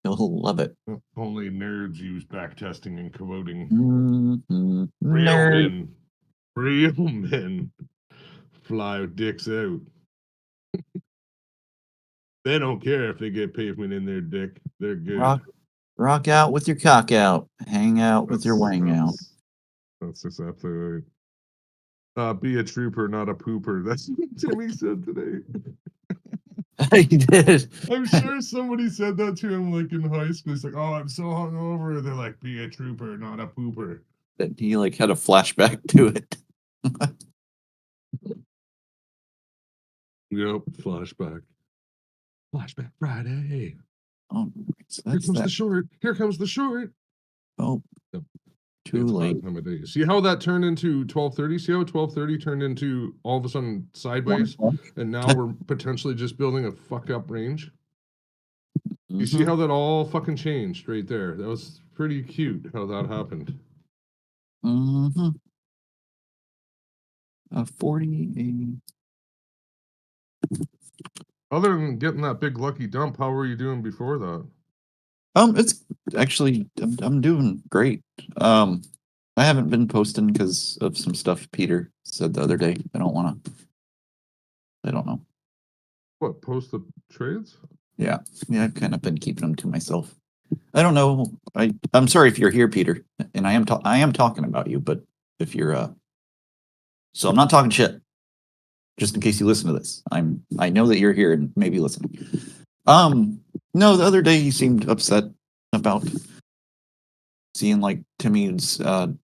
You'll love it. Only nerds use back testing and coding. Mm-hmm. Real men fly with dicks out. They don't care if they get pavement in their dick. They're good. Rock out with your cock out. Hang out with your wang out. That's exactly right. Be a trooper, not a pooper. That's what Timmy said today. He did. I'm sure somebody said that to him like in high school. He's like, oh, I'm so hungover. They're like, be a trooper, not a pooper. That he like had a flashback to it. Yep, flashback. Flashback Friday. Oh, so Here that's comes that. the short. Here comes the short. Oh, Yep. too It's late. about time of day. See how that turned into 12:30? See how 12:30 turned into all of a sudden sideways? And now we're potentially just building a fuck up range. You see how that all fucking changed right there? That was pretty cute how that happened. Mm-hmm. 48. Other than getting that big lucky dump, how were you doing before that? It's actually I'm doing great. I haven't been posting because of some stuff Peter said the other day. I don't know. What, post the trades? Yeah, I've kind of been keeping them to myself. I don't know. I'm sorry if you're here, Peter, and I am talking about you. But if you're so I'm not talking shit. Just in case you listen to this, I know that you're here and maybe listening. No, the other day he seemed upset about seeing like Timmy's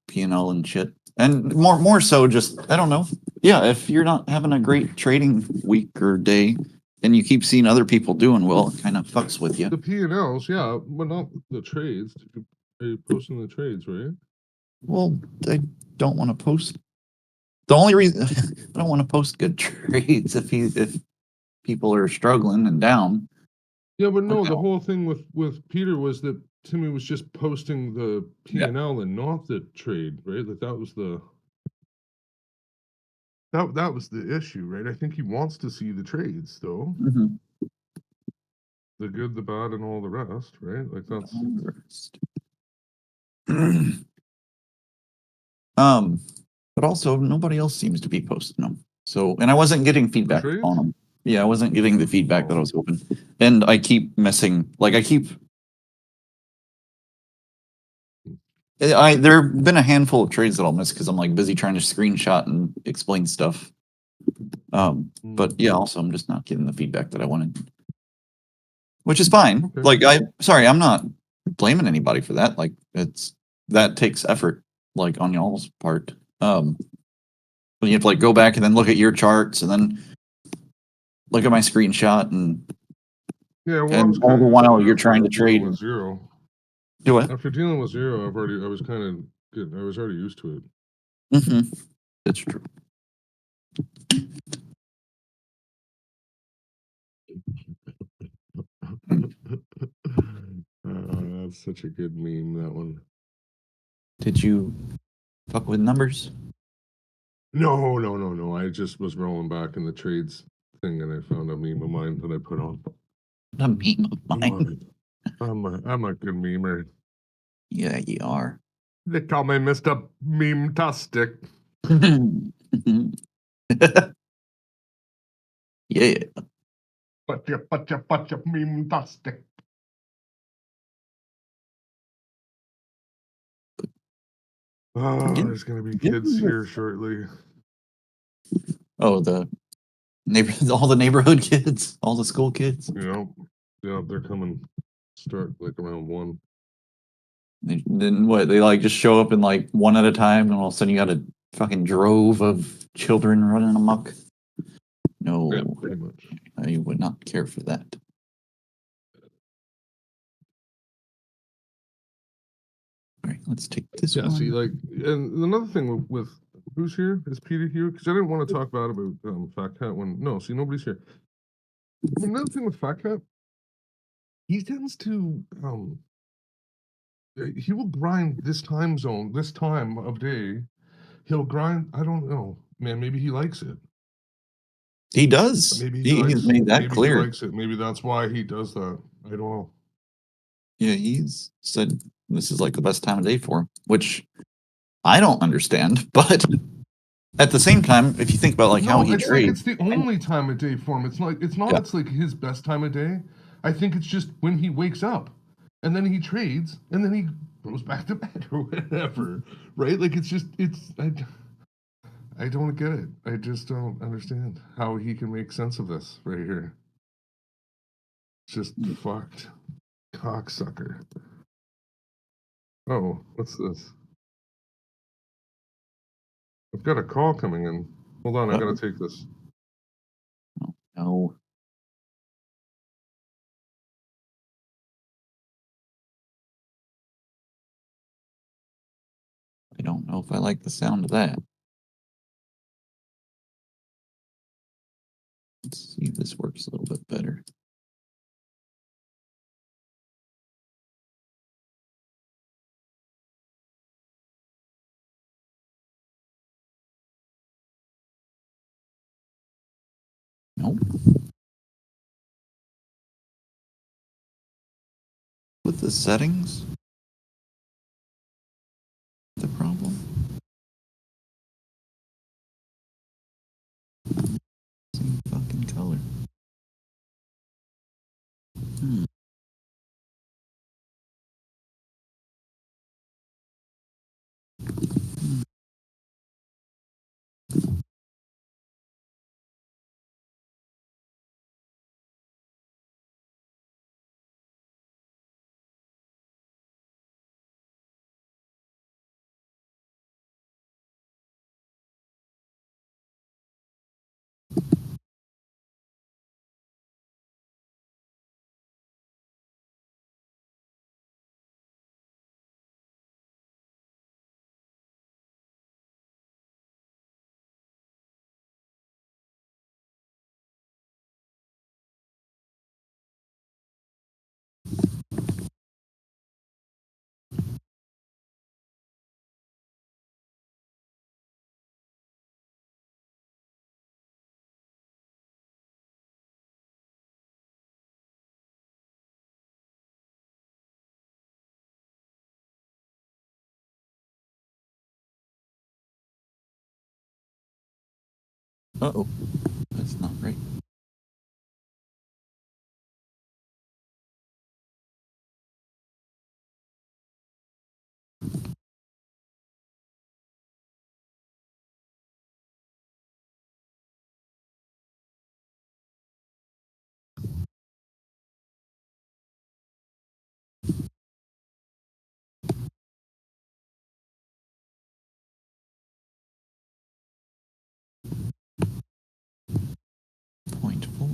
P&L and shit, and more so just I don't know. Yeah, if you're not having a great trading week or day, and you keep seeing other people doing well, it kind of fucks with you. The P&Ls, yeah, but not the trades. Are you posting the trades, right? Well, I don't want to post. The only reason I don't want to post good trades if people are struggling and down. Yeah, but no, Okay. the whole thing with Peter was that Timmy was just posting the P&L and not the trade, right? Like that was the that was the issue, right? I think he wants to see the trades though. Mhm. The good, the bad, and all the rest, right? Like that's But also nobody else seems to be posting them. So, and I wasn't getting feedback trades? on them. Yeah, I wasn't getting the feedback that I was hoping. And I keep missing, like there've been a handful of trades that I'll miss because I'm like busy trying to screenshot and explain stuff. But yeah, also I'm just not getting the feedback that I wanted. Which is fine. Okay. Like I'm not blaming anybody for that. Like that takes effort, like on y'all's part. When you have to like go back and then look at your charts and then look at my screenshot and Yeah, well, I and was all kinda the used to while it you're after trying to dealing trade. with zero. Do it. After dealing with zero, I was kind of good. I was already used to it. Mm-hmm. It's true. That's such a good meme, that one. Did you fuck with numbers? No. I just was rolling back in the trades thing and I found a meme of mine that I put on. A meme of mine. I'm a good memer. Yeah, you are. They call me Mr. Meme-tastic. Yeah. But you meme-tastic. Oh, there's gonna be kids here shortly. Oh, all the neighborhood kids, all the school kids. Yeah, they're coming. Start like around 1. Then what? They like just show up in like one at a time, and all of a sudden you got a fucking drove of children running amok. No, Yeah, pretty much. I would not care for that. All right, let's take this Yeah, one. see, like, and another thing with who's here? Is Peter here? Because I didn't want to talk bad about Fat Cat when see nobody's here. Another thing with Fat Cat, he tends to he will grind this time zone, this time of day. He'll grind. I don't know, man. Maybe he likes it. He does. Maybe He's made that maybe clear. he likes it. Maybe that's why he does that. I don't know. Yeah, he's said this is like the best time of day for him, which I don't understand. But at the same time, if you think about like how No, he it's like trades, it's the only time of day for him. It's not. Yeah. It's like his best time of day. I think it's just when he wakes up, and then he trades, and then he goes back to bed or whatever. Right? Like it's just I don't get it. I just don't understand how he can make sense of this right here. It's just fucked, cocksucker. Oh, what's this? I've got a call coming in. Hold on, I gotta take this. no. I don't know if I like the sound of that. Let's see if this works a little bit better. Nope. With the settings? The problem? Same fucking color. Uh-oh. That's not right. Point 4.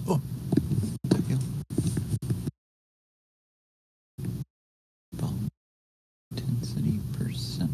Oh, thank you. Ball intensity percent.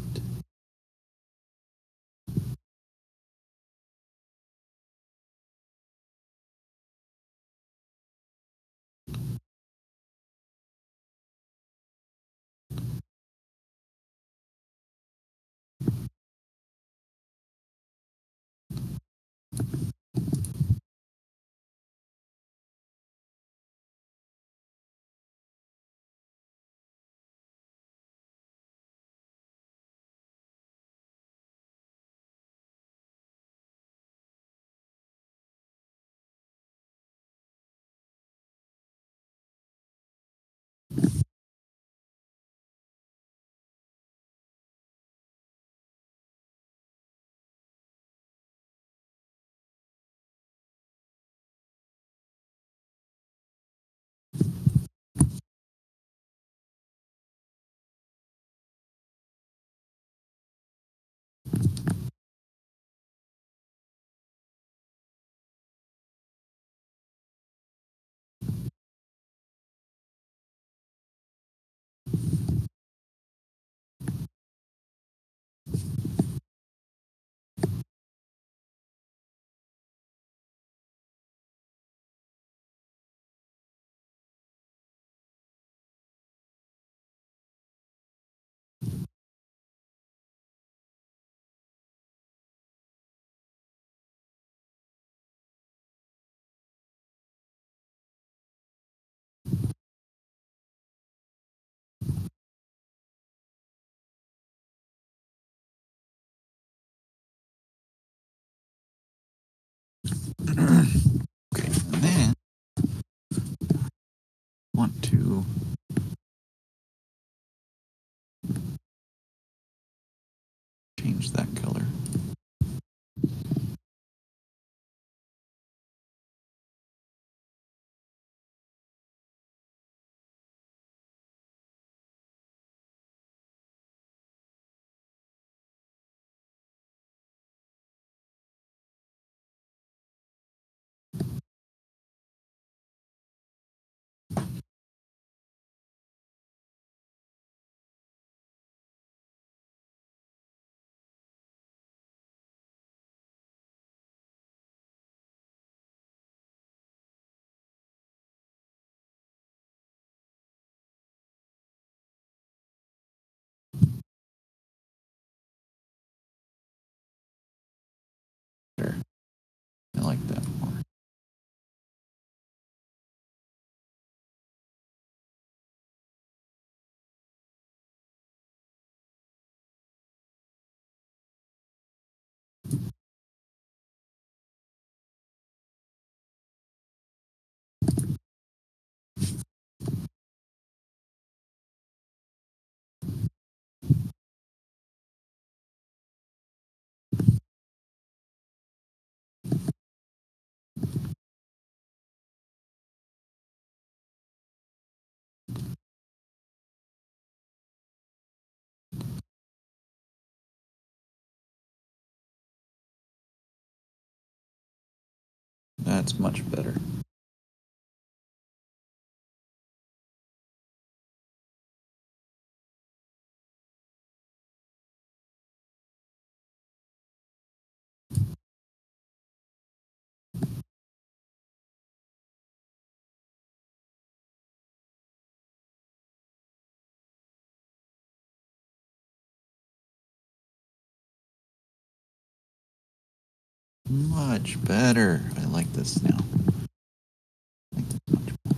Okay, and then want to change that color. There. I like that more. That's much better. Much better. I like this now. I like this much more.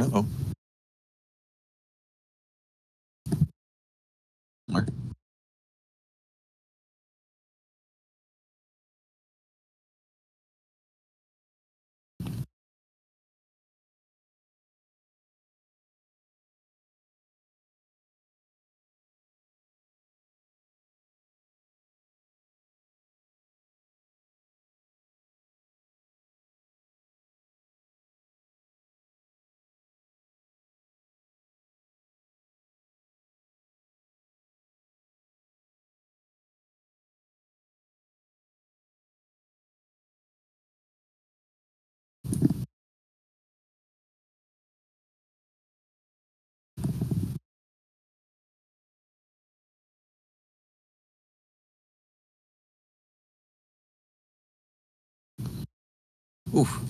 Uh-oh. Mark. Oof.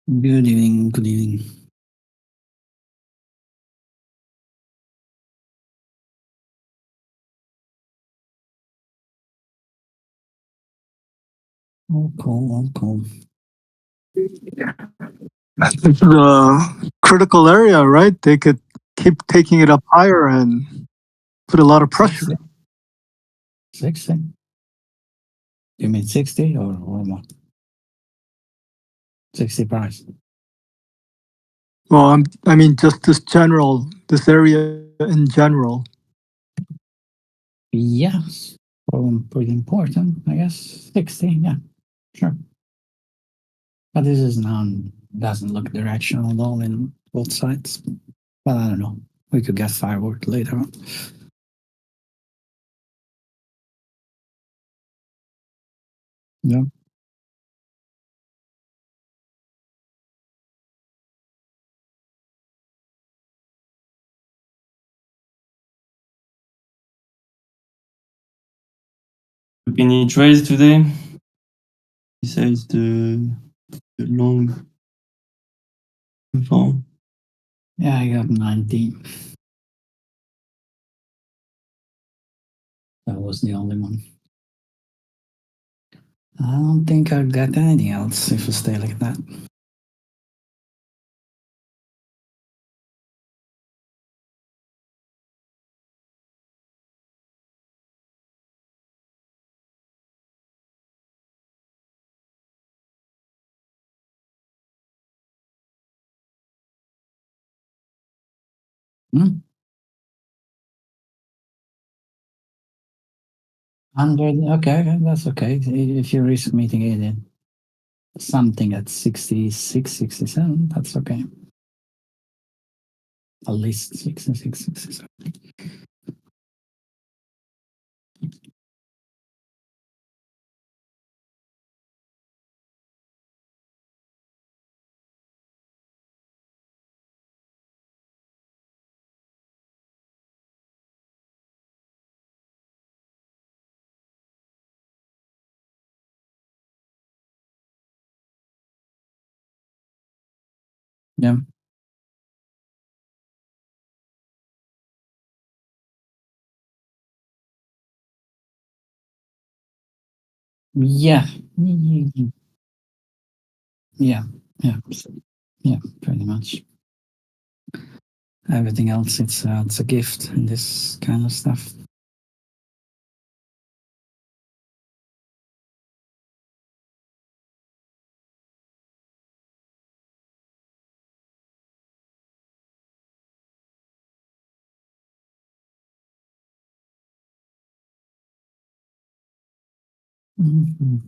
Good evening. Good evening. All cool. All cool. It's the critical area, right? They could keep taking it up higher and put a lot of pressure. 60. You mean 60 or what? 60 price. Well, I mean, just this area in general. Yes. Pretty important, I guess. 60, yeah, sure. But this is doesn't look directional at all in both sides. Well, I don't know. We could get firework later on. Yeah. Any trades today? Besides the long form. Yeah, I got 19. That was the only one. I don't think I'll get anything else if I stay like that. Hmm? 100, okay, that's okay. If you're risk mitigated something at 66, 67, that's okay. At least 66, 67. Yeah. Yeah. Yeah. Yeah. Yeah. Pretty much. Everything else, it's a gift in this kind of stuff. Mhm.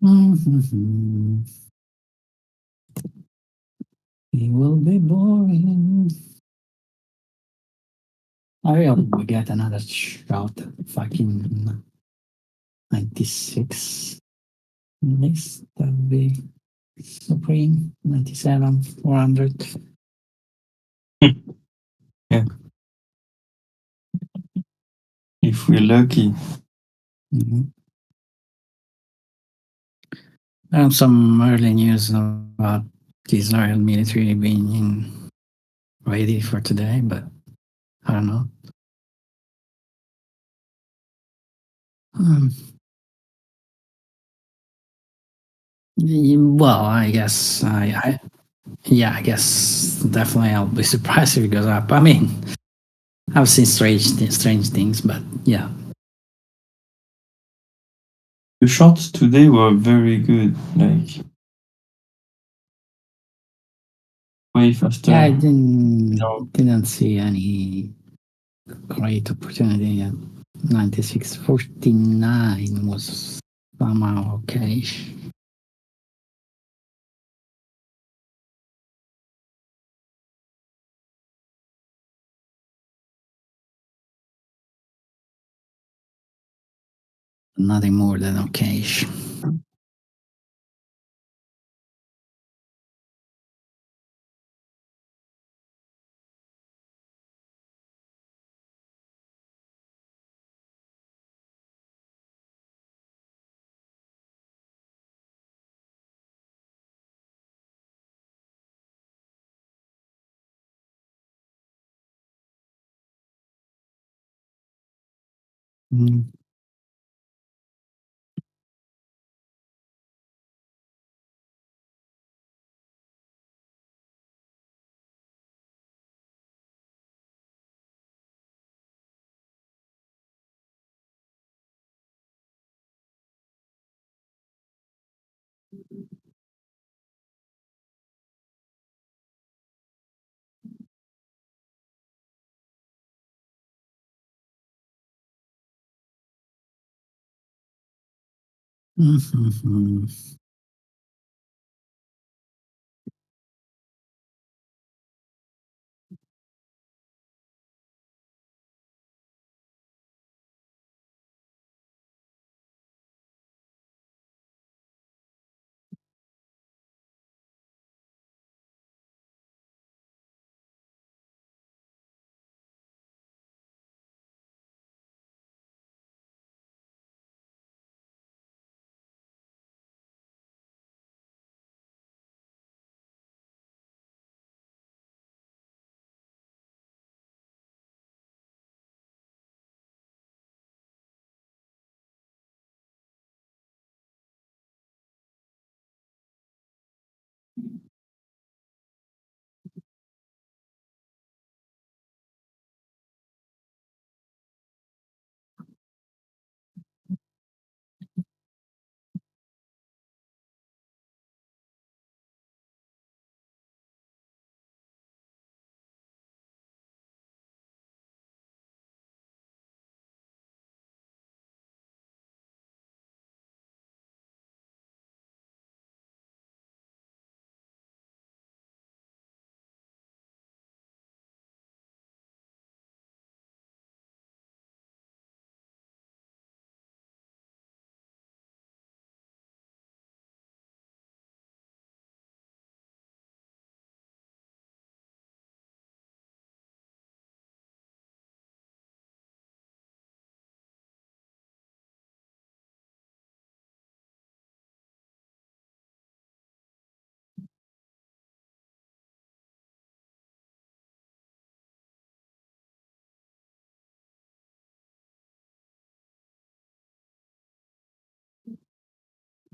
Mhm. It will be boring. I hope we get another shot. Fucking 96. This that would be supreme. 97, 400. If we're lucky. Mhm. Some early news about the Israel military being ready for today, but I don't know. Um, Well, I guess yeah, I guess definitely I'll be surprised if it goes up. I mean, I've seen strange things, but yeah. The shots today were very good, like way faster. Yeah, I No. didn't see any great opportunity yet. 96.49 was somehow okay. Nothing more than okay. Mm.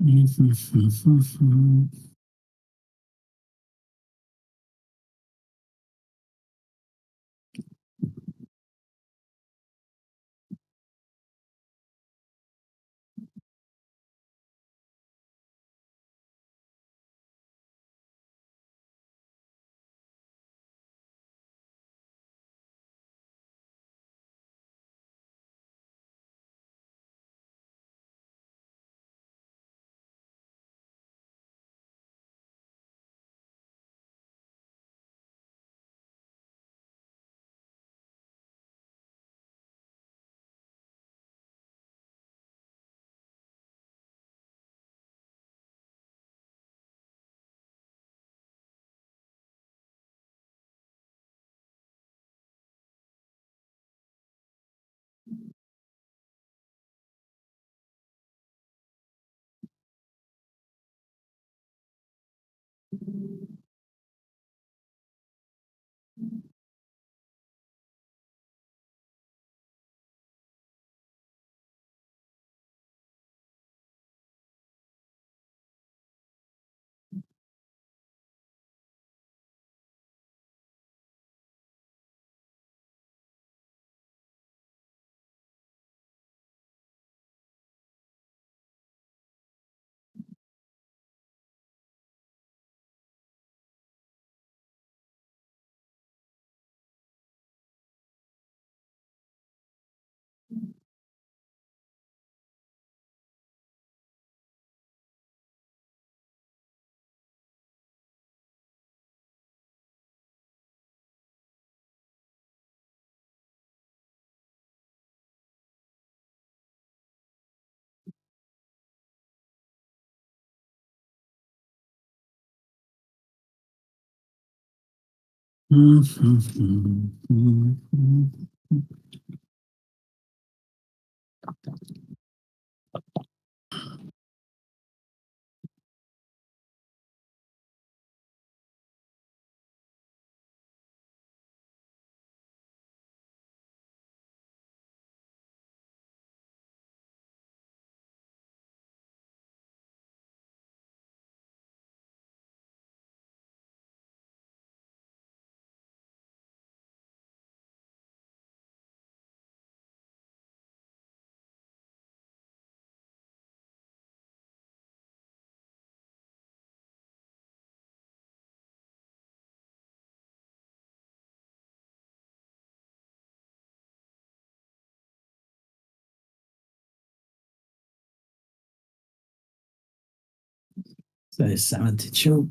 Mhm. Mhm. So it's 72.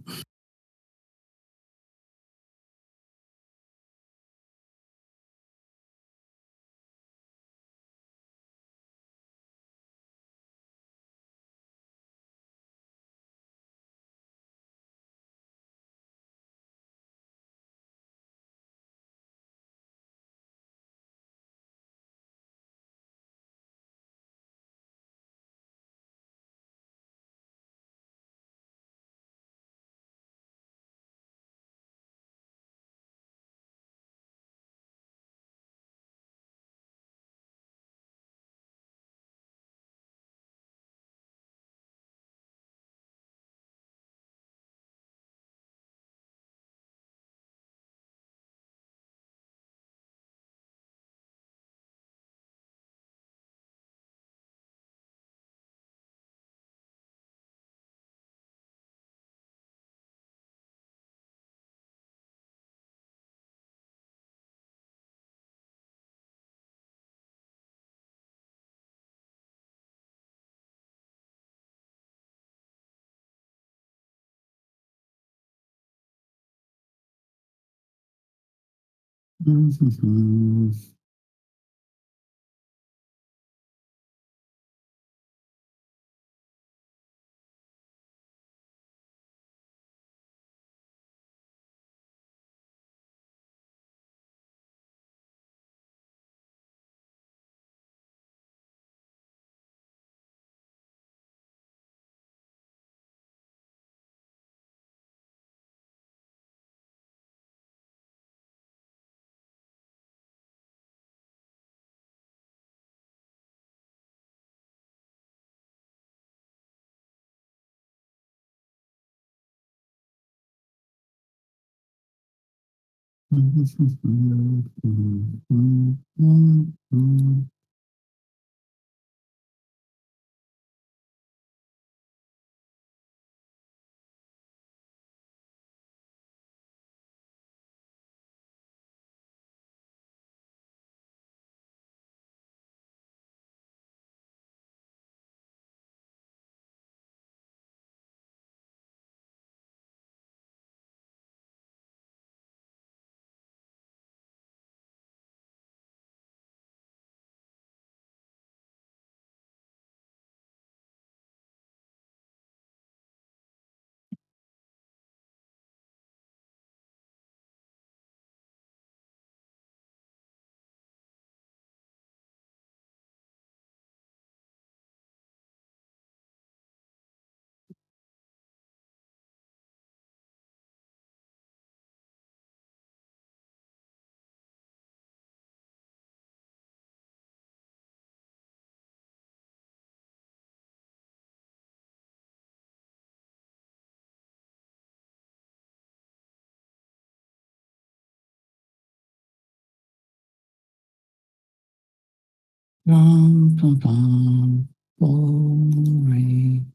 Boring.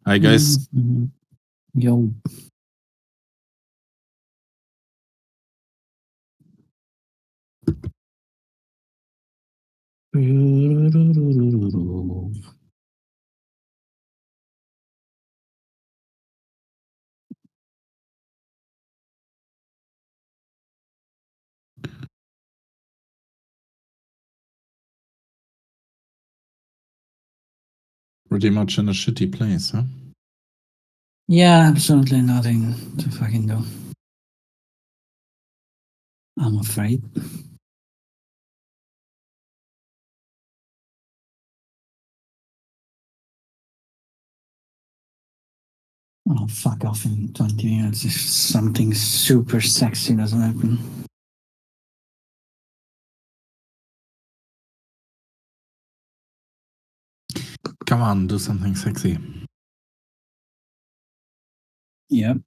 Hi guys. Mhm. Yo. Pretty much in a shitty place, huh? Yeah, absolutely nothing to fucking do. I'm afraid. I'll fuck off in 20 minutes if something super sexy doesn't happen. Come on, do something sexy. Yep.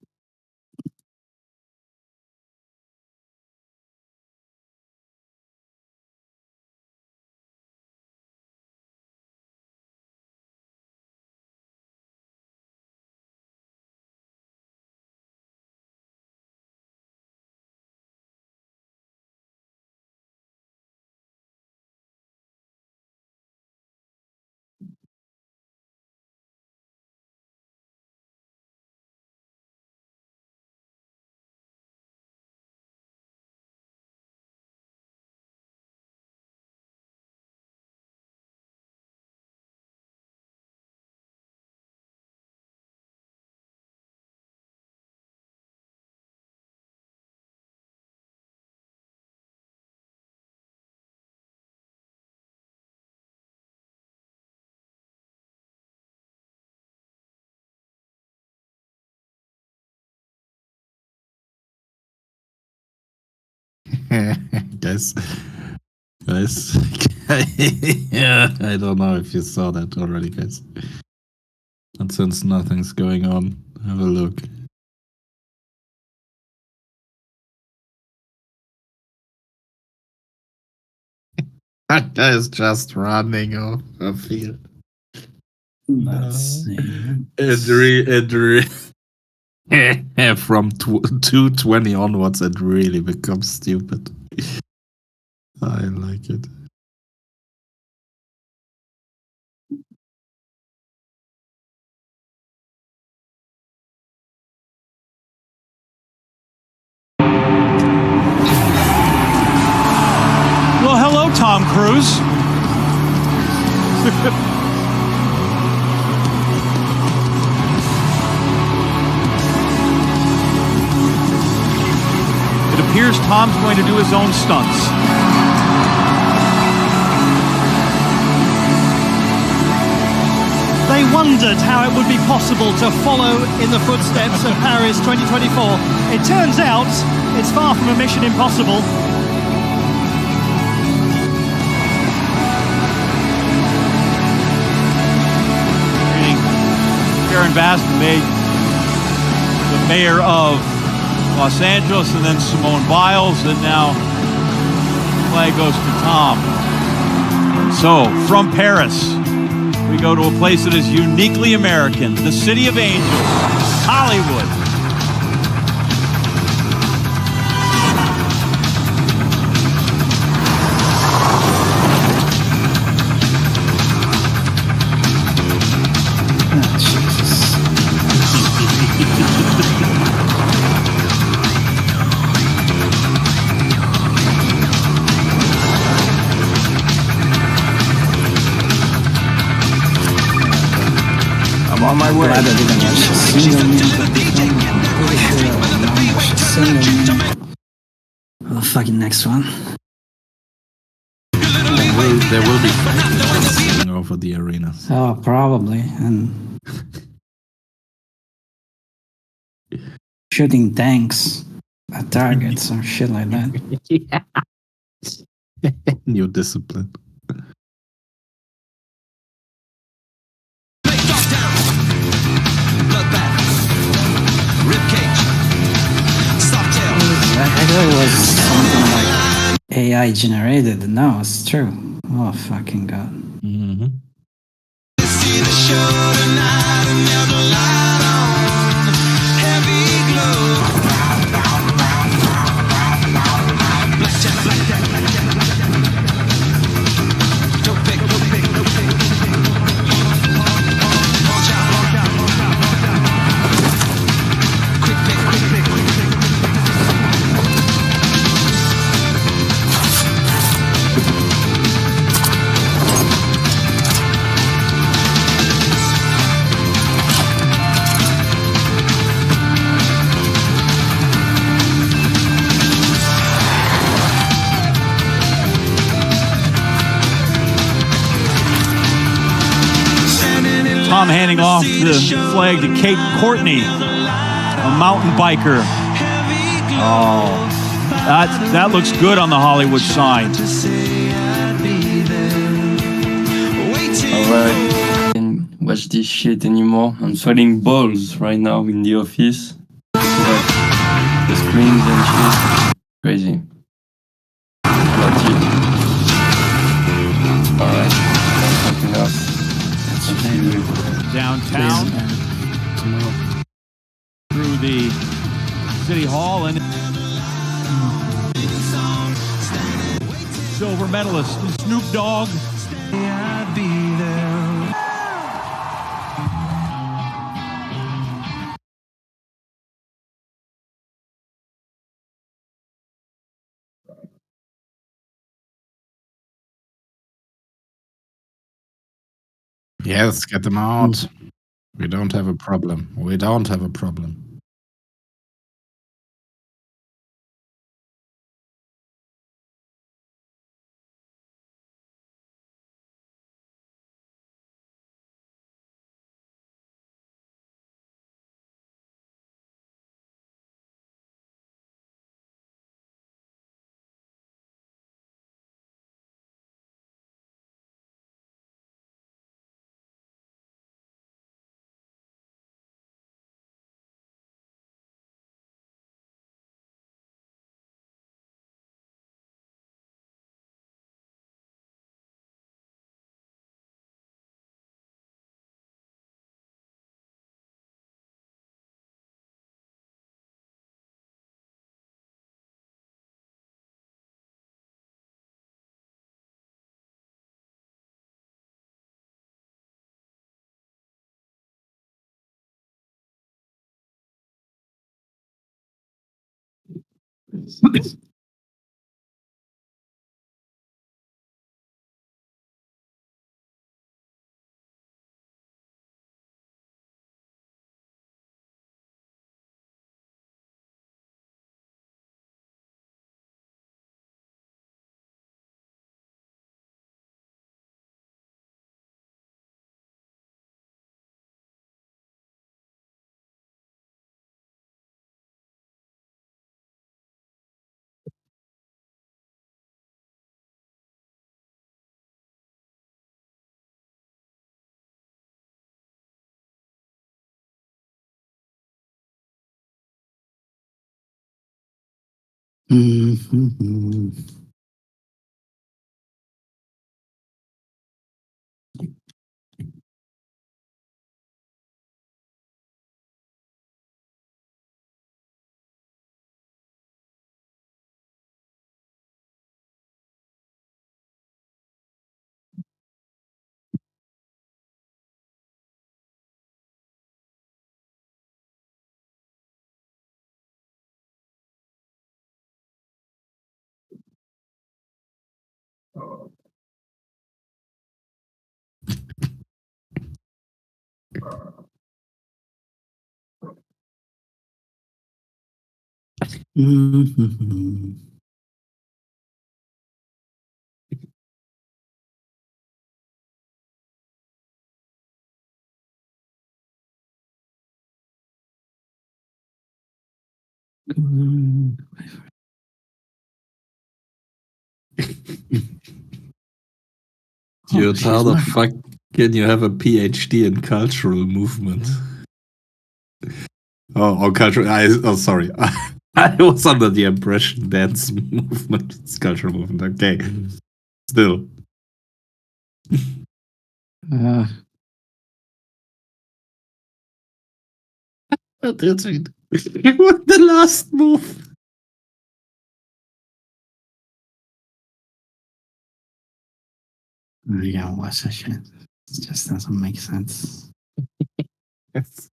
guys. Yeah, I don't know if you saw that already, guys. And since nothing's going on, have a look. That guy is just running off a field. Let's see. From 220 onwards, it really becomes stupid. I like it. Well, hello, Tom Cruise. It appears Tom's going to do his own stunts. They wondered how it would be possible to follow in the footsteps of Paris 2024. It turns out it's far from a mission impossible. Karen Bass made the mayor of Los Angeles, and then Simone Biles, and now the flag goes to Tom. So, from Paris, we go to a place that is uniquely American, the City of Angels, Hollywood. Oh, Jesus. I'm on my way. Glad I didn't watch a single minute of the film. I'm pretty sure I will not watch a single minute. Well, the fucking next one. There will be fighting over the arena. Oh, probably. And shooting tanks at targets or shit like that. New discipline. I thought it was something like AI generated. No, it's true. Oh, fucking God. Mm-hmm. See the Tom handing off the flag to Kate Courtney, a mountain biker. Oh, that looks good on the Hollywood sign. Alright, can't watch this shit anymore. I'm sweating balls right now in the office. Like, the screens and shit. Crazy. That's it. Alright, that's enough. Downtown through the City Hall and silver medalist Snoop Dogg. Yes, get them out. We don't have a problem. We don't have a problem. Mhm. Mhm. Mm. Dude, she's how the not- fuck can you have a PhD in cultural movement? Oh, cultural. Sorry. I was under the impression dance movement is cultural movement. Okay. Still. Uh, What did we do? What the last move? You gotta watch that shit. It just doesn't make sense. Yes.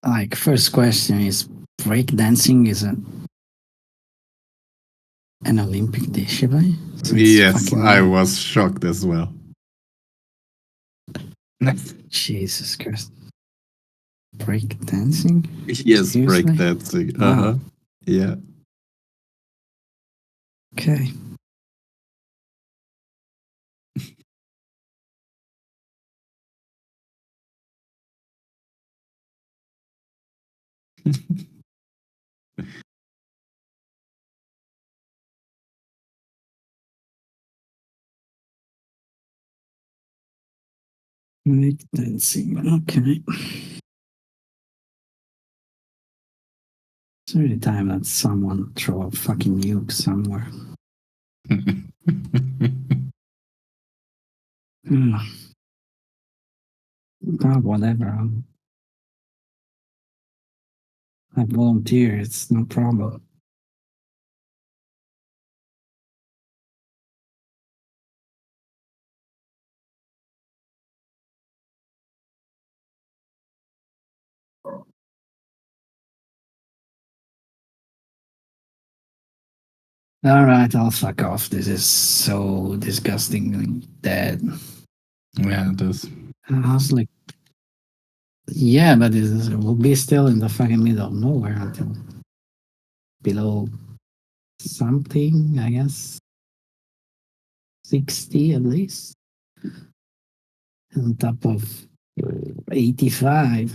Like, first question is breakdancing is an Olympic discipline? Since Yes, fucking I when? was shocked as well. Jesus Christ. Breakdancing? Yes, Seriously? breakdancing. Wow. Uh-huh. Yeah. Okay. Breakdancing. Okay. It's really time that someone throw a fucking nuke somewhere. Whatever. I volunteer. It's no problem. All right, I'll fuck off. This is so disgustingly dead. Yeah, it is. I was like, yeah, but it will be still in the fucking middle of nowhere until below something, I guess. 60 at least. On top of 85.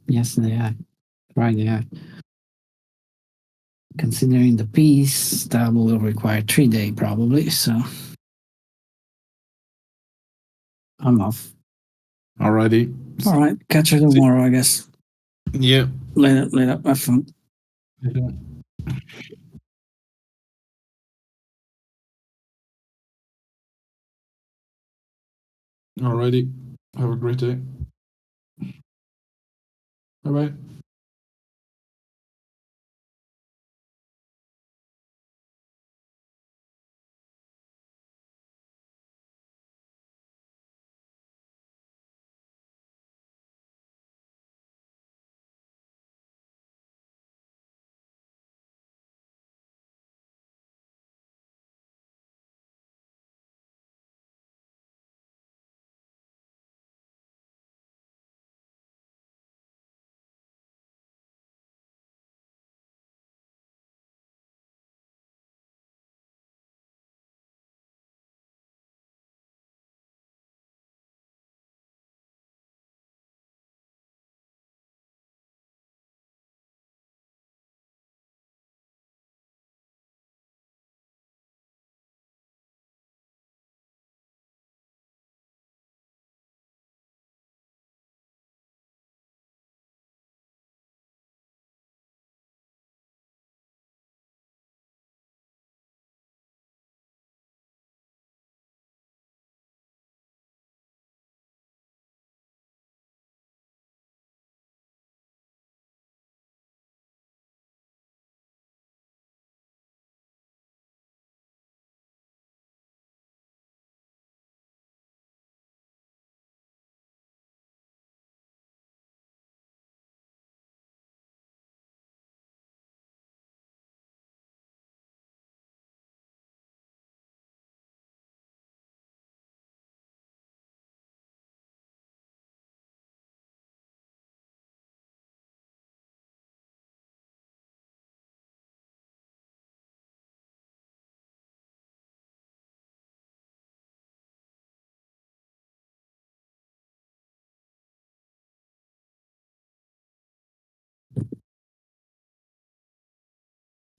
Yesterday, Friday. Considering the piece, that will require 3 days probably, so I'm off. Alrighty. All right, catch you tomorrow, I guess. Yeah. Later, have fun. Alrighty. Have a great day. Bye bye.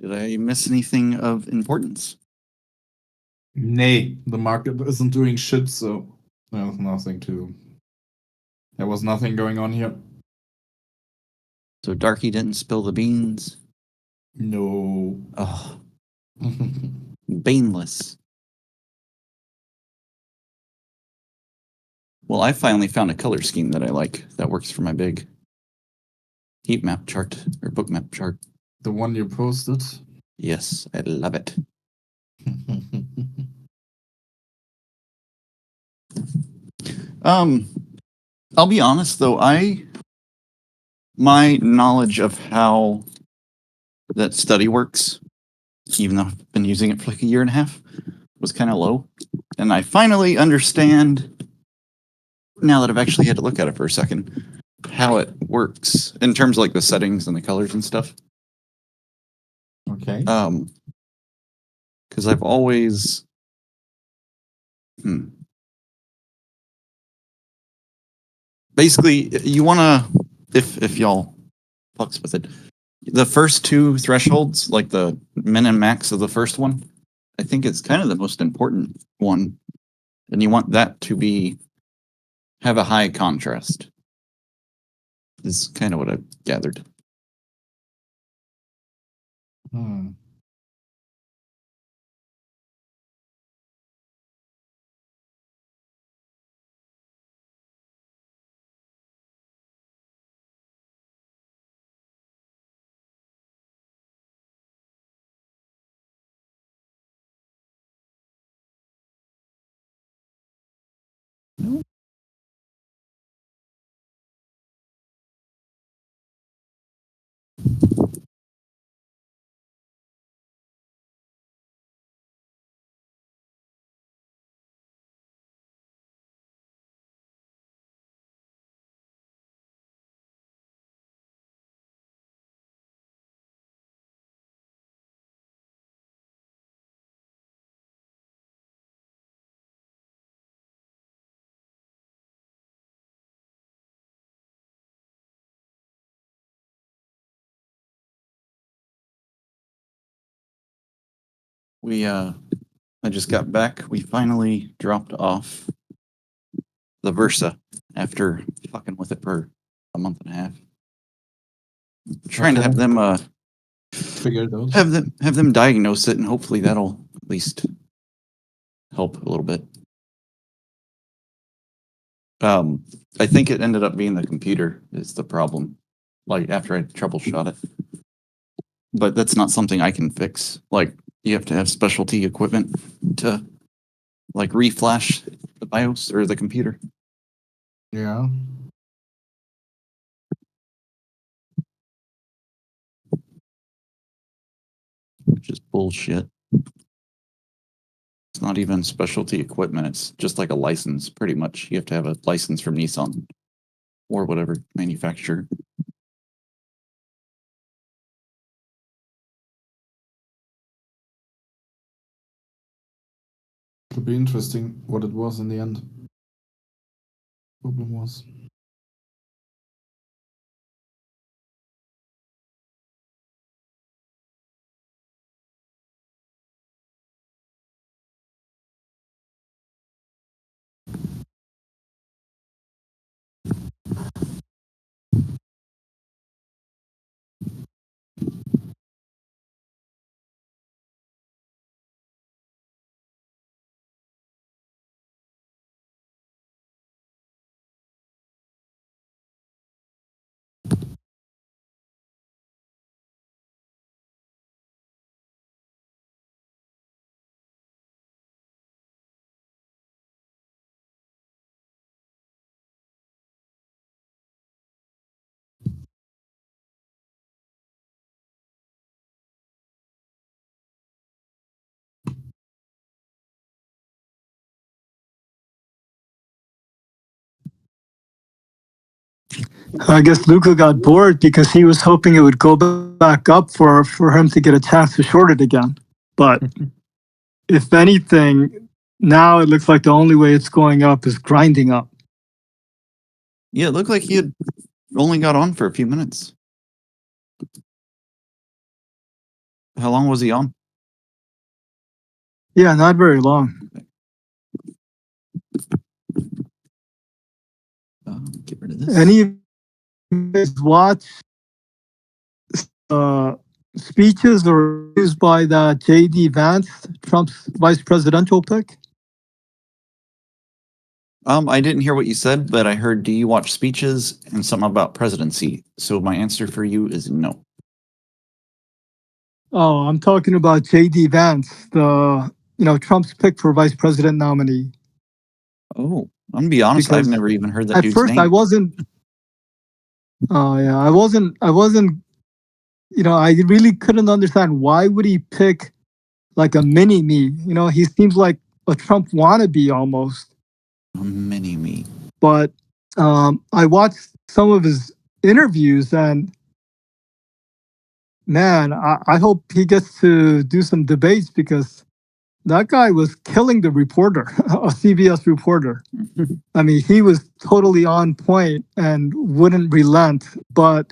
Did I miss anything of importance? Nay, the market isn't doing shit, so there's nothing to. There was nothing going on here. So Darky didn't spill the beans. No. Oh, baneless. Well, I finally found a color scheme that I like that works for my big heat map chart or book map chart. The one you posted. Yes, I love it. I'll be honest though, my knowledge of how that study works, even though I've been using it for like a year and a half, was kind of low. And I finally understand, now that I've actually had to look at it for a second, how it works in terms of like the settings and the colors and stuff. Okay. Because I've always basically, you want to, if y'all fucks with it, the first two thresholds, like the min and max of the first one, I think it's kind of the most important one, and you want that to have a high contrast. Is kind of what I've gathered. I just got back. We finally dropped off the Versa after fucking with it for a month and a half. Trying to have them Figure it out. have them diagnose it, and hopefully that'll at least help a little bit. I think it ended up being the computer is the problem. Like after I troubleshot it, but that's not something I can fix. Like you have to have specialty equipment to like reflash the BIOS or the computer. Yeah. Which is bullshit. It's not even specialty equipment. It's just like a license, pretty much. You have to have a license from Nissan or whatever manufacturer. Could be interesting what it was in the end. Problem was. I guess Luca got bored because he was hoping it would go back up for him to get a chance to short it again. But if anything, now it looks like the only way it's going up is grinding up. Yeah, it looked like he had only got on for a few minutes. How long was he on? Yeah, not very long. Get rid of this. Any of you guys watch speeches or used by the J.D. Vance, Trump's vice presidential pick? I didn't hear what you said, but I heard, do you watch speeches and something about presidency? So my answer for you is no. Oh, I'm talking about J.D. Vance, Trump's pick for vice president nominee. Oh, I'm gonna be honest, I've Because never even heard that At dude's first, name. I wasn't. Oh yeah, I wasn't. I really couldn't understand why would he pick like a mini me. He seems like a Trump wannabe almost. A mini me. But I watched some of his interviews, and man, I hope he gets to do some debates because that guy was killing the reporter, a CBS reporter. I mean, he was totally on point and wouldn't relent, but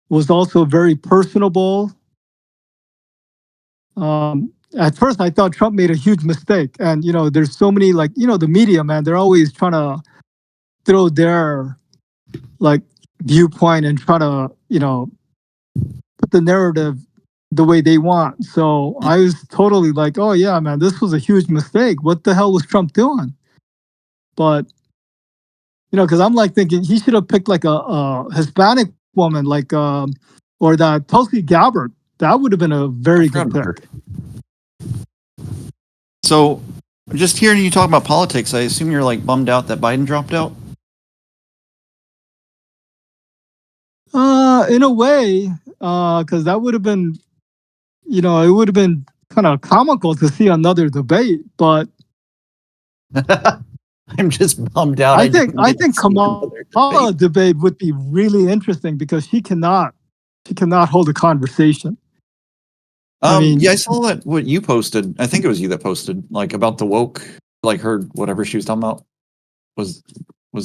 was also very personable. At first, I thought Trump made a huge mistake. And, there's so many, the media, man, they're always trying to throw their, viewpoint and try to, put the narrative the way they want. So I was totally like, oh, yeah, man, this was a huge mistake. What the hell was Trump doing? But, because I'm thinking he should have picked a Hispanic woman, or that Tulsi Gabbard. That would have been a very good pick. So, just hearing you talk about politics, I assume you're bummed out that Biden dropped out? In a way, because that would have been, it would have been kind of comical to see another debate. But I'm just bummed out. I think Kamala debate would be really interesting because she cannot hold a conversation. I saw that what you posted. I think it was you that posted about the woke, her whatever she was talking about. Was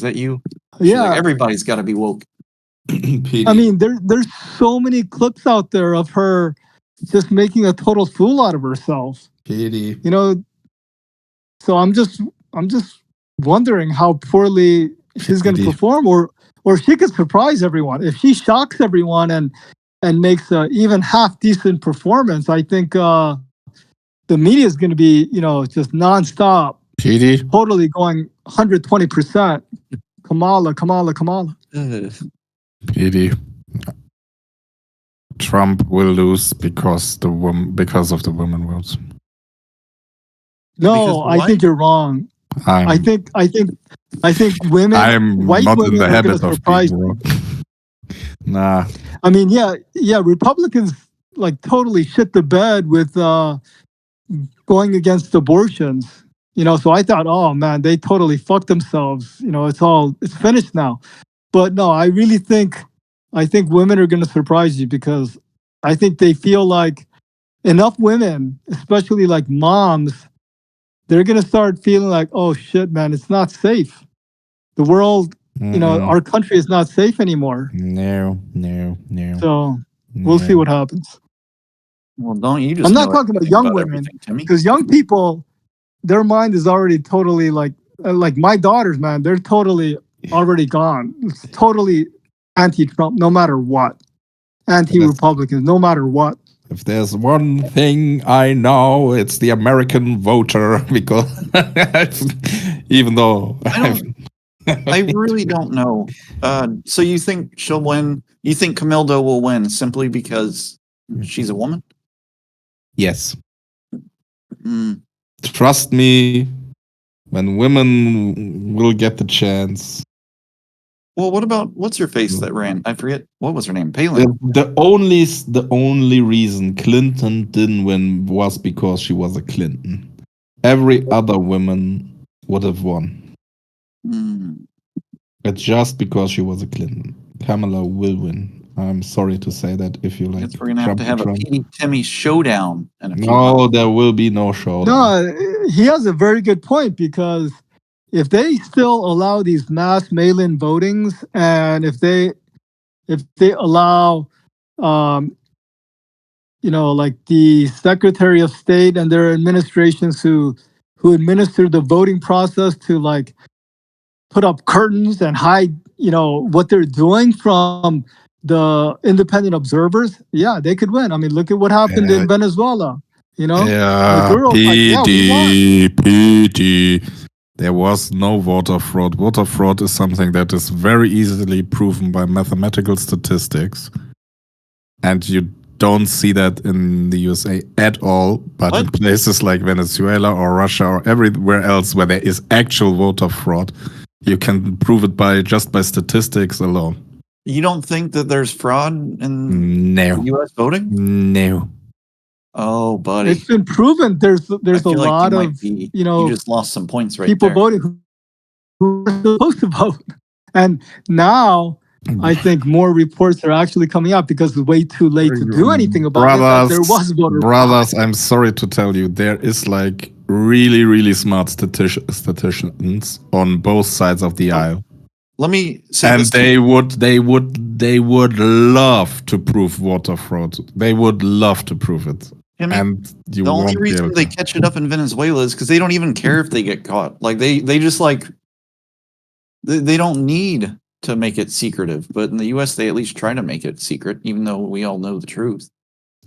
that you? She's Yeah, everybody's got to be woke. I mean, there's so many clips out there of her just making a total fool out of herself. PD. So I'm just wondering how poorly she's going to perform, or she could surprise everyone. If she shocks everyone and makes a even half decent performance, I think the media is going to be, just nonstop, PD. totally going 120%. Kamala. PD. Trump will lose because of the women votes. No, I think you're wrong. I think women. I'm white not women in the are habit gonna of surprise being wrong. Nah. I mean, yeah. Republicans totally shit the bed with going against abortions. So I thought, oh man, they totally fucked themselves. It's finished now. But no, I really think women are going to surprise you because I think they feel like enough women, especially moms, they're going to start feeling like, oh shit, man, it's not safe. The world, our country is not safe anymore. No. So we'll see what happens. Well, don't you just? I'm not talking about young women, because young people, their mind is already totally like my daughters, man. They're totally already gone. It's totally anti-Trump, no matter what. Anti-Republicans, no matter what. If there's one thing I know, it's the American voter, because even though I really don't know. So you think she'll win? You think Camildo will win simply because she's a woman? Yes. Trust me, when women will get the chance. Well, what about what's her face that ran? I forget what was her name. Palin. The only reason Clinton didn't win was because she was a Clinton. Every other woman would have won. It's just because she was a Clinton. Kamala will win. I'm sorry to say that. If you like, we're gonna have a Petey Timmy showdown. No, there will be no showdown. No, he has a very good point, because if they still allow these mass mail-in votings, and if they allow, the Secretary of State and their administrations who administer the voting process to put up curtains and hide, what they're doing from the independent observers, yeah, they could win. I mean, look at what happened in Venezuela. Yeah, the girls PD. There was no voter fraud. Voter fraud is something that is very easily proven by mathematical statistics. And you don't see that in the USA at all, but in What? places like Venezuela or Russia or everywhere else where there is actual voter fraud, you can prove it just by statistics alone. You don't think that there's fraud in No. U.S. voting? No. Oh, buddy. It's been proven. There's I a feel like lot you might of be- you you just lost some points right people there. voting who are supposed to vote, and now I think more reports are actually coming out because it's way too late to do anything about it. But there was voter fraud. brothers, I'm sorry to tell you, there is like really, really smart statisticians on both sides of the aisle. Let me say And this. they would love to prove voter fraud. They would love to prove it. Timmy, And you the only won't be reason able they to. catch it up in Venezuela is because they don't even care if they get caught. Like they just like they don't need to make it secretive. But in the U.S., they at least try to make it secret, even though we all know the truth.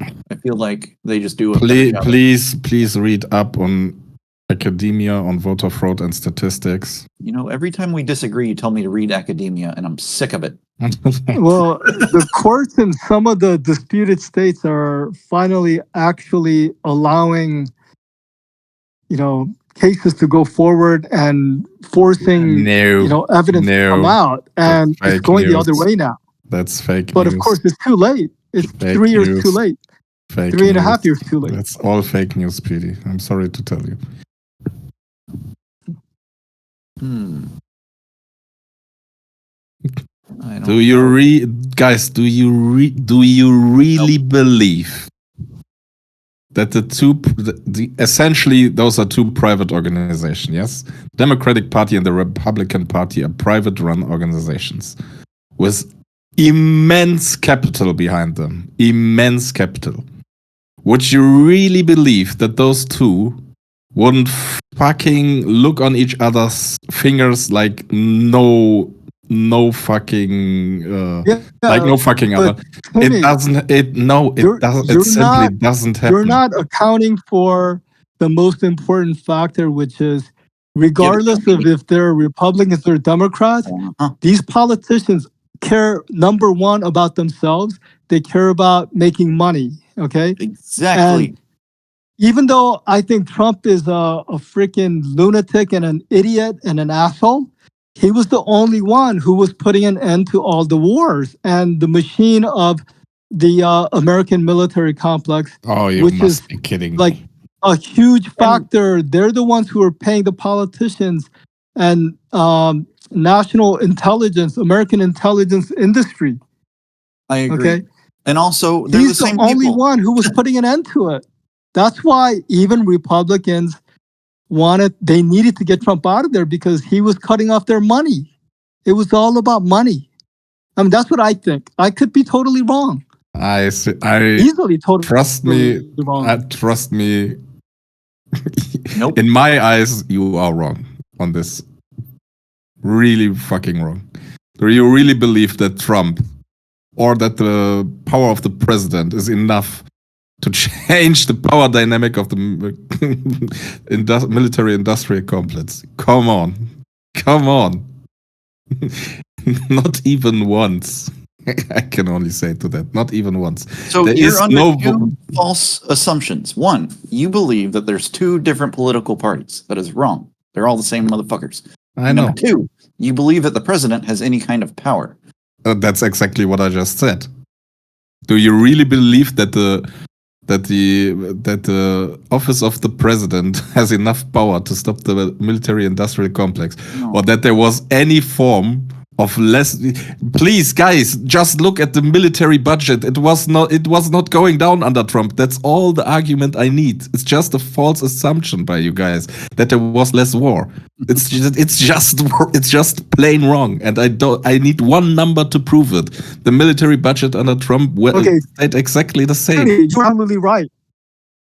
I feel like they just do a better job. Please read up on academia on voter fraud and statistics. You know, every time we disagree, you tell me to read academia, and I'm sick of it. Well, the courts in some of the disputed states are finally actually allowing, cases to go forward and forcing, evidence to come out, and That's it's going the other fake way now. That's fake But news. of course, it's too late. It's Fake 3 years news. too late. Fake 3.5 news. years too late. That's all fake news, Petey. I'm sorry to tell you. I don't Do you guys? Do you really believe that essentially those are two private organizations? Yes, Democratic Party and the Republican Party are private-run organizations with immense capital behind them. Immense capital. Would you really believe that those two wouldn't fucking look on each other's fingers like no fucking like no fucking other? Timmy, It doesn't. It doesn't. It simply doesn't happen. You're not accounting for the most important factor, which is regardless of if they're Republicans or Democrats, these politicians care, number one, about themselves. They care about making money. Okay. Exactly. And even though I think Trump is a freaking lunatic and an idiot and an asshole, he was the only one who was putting an end to all the wars and the machine of the American military complex. Oh, you which must is be kidding like me. a huge factor. They're the ones who are paying the politicians and national intelligence, American intelligence industry. I agree. Okay. And also, they're He's the same only people. one who was putting an end to it. That's why even Republicans they needed to get Trump out of there because he was cutting off their money. It was all about money. I mean, that's what I think. I could be totally wrong. Easily totally trust me. wrong. Trust me. Nope. In my eyes, you are wrong on this. Really fucking wrong. Do you really believe that Trump or that the power of the president is enough to change the power dynamic of the military-industrial complex? Come on. Come on. Not even once. I can only say to that. Not even once. So There you're is under no two false assumptions. One, you believe that there's two different political parties. That is wrong. They're all the same motherfuckers. I know. Number two, you believe that the president has any kind of power. That's exactly what I just said. Do you really believe that the office of the president has enough power to stop the military-industrial complex, No. or that there was any form of less? Please, guys, just look at the military budget. It was not going down under Trump. That's all the argument I need. It's just a false assumption by you guys that there was less war. It's just plain wrong, and I need one number to prove it. The military budget under Trump stayed exactly the same. You're absolutely right.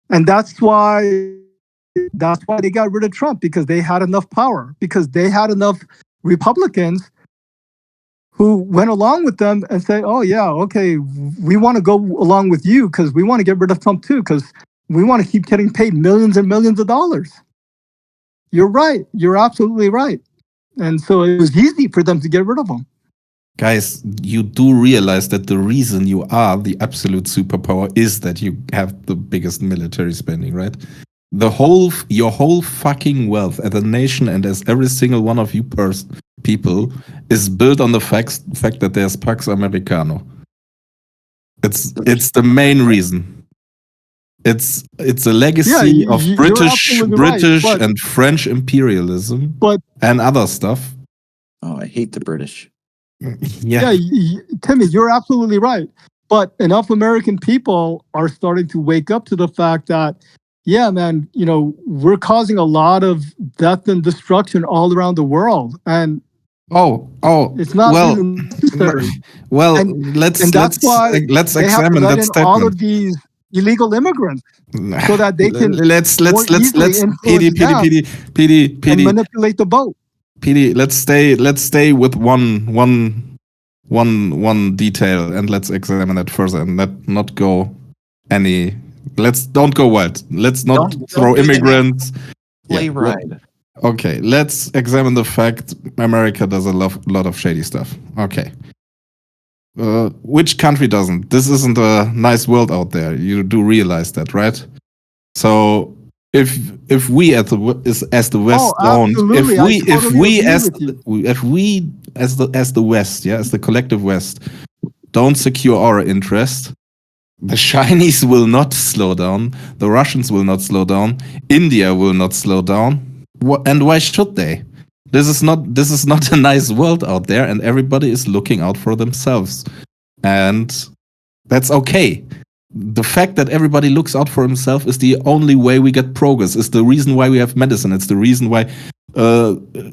And that's why they got rid of Trump, because they had enough power, because they had enough Republicans who went along with them and said, oh yeah, okay, we want to go along with you because we want to get rid of Trump too, because we want to keep getting paid millions and millions of dollars. You're right. You're absolutely right. And so it was easy for them to get rid of them. Guys, you do realize that the reason you are the absolute superpower is that you have the biggest military spending, right? Your whole fucking wealth as a nation and as every single one of you people is built on the fact that there's Pax Americano. It's the main reason. It's a legacy of you're British absolutely right, and French imperialism but and other stuff. Oh, I hate the British. Yeah. Timmy, you're absolutely right. But enough American people are starting to wake up to the fact that, yeah, man, we're causing a lot of death and destruction all around the world, and it's not really necessary. Well, And let's why they have to examine let that in statement. all of these illegal immigrants so that they can let's more easily influence PD and manipulate the vote. PD, let's stay with one detail, and let's examine it further and not go any. Don't go wild. Let's not throw don't immigrants. Play ride. Okay, let's examine the fact America does a lot of shady stuff. Okay. Which country doesn't? This isn't a nice world out there. You do realize that, right? So if we as the West don't, if we as the West, as the collective West, don't secure our interest, the Chinese will not slow down. The Russians will not slow down. India will not slow down. And why should they? This is not a nice world out there, and everybody is looking out for themselves. And that's okay. The fact that everybody looks out for himself is the only way we get progress. It's the reason why we have medicine. It's the reason why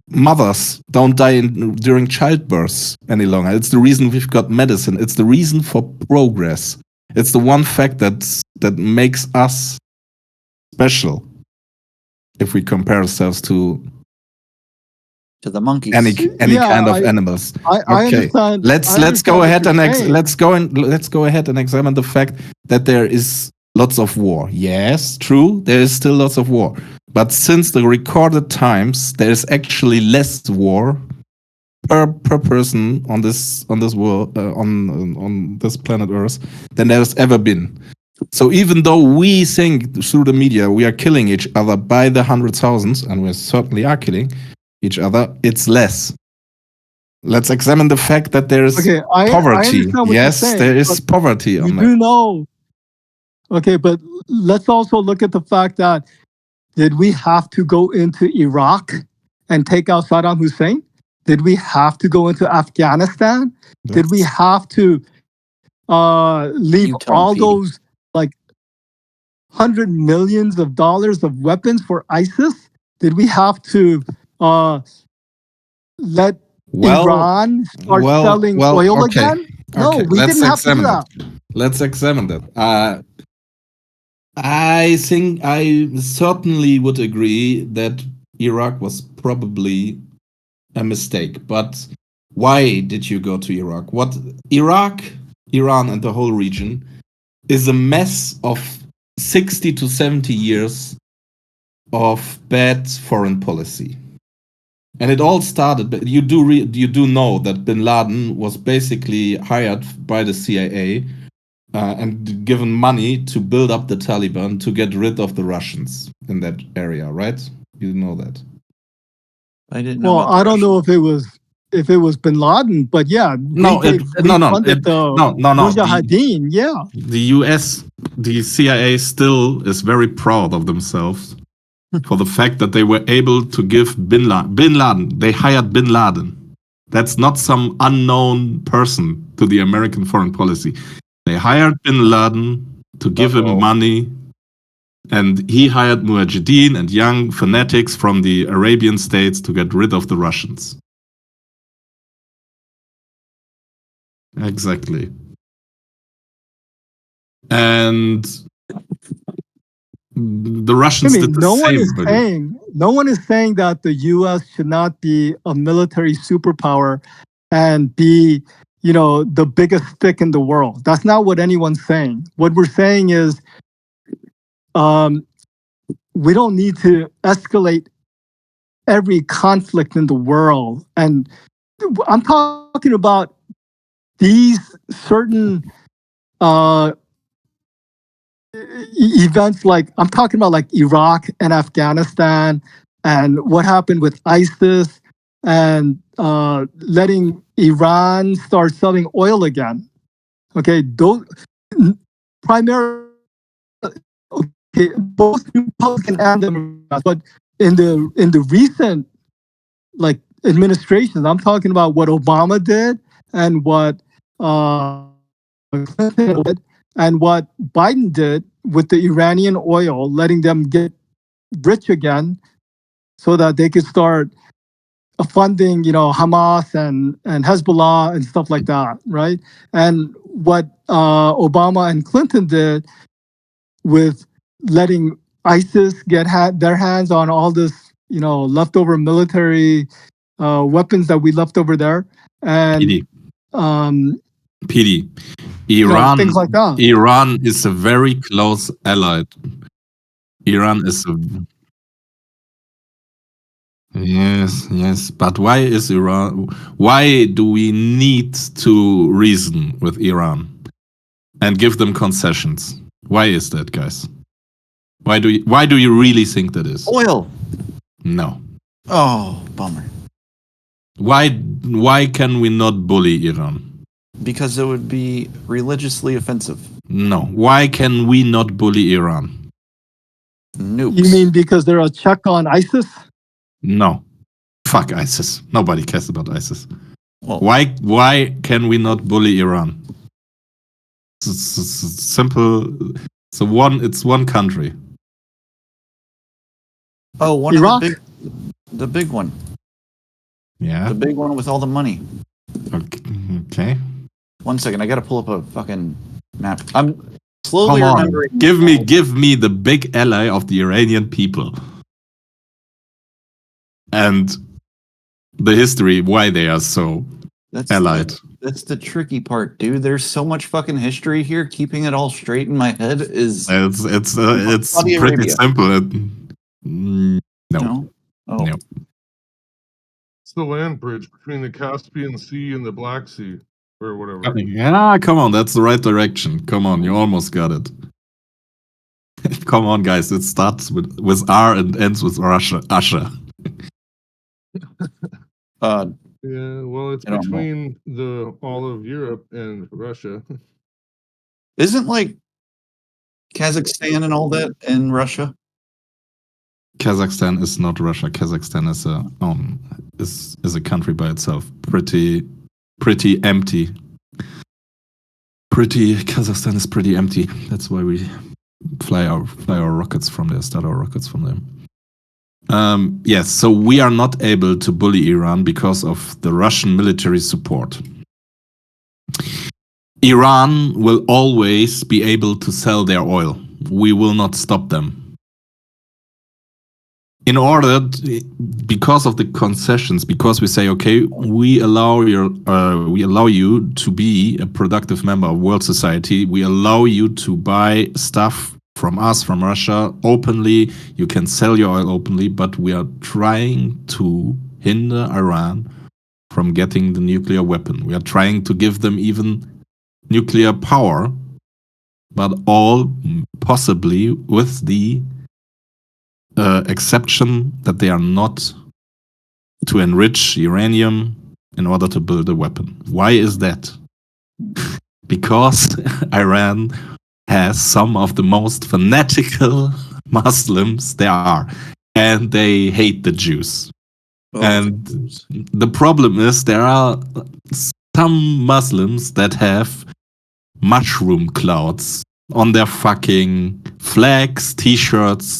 mothers don't die during childbirth any longer. It's the reason we've got medicine. It's the reason for progress. It's the one fact that makes us special. If we compare ourselves to the monkeys, any kind of animals. I understand. Let's go ahead and examine the fact that there is lots of war. Yes, true, there is still lots of war. But since the recorded times, there is actually less war per person on this world on this planet Earth than there's ever been. So even though we think through the media we are killing each other by the hundred thousands, and we certainly are killing each other, it's less. Let's examine the fact that there is poverty. Yes, there is poverty. You do know. Okay, but let's also look at the fact that did we have to go into Iraq and take out Saddam Hussein? Did we have to go into Afghanistan? Did we have to leave all those like $100 million of weapons for ISIS? Did we have to let Iran start selling oil again? No, we didn't have to do that. Let's examine that. I think I certainly would agree that Iraq was probably a mistake. But why did you go to Iraq? Iraq, Iran, and the whole region is a mess of 60 to 70 years of bad foreign policy. And it all started, but you do know that bin Laden was basically hired by the CIA and given money to build up the Taliban to get rid of the Russians in that area, right? You know that. I didn't know. Well, I don't know if it was bin Laden, but yeah. No. Mujahideen, yeah. The US, the CIA still is very proud of themselves for the fact that they were able to give bin Laden, they hired bin Laden. That's not some unknown person to the American foreign policy. They hired bin Laden to give him money, and he hired Mujahideen and young fanatics from the Arabian states to get rid of the Russians. Exactly. And the Russians did the same. No one is saying that the U.S. should not be a military superpower and be, the biggest stick in the world. That's not what anyone's saying. What we're saying is, we don't need to escalate every conflict in the world. And I'm talking about these certain events, like I'm talking about like Iraq and Afghanistan and what happened with ISIS and letting Iran start selling oil again. Okay, those primarily, okay, both Republican and Democrats, but in the recent like administrations, I'm talking about what Obama did and what Clinton did and what Biden did with the Iranian oil, letting them get rich again so that they could start funding, Hamas and Hezbollah and stuff like that, right? And what Obama and Clinton did with letting ISIS get their hands on all this, leftover military weapons that we left over there, and PD. Iran, things like that. Iran is a very close ally. Iran is a yes, but why is Iran? Why do we need to reason with Iran and give them concessions? Why is that, guys? Why do you really think that is? Oil. No. Oh, bummer. Why can we not bully Iran? Because it would be religiously offensive. No. Why can we not bully Iran? Nukes. You mean because they're a check on ISIS? No. Fuck ISIS. Nobody cares about ISIS. Well, Why can we not bully Iran? It's simple. It's one country. Oh, one Iraq? of the big one. Yeah. The big one with all the money. Okay. 1 second, I gotta pull up a fucking map. I'm slowly Come on. remembering. Give me the big ally of the Iranian people. And the history, why they are so allied. That's the tricky part, dude. There's so much fucking history here. Keeping it all straight in my head is. It's Saudi pretty Arabia. simple. No. No. Oh. No. It's the land bridge between the Caspian Sea and the Black Sea, or whatever. Yeah, come on, that's the right direction. Come on, you almost got it. Come on, guys, it starts with R and ends with Russia. Yeah, well, it's I don't know. between all of Europe and Russia. Isn't like Kazakhstan and all that in Russia? Kazakhstan is not Russia. Kazakhstan is a country by itself. Pretty empty. Kazakhstan is pretty empty. That's why we fly our rockets from there, start our rockets from there. Yes, so we are not able to bully Iran because of the Russian military support. Iran will always be able to sell their oil. We will not stop them. Because of the concessions, because we say, okay, we allow you to be a productive member of world society. We allow you to buy stuff from us, from Russia, openly. You can sell your oil openly, but we are trying to hinder Iran from getting the nuclear weapon. We are trying to give them even nuclear power, but all possibly with the exception that they are not to enrich uranium in order to build a weapon. Why is that? Because Iran has some of the most fanatical Muslims there are, and they hate the Jews. And the problem is there are some Muslims that have mushroom clouds on their fucking flags, t-shirts,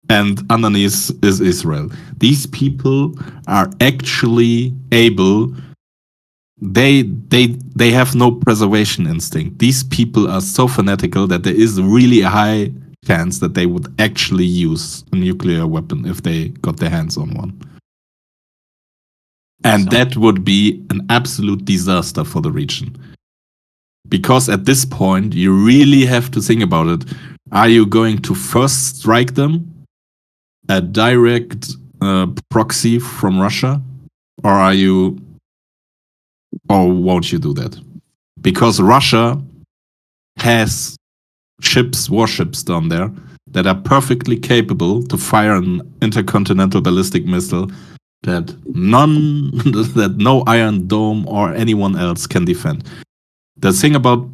and underneath is Israel. These people are actually able. They have no preservation instinct. These people are so fanatical that there is really a high chance that they would actually use a nuclear weapon if they got their hands on one. And that would be an absolute disaster for the region. Because at this point, you really have to think about it. Are you going to first strike them? A direct proxy from Russia, or are you, or won't you do that? Because Russia has warships down there that are perfectly capable to fire an intercontinental ballistic missile that that no Iron Dome or anyone else can defend. The thing about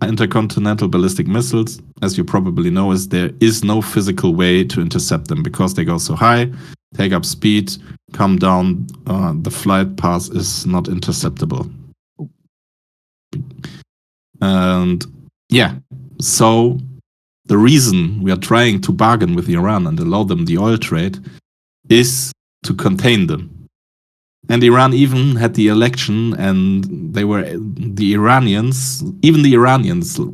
intercontinental ballistic missiles, as you probably know, is there is no physical way to intercept them because they go so high, take up speed, come down. The flight path is not interceptable. And yeah, so the reason we are trying to bargain with Iran and allow them the oil trade is to contain them. And Iran even had the election, and they were the Iranians,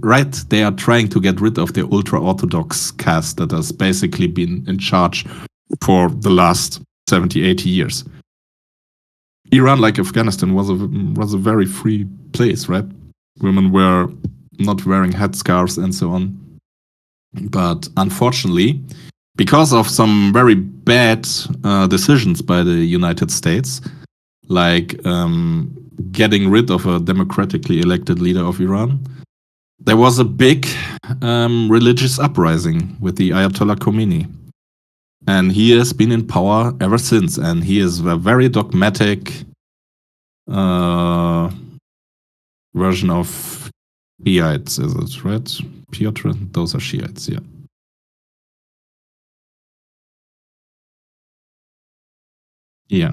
right? They are trying to get rid of the ultra-Orthodox caste that has basically been in charge for the last 70, 80 years. Iran, like Afghanistan, was a very free place, right? Women were not wearing headscarves and so on. But unfortunately, because of some very bad decisions by the United States, like getting rid of a democratically elected leader of Iran, there was a big religious uprising with the Ayatollah Khomeini. And he has been in power ever since. And he is a very dogmatic version of Shiites, is it right? Piotr, those are Shiites, yeah. Yeah.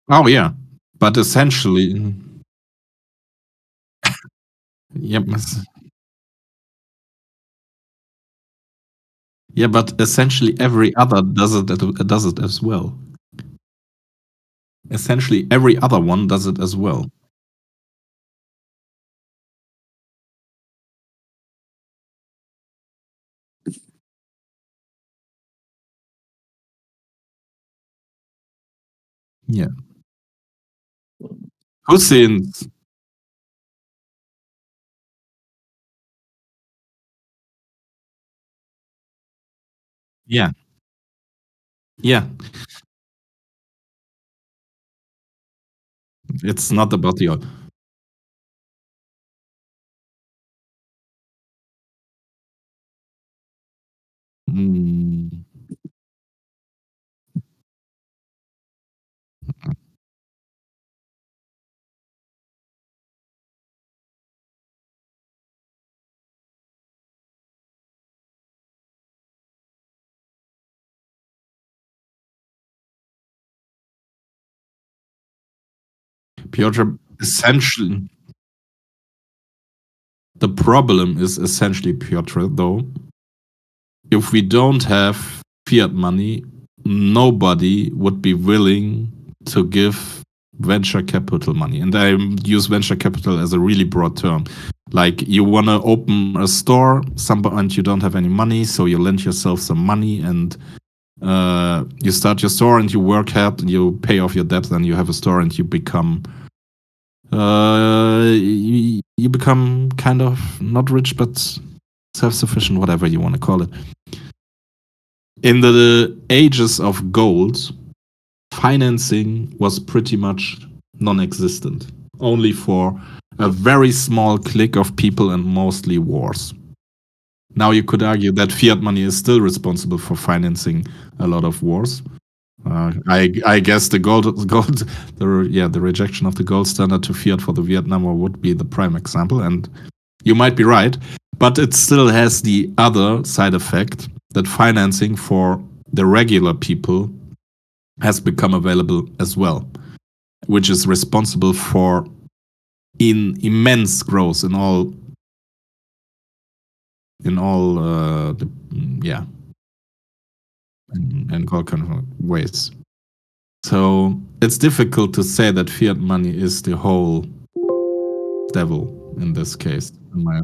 Oh, yeah. But essentially, yep. Yeah, but essentially every other does it as well. Essentially every other one does it as well. Yeah. Hussein's. Yeah. Yeah. It's not about the oil. Mm, Piotr, essentially, the problem is essentially, Piotr, though, if we don't have fiat money, nobody would be willing to give venture capital money. And I use venture capital as a really broad term. Like you want to open a store, and you don't have any money, so you lend yourself some money and you start your store and you work hard and you pay off your debt, and you have a store and you become you become kind of not rich but self-sufficient, whatever you want to call it. In the ages of gold, financing was pretty much non-existent, only for a very small clique of people and mostly wars. Now you could argue that fiat money is still responsible for financing a lot of wars. I guess the rejection of the gold standard to fiat for the Vietnam War would be the prime example, and you might be right, but it still has the other side effect that financing for the regular people has become available as well, which is responsible for immense growth in all in all all kind of ways. So it's difficult to say that fiat money is the whole devil in this case, in my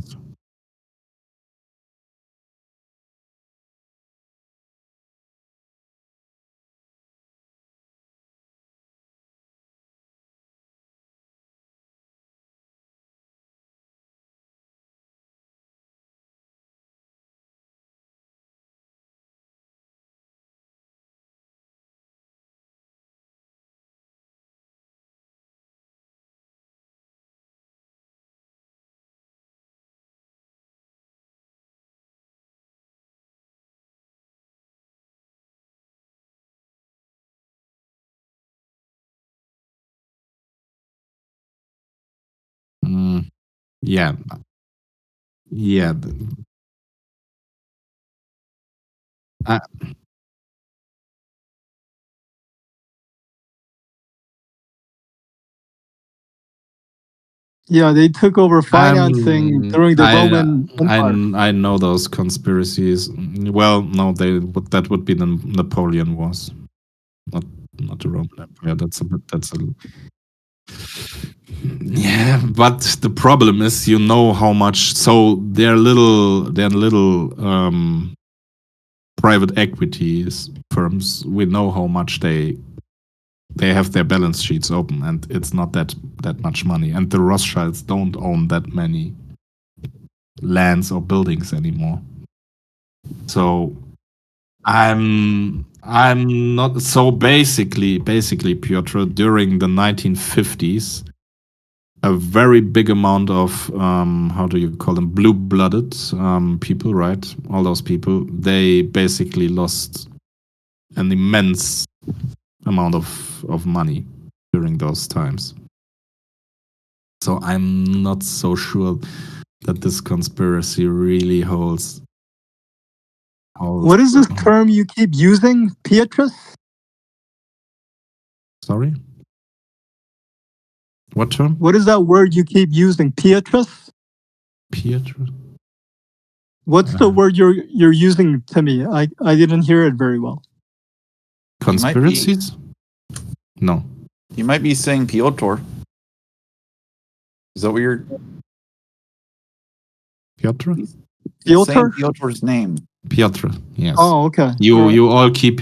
Yeah. Yeah. I, Yeah, they took over financing during the I, Roman Empire. I know those conspiracies. Well, no, that would be the Napoleon Wars, not the Roman Empire. That's a yeah. But the problem is, you know how much. So they're little private equities firms. We know how much they have their balance sheets open, and it's not that much money. And the Rothschilds don't own that many lands or buildings anymore. So I'm not so basically Piotr, during the 1950s, a very big amount of how do you call them, blue-blooded people, right? All those people, they basically lost an immense amount of money during those times. So I'm not so sure that this conspiracy really holds. What is this term you keep using, Pietrus? Sorry? What term? What is that word you keep using, Pietrus? Pietro? What's the word you're using to me? I didn't hear it very well. Conspiracies? No. You might be saying Piotr. Is that what you're Piotr? Piotr? saying? Piotr's name. Piotr, yes. Oh, okay. You all keep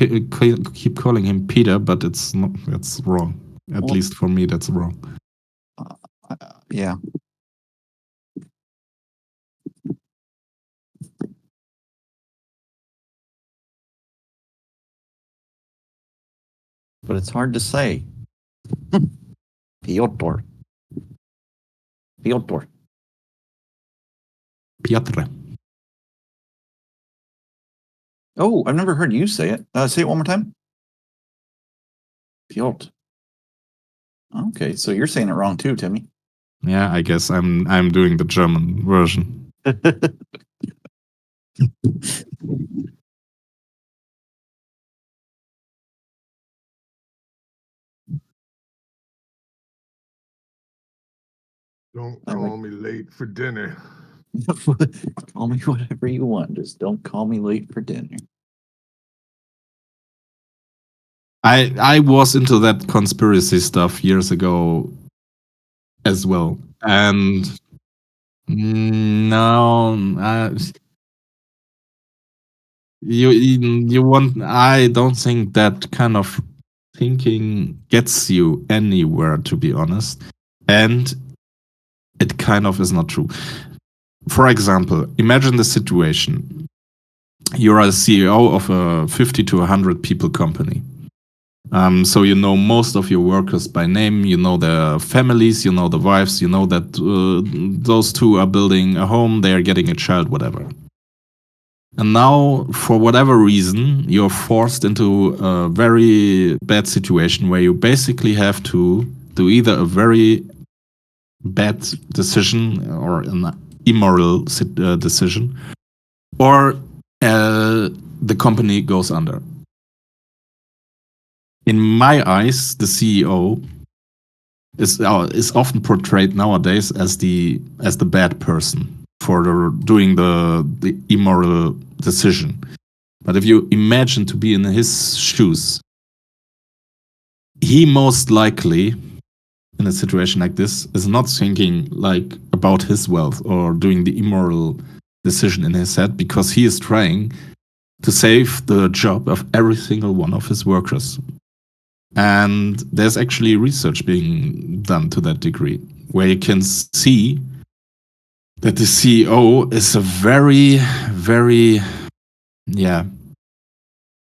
calling him Peter, but it's not. That's wrong. At Well- least for me, that's wrong. Yeah. But it's hard to say. Piotr. Piotr. Piotr. Oh, I've never heard you say it. Say it one more time. Piotr. Okay, so you're saying it wrong too, Timmy. Yeah, I guess I'm doing the German version. Don't I like- call me late for dinner. Call me whatever you want. Just don't call me late for dinner. I was into that conspiracy stuff years ago as well, and no, you want. I don't think that kind of thinking gets you anywhere, to be honest, and it kind of is not true. For example, imagine the situation: you're a CEO of a 50 to 100 people company. So you know most of your workers by name, you know their families, you know the wives, you know that those two are building a home, they are getting a child, whatever. And now, for whatever reason, you're forced into a very bad situation where you basically have to do either a very bad decision or an immoral decision, or the company goes under. In my eyes, the CEO is often portrayed nowadays as the bad person for doing the immoral decision. But if you imagine to be in his shoes, he most likely, in a situation like this, is not thinking like about his wealth or doing the immoral decision in his head, because he is trying to save the job of every single one of his workers. And there's actually research being done to that degree, where you can see that the CEO is a very, very,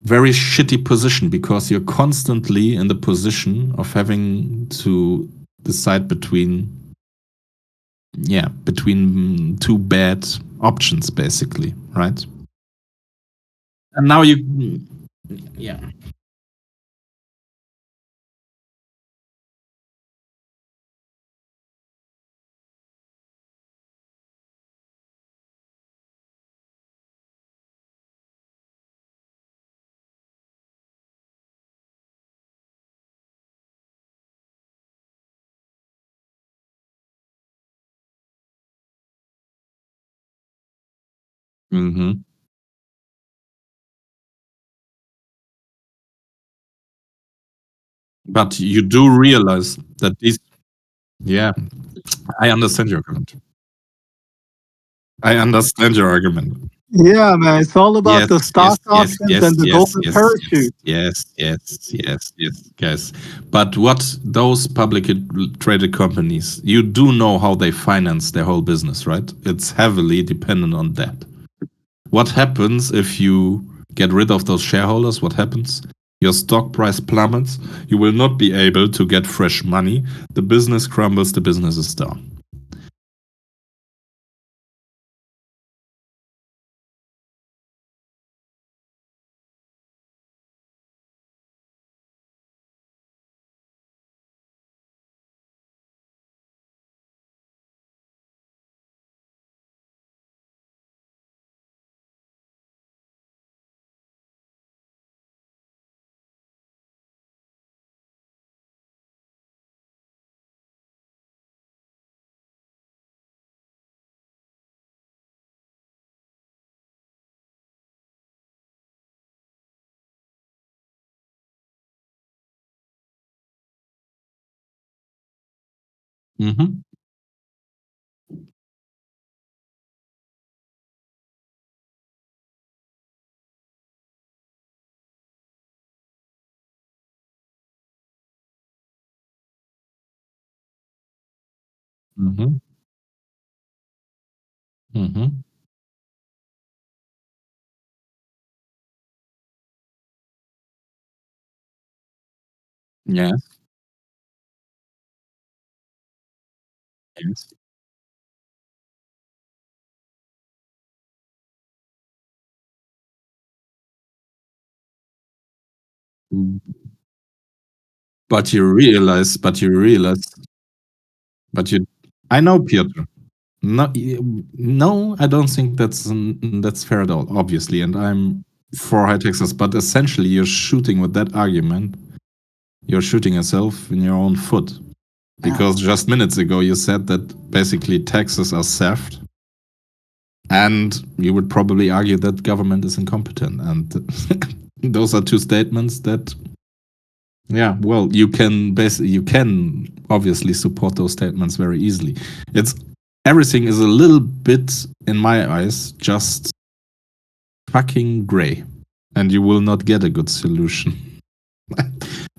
very shitty position, because you're constantly in the position of having to decide between two bad options, basically, right? And now Mm-hmm. But you do realize that these. Yeah, I understand your argument. I understand your argument. Yeah, man, it's all about Yes, the stock yes, options yes, and the yes, golden yes, parachute. yes, guys. But what those publicly traded companies, you do know how they finance their whole business, right? It's heavily dependent on that. What happens if you get rid of those shareholders? What happens? Your stock price plummets. You will not be able to get fresh money. The business crumbles. The business is down. Mm-hmm. Mm-hmm. Mm-hmm. Yes. Yes. Mm. But you realize, but you, I know, Piotr. No, no, I don't think that's fair at all, obviously. And I'm for high taxes, but essentially, you're shooting with that argument. You're shooting yourself in your own foot. Because just minutes ago, you said that basically taxes are theft. And you would probably argue that government is incompetent. And those are two statements that, yeah, well, you can obviously support those statements very easily. It's everything is a little bit, in my eyes, just fucking gray, and you will not get a good solution.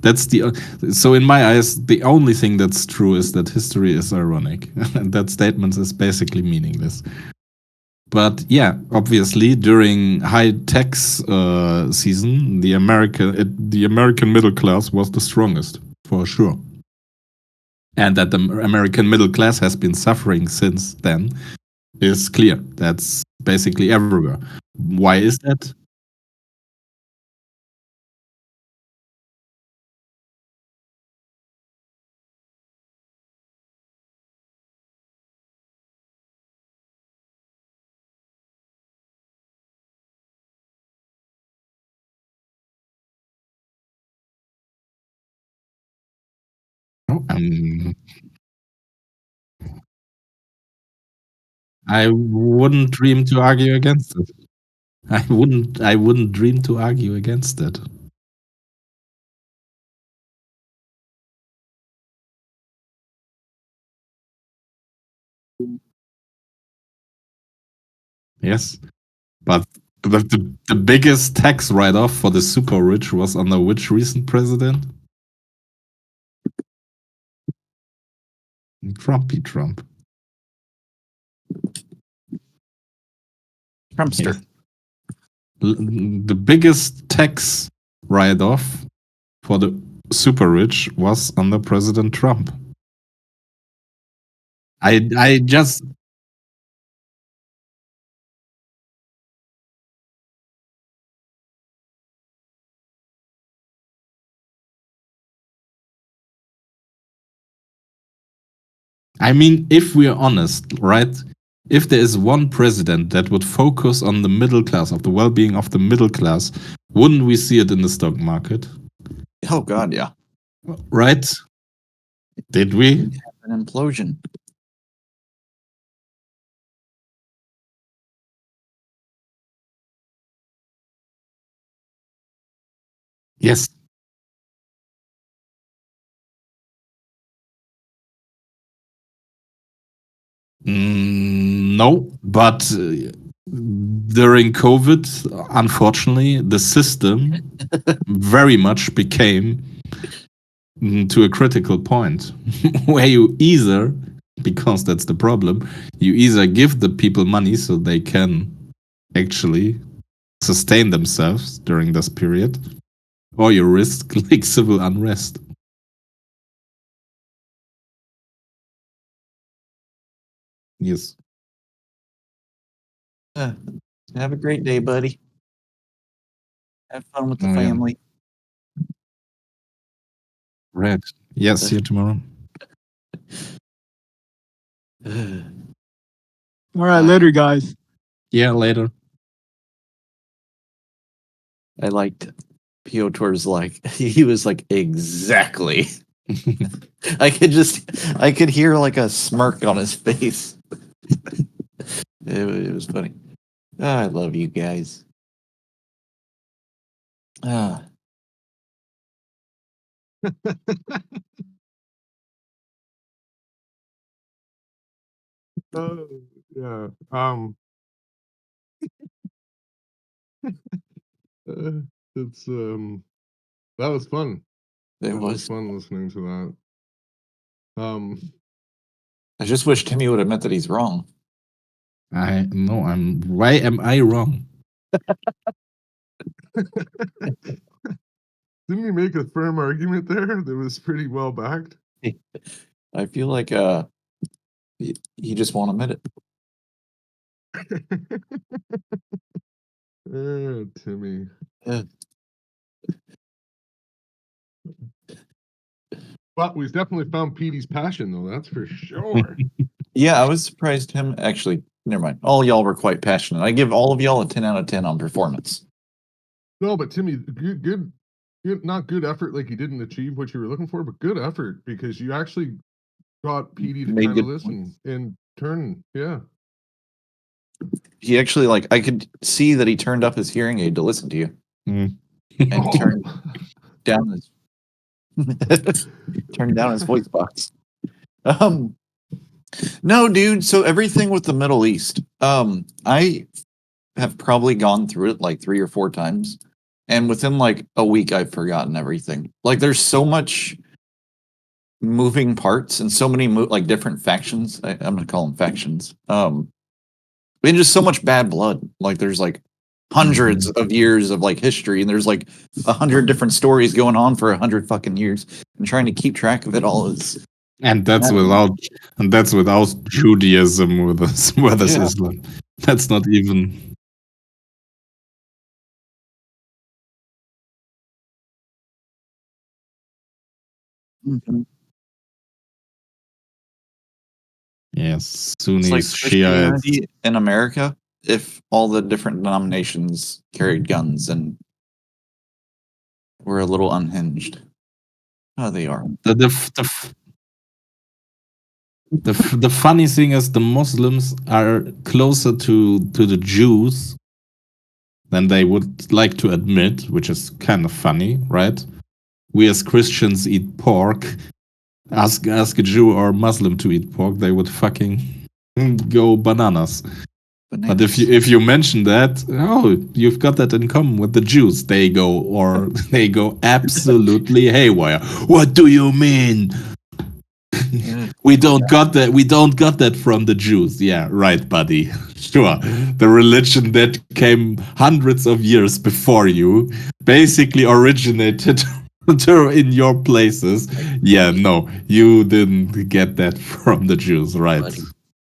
That's the so in my eyes, the only thing that's true is that history is ironic, and that statement is basically meaningless. But yeah, obviously, during high tax season, the American middle class was the strongest for sure, and that the American middle class has been suffering since then is clear. That's basically everywhere. Why is that? Um, I wouldn't dream to argue against it. I wouldn't dream to argue against it. Yes. But the biggest tax write off for the super rich was under which recent president? Trumpy Trump. Trumpster. Yes. The biggest tax write off for the super rich was under President Trump. I just I mean, if we're honest, right? If there is one president that would focus on the middle class, of the well-being of the middle class, wouldn't we see it in the stock market? Oh God, yeah. Right? Did we? An implosion. Yes. No, but during COVID, unfortunately, the system very much became to a critical point where you either, because that's the problem, you either give the people money so they can actually sustain themselves during this period, or you risk like civil unrest. Yes. Have a great day, buddy. Have fun with the Oh, yeah. family. Right. Yes, see you tomorrow. All right, later, guys. Yeah, later. I liked Piotr's like he was like exactly. I could hear like a smirk on his face. It was funny. Ah, I love you guys. Ah, Yeah. It's that was fun. it That was was. fun listening to that. I just wish Timmy would admit that he's wrong. Why am I wrong? Didn't he make a firm argument there that was pretty well backed? I feel like he just won't admit it. Timmy. But we've definitely found Petey's passion, though. That's for sure. Yeah, I was surprised him. Actually, never mind. All y'all were quite passionate. I give all of y'all a 10 out of 10 on performance. No, but Timmy, good, not good effort like you didn't achieve what you were looking for, but good effort because you actually got Petey to Made kind of good listen and turn. Yeah. He actually like I could see that he turned up his hearing aid to listen to you Mm. and turned down his turned down his voice box. No, dude. So everything with the Middle East, I have probably gone through it like 3 or 4 times, and within like a week, I've forgotten everything. Like, there's so much moving parts and so many like different factions. I'm gonna call them factions. And just so much bad blood. Like, there's like hundreds of years of like history, and there's like 100 different stories going on for 100 fucking years, and trying to keep track of it all is. And that's without Judaism with this Yeah. Islam. That's not even. Mhm. Yes, It's like Sunnis, Shiites. Christianity in America if all the different denominations carried guns and were a little unhinged. Oh, they are. The funny thing is the Muslims are closer to the Jews than they would like to admit, which is kind of funny, right? We as Christians eat pork. Ask a Jew or Muslim to eat pork, they would fucking go bananas. But if you mention that, oh, you've got that in common with the Jews, they go absolutely haywire. What do you mean? We don't got that from the Jews. Yeah, right, buddy. Sure. The religion that came hundreds of years before you basically originated in your places. Yeah, no, you didn't get that from the Jews, right? Buddy.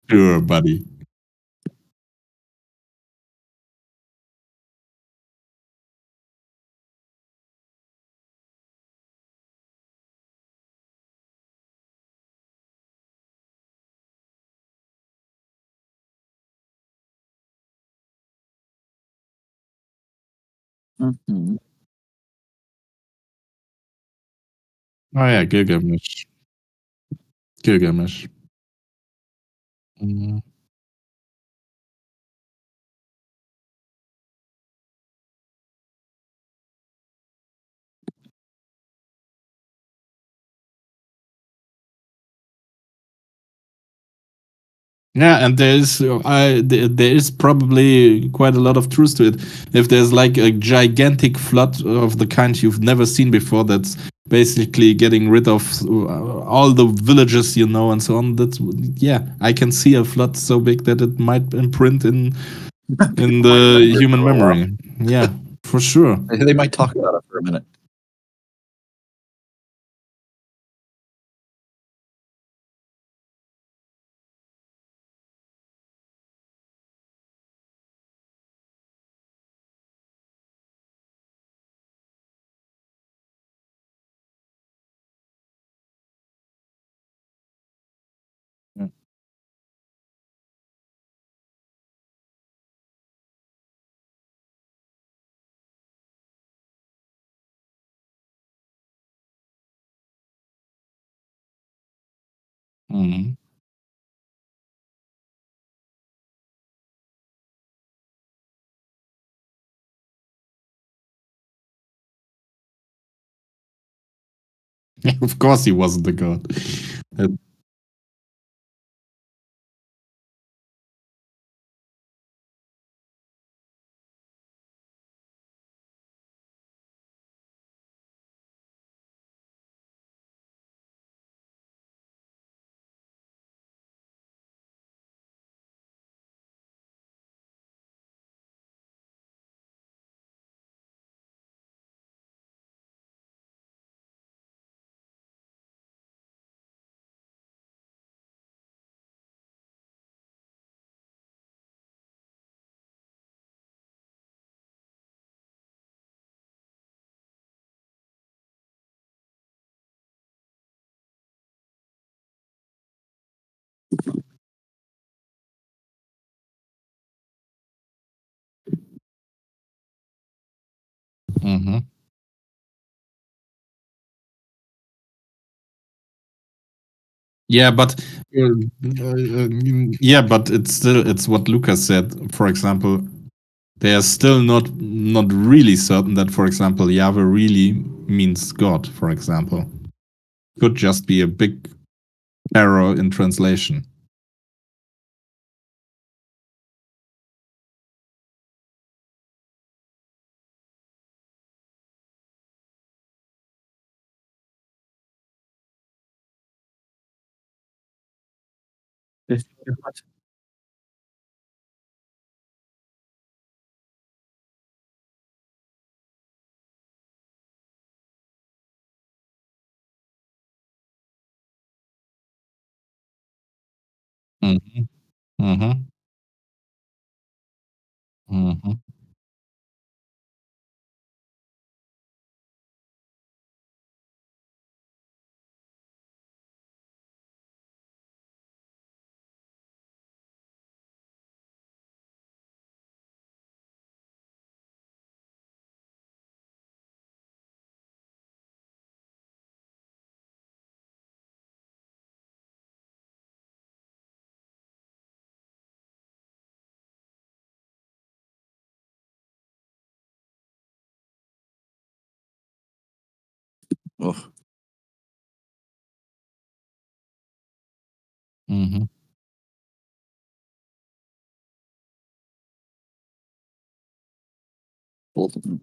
Sure, buddy. Mhm. Oh yeah, Gilgamesh. Gilgamesh. Mm. Yeah, and there is probably quite a lot of truth to it. If there's like a gigantic flood of the kind you've never seen before, that's basically getting rid of all the villages, and so on. That's yeah, I can see a flood so big that it might imprint in the human memory. Yeah, for sure. They might talk about it for a minute. Mhm. Of course, he wasn't a god. That- Mhm. Yeah, but yeah, but it's what Lucas said. For example, they are still not really certain that, for example, Yahweh really means God. For example, could just be a big error in translation. Mhm. Mhm. Mhm. Ugh. Mhm. Both of them.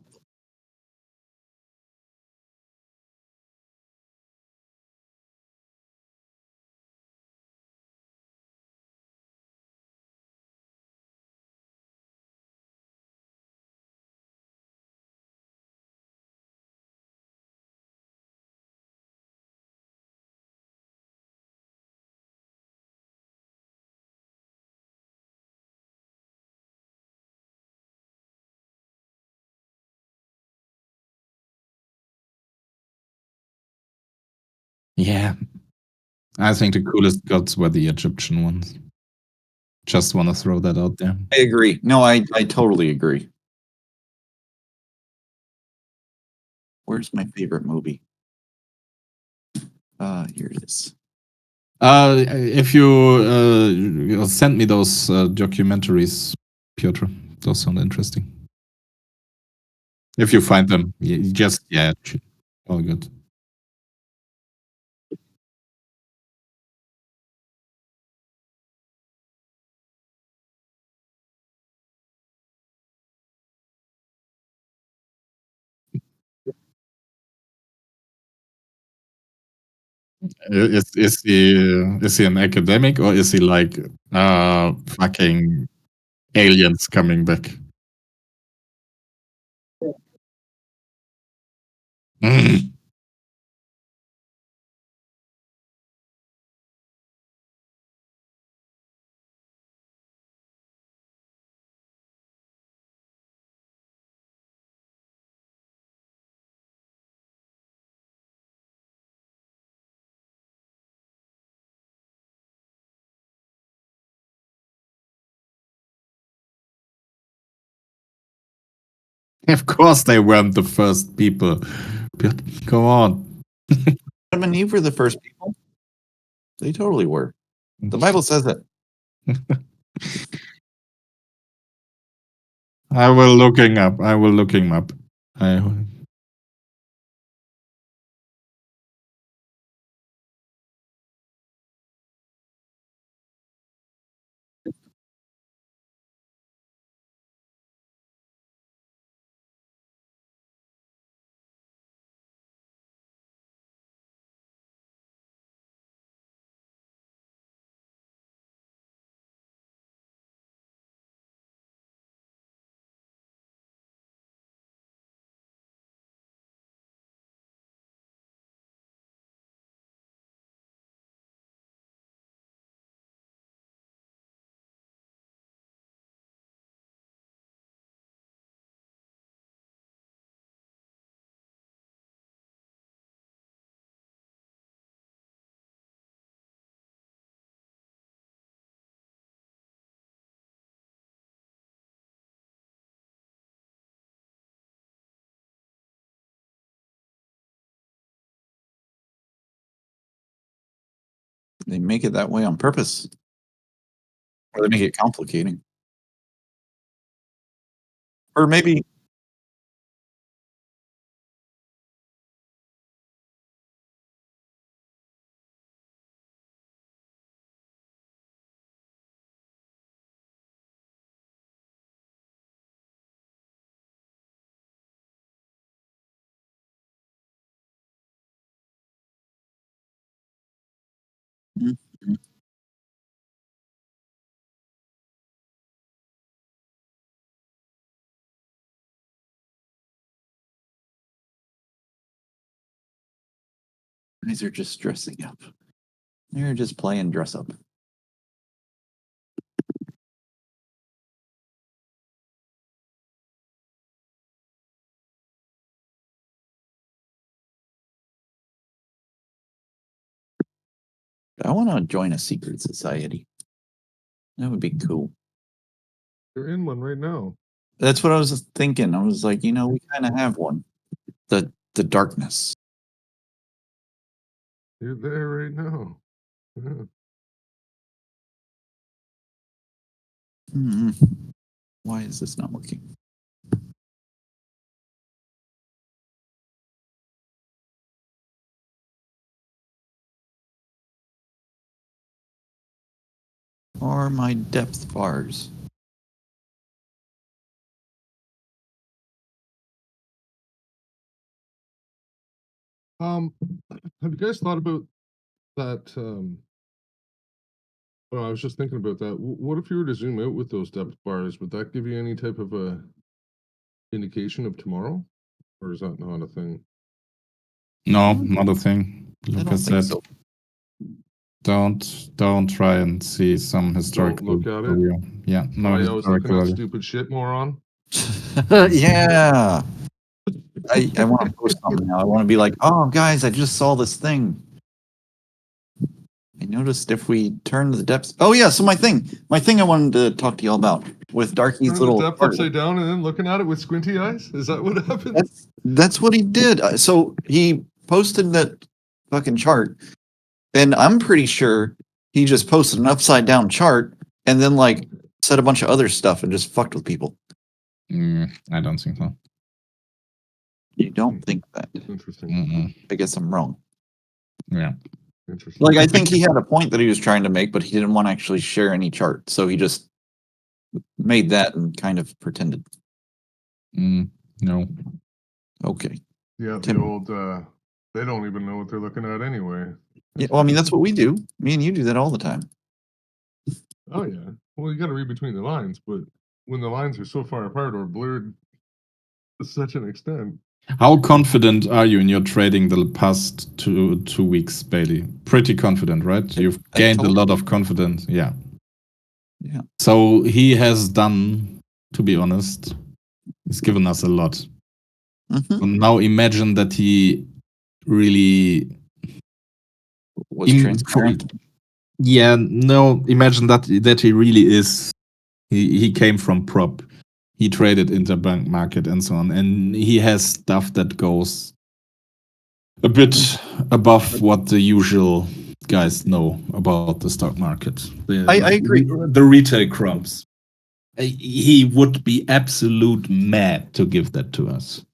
Yeah, I think the coolest gods were the Egyptian ones. Just want to throw that out there. I agree. No, I totally agree. Where's my favorite movie? Here it is. If you send me those documentaries, Piotr, those sound interesting. If you find them, just yeah, all good. Is he an academic or is he like fucking aliens coming back? Mm. Of course they weren't the first people. But come on. Adam and Eve were the first people. They totally were. The Bible says it. I will looking up. I will looking up. I They make it that way on purpose. Or they make it complicating. Or maybe Mhm. Guys are just dressing up. They're just playing dress up. I want to join a secret society. That would be cool. You're in one right now. That's what I was thinking. I was like, we kind of have one. The darkness. You're there right now. Yeah. Why is this not working? Or my depth bars. Have you guys thought about that? Well, I was just thinking about that. What if you were to zoom out with those depth bars? Would that give you any type of a indication of tomorrow, or is that not a thing? no, not a thing. I Look don't at think that. so. Don't try and see some historical look at it? value. Yeah, no I was looking historical at value. stupid shit, moron. Yeah. I want to post something now. I want to be like, oh, guys, I just saw this thing. I noticed if we turn the depths. Oh, yeah. So my thing I wanted to talk to y'all about with Darky's Turn little. the depth upside down and then looking at it with squinty eyes. Is that what happened? That's what he did. So he posted that fucking chart, and I'm pretty sure he just posted an upside down chart and then like said a bunch of other stuff and just fucked with people. I don't think so. You don't think that? Interesting. Mm-mm. I guess I'm wrong. Yeah. Interesting. Like I think he had a point that he was trying to make, but he didn't want to actually share any chart, so he just made that and kind of pretended. No. Okay. Yeah, Tim. the old They don't even know what they're looking at anyway. Yeah, well, I mean, that's what we do. Me and you do that all the time. Oh yeah. Well, you got to read between the lines, but when the lines are so far apart or blurred to such an extent, How confident are you in your trading the past 2 weeks, Bailey? Pretty confident, right? You've I gained a told lot of confidence. Yeah. Yeah. So he has done, to be honest, he's given us a lot. Mhm. So now imagine that he really Was transparent. Yeah, no, imagine that he really is. He came from prop. He traded interbank market and so on, and he has stuff that goes a bit above what the usual guys know about the stock market. I agree. The retail crumbs. He would be absolute mad to give that to us.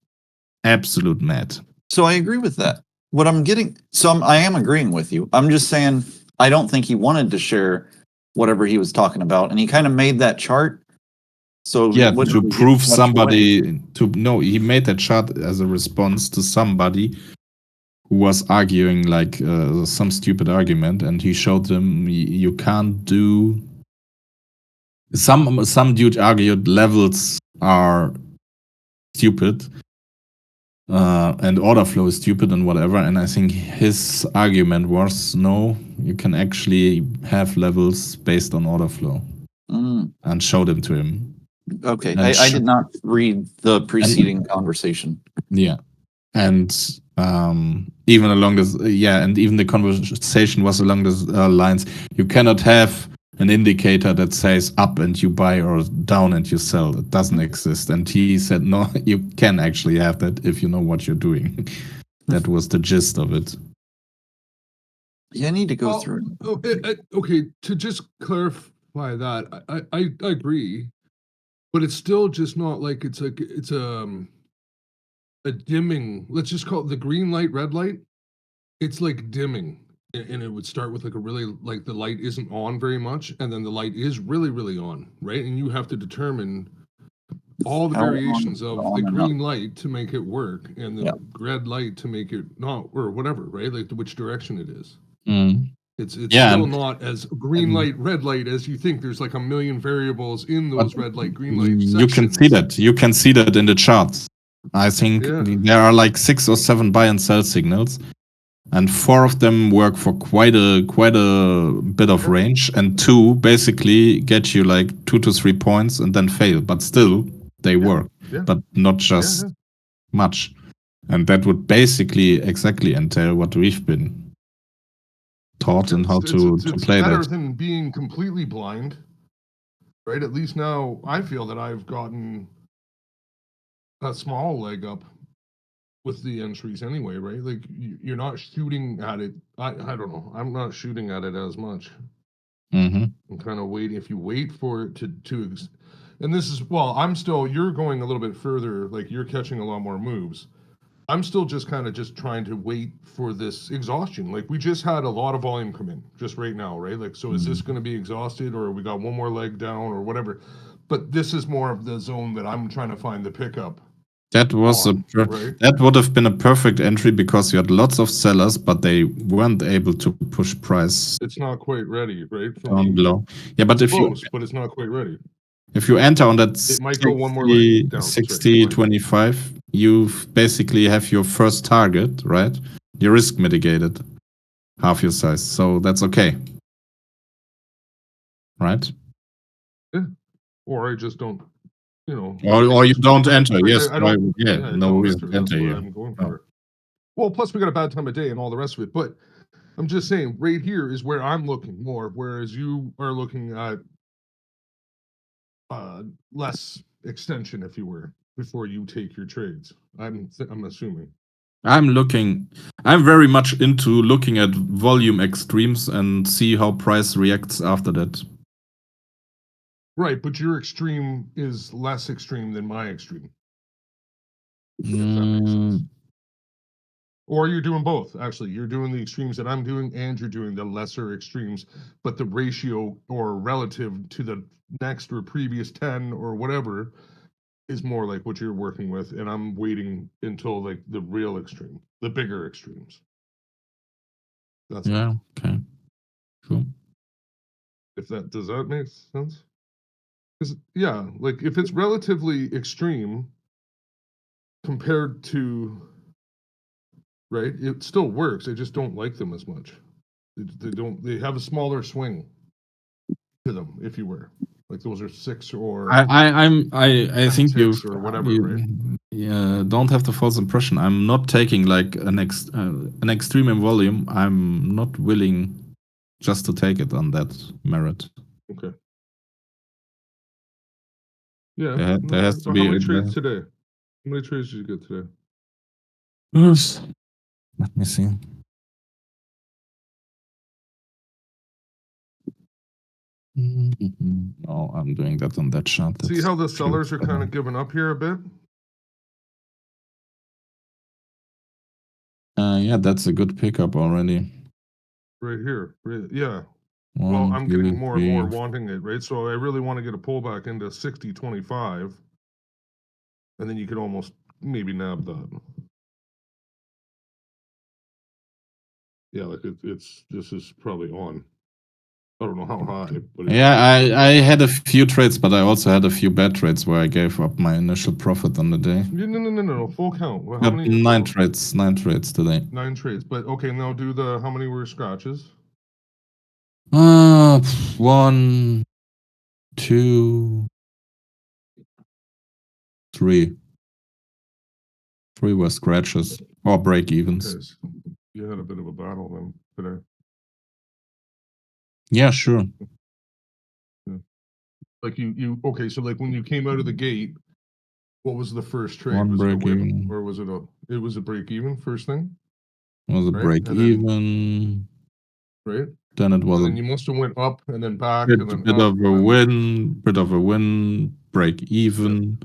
Absolute mad. So I agree with that. What I'm getting, I am agreeing with you. I'm just saying I don't think he wanted to share whatever he was talking about, and he kind of made that chart. So Yeah, what to did he prove give much away? somebody he made that chart as a response to somebody who was arguing like some stupid argument, and he showed them you can't do. Some dude argued levels are stupid, and order flow is stupid and whatever. And I think his argument was no, you can actually have levels based on order flow, and showed them to him. Okay, And I did not read the preceding conversation. Yeah, and even along this, and even the conversation was along these lines. You cannot have an indicator that says up and you buy or down and you sell. It doesn't exist. And he said, no, you can actually have that if you know what you're doing. That was the gist of it. Yeah, I need to go through it. Okay, to just clarify that, I agree, but it's still just not like it's a dimming. Let's just call it the green light, red light. It's like dimming, and it would start with like a really like the light isn't on very much, and then the light is really really on, right? And you have to determine all the How on variations is of on the and green light to make it work, and the Yeah. red light to make it not, or whatever, right? Like which direction it is. It's Yeah, still and- not as green light, red light as you think. There's like a million variables in those red light, green light You can see sections. that. You can see that in the charts. I think Yeah. there are like 6 or 7 buy and sell signals, and 4 of them work for quite a bit of range, and 2 basically get you like 2 to 3 points and then fail, but still they work, Yeah. but not just much. And that would basically exactly entail what we've been taught and how to play better that. than being completely blind, right? At least now I feel that I've gotten a small leg up with the entries anyway, right? Like you're not shooting at it. I don't know. I'm not shooting at it as much. Mm-hmm. I'm kind of waiting. If you wait for it to and this is, well, you're going a little bit further, like you're catching a lot more moves. I'm still just kind of just trying to wait for this exhaustion. Like we just had a lot of volume come in just right now, right? Like, so is this going to be exhausted, or we got one more leg down or whatever? But this is more of the zone that I'm trying to find the pickup. That was right? That would have been a perfect entry because you had lots of sellers, but they weren't able to push price It's not quite ready, right? For down me. below. Yeah, but It's if close, but it's not quite ready. if you enter on that It might go one more leg down. 60 25, you basically have your first target, right? Your risk mitigated half your size, so that's okay, right? Yeah. Or I just don't, you know. Or you don't enter. Yes, I don't. no don't reason to That's enter what here. I'm going for. Well, plus we got a bad time of day and all the rest of it. But I'm just saying, right here is where I'm looking more, whereas you are looking at less extension, if you were, before you take your trades. I'm assuming. I'm very much into looking at volume extremes and see how price reacts after that. Right, but your extreme is less extreme than my extreme. Or you're doing both. Actually, you're doing the extremes that I'm doing, and you're doing the lesser extremes, but the ratio or relative to the next or previous 10 or whatever is more like what you're working with, and I'm waiting until like the real extreme, the bigger extremes. That's Yeah. Okay. Cool. if that does that make sense? 'Cause, yeah, like if it's relatively extreme compared to right, it still works. I just don't like them as much. They don't. They have a smaller swing to them, if you were like those are 6 or I think you 6 or whatever, right? yeah, don't have the false impression. I'm not taking like an extreme in volume. I'm not willing just to take it on that merit. Okay. Yeah. There has to So be. how many trades today? How many trades did you get today? Yes. Let me see. Oh, I'm doing that on that chart. See That's how the true. sellers are kind of giving up here a bit? Yeah, that's a good pickup already. Right here. Right, yeah. One, Well, I'm getting two, more and more three. wanting it, right? So I really want to get a pullback into 60-25. And then you could almost maybe nab that. Yeah, like it's this is probably on. I don't know how high, but it's Yeah, I had a few trades, but I also had a few bad trades where I gave up my initial profit on the day. no, full count. Well, how Got many? 9 trades, 9 trades today. 9 trades. But okay, now do the how many were scratches? 1, 2, 3. 3 were scratches or break evens. Okay, so you had a bit of a battle then today. Yeah, sure. Like you okay, so like when you came out of the gate, what was the first trade? One Was it a break win even. or was it was a break even first thing? Was a Right? break And then even. right? Then it was And a then you must have went up and then back and then bit up of and a then win, break even.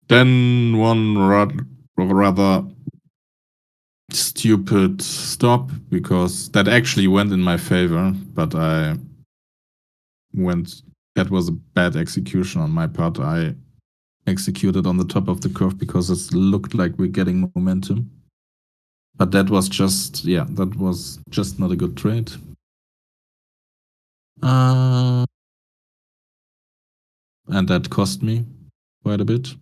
Then one rather stupid stop because that actually went in my favor, but I went. That was a bad execution on my part. I executed on the top of the curve because it looked like we're getting momentum. But that was just, yeah, that was just not a good trade. And that cost me quite a bit.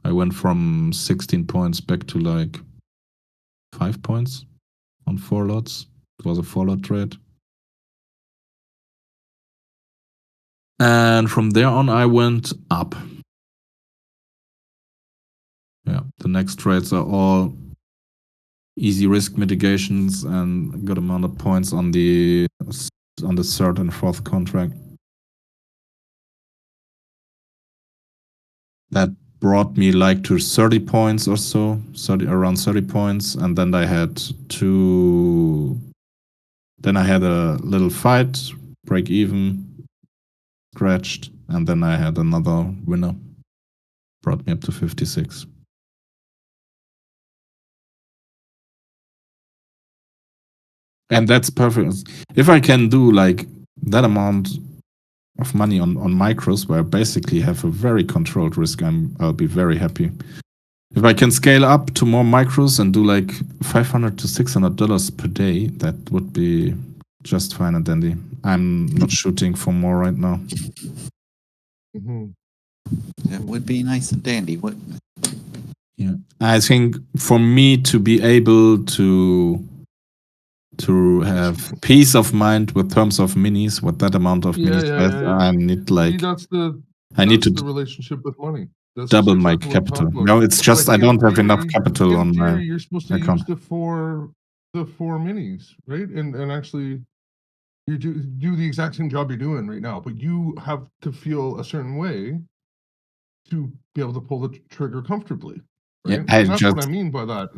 I went from 16 points back to like 5 points on 4 lots. It was a 4-lot trade. And from there on, I went up. Yeah, the next trades are all easy risk mitigations and a good amount of points on the 3rd and 4th contract. That brought me like to 30 points or so, around 30 points, and then I had then I had a little fight, break even, scratched, and then I had another winner. Brought me up to 56. And that's perfect. If I can do like that amount of money on micros where I basically have a very controlled risk, I'll be very happy. If I can scale up to more micros and do like $500 to $600 per day, that would be just fine and dandy. I'm not shooting for more right now. Mhm. It would be nice and dandy, wouldn't it? Yeah, I think for me to be able to have peace of mind with terms of minis, with that amount of minis, I need like I need to the relationship with money. That's double just my exactly what I'm capital. talking about. No, it's just Like I don't in have enough theory, capital on my you're supposed to account. use the four minis, right? And actually you do the exact same job you're doing right now, but you have to feel a certain way to be able to pull the trigger comfortably. Yeah, Right? And that's what I mean by that.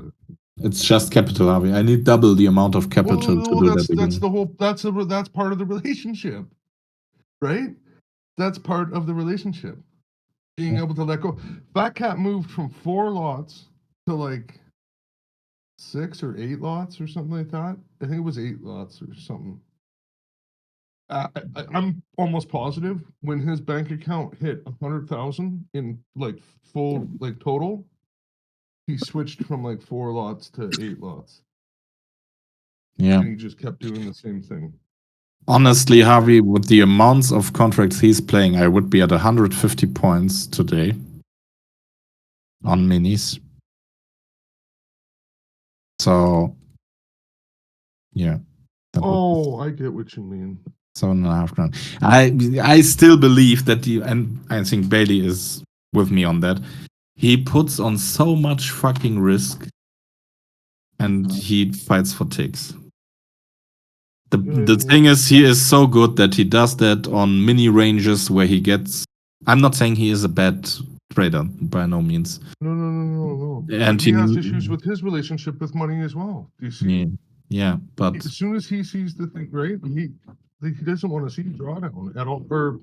it's just capital, Harvey. I need double the amount of capital to do that again. That's the whole that's part of the relationship. Right? That's part of the relationship. Being able to let go. Fat Cat moved from 4 lots to like 6 or 8 lots or something like that. I think it was 8 lots or something. I'm almost positive when his bank account hit 100,000 in like full like total, he switched from like 4 lots to 8 lots, Yeah. and he just kept doing the same thing. Honestly, Harvey, with the amounts of contracts he's playing, I would be at 150 points today on minis. So, yeah. that would be Oh, I get what you mean. 7.5 grand. I still believe that and I think Bailey is with me on that. He puts on so much fucking risk, and he fights for ticks. The thing is, he is so good that he does that on mini ranges where he gets. I'm not saying he is a bad trader by no means. No. And he has issues with his relationship with money as well. Do you see? Yeah, but As soon as he sees the thing, right? He doesn't want to see drawdown at all, or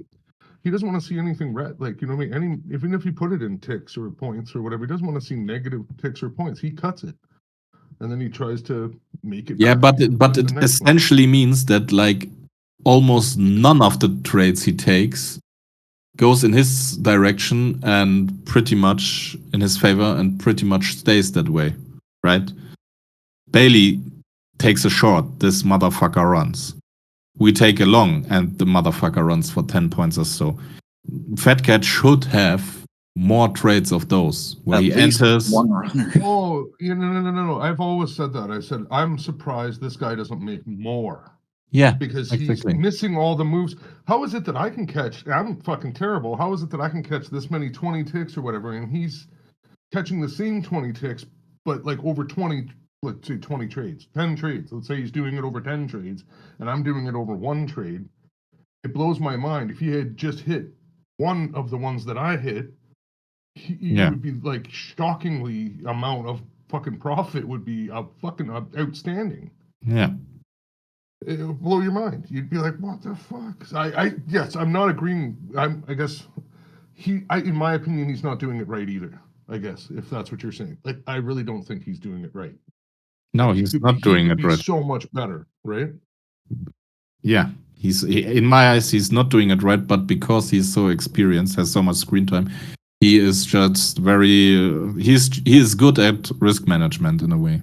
he doesn't want to see anything red. Like, you know what I mean? Even if you put it in ticks or points or whatever, he doesn't want to see negative ticks or points. He cuts it, and then he tries to make it. yeah, back but with it the next one. essentially means that like almost none of the trades he takes goes in his direction and pretty much in his favor and pretty much stays that way, right? Bailey takes a short, this motherfucker runs. We take a long, and the motherfucker runs for 10 points or so. Fat Cat should have more trades of those where At he least enters. one runner. Oh, yeah, no. I've always said that. I said I'm surprised this guy doesn't make more. Yeah, Because exactly. he's missing all the moves. How is it that I can catch? I'm fucking terrible. How is it that I can catch this many 20 ticks or whatever, and he's catching the same 20 ticks, but like over 20, let's say 20 trades, 10 trades. Let's say he's doing it over 10 trades, and I'm doing it over 1 trade. It blows my mind. If he had just hit one of the ones that I hit, he would be like shockingly amount of fucking profit would be fucking outstanding. Yeah. It would blow your mind. You'd be like, "What the fuck?" Yes, I'm not agreeing. I guess in my opinion, he's not doing it right either. I guess if that's what you're saying, like, I really don't think he's doing it right. No, Like, he's not doing it right. So much better, right? Yeah, in my eyes, he's not doing it right. But because he's so experienced, has so much screen time, he is just very. He is good at risk management in a way.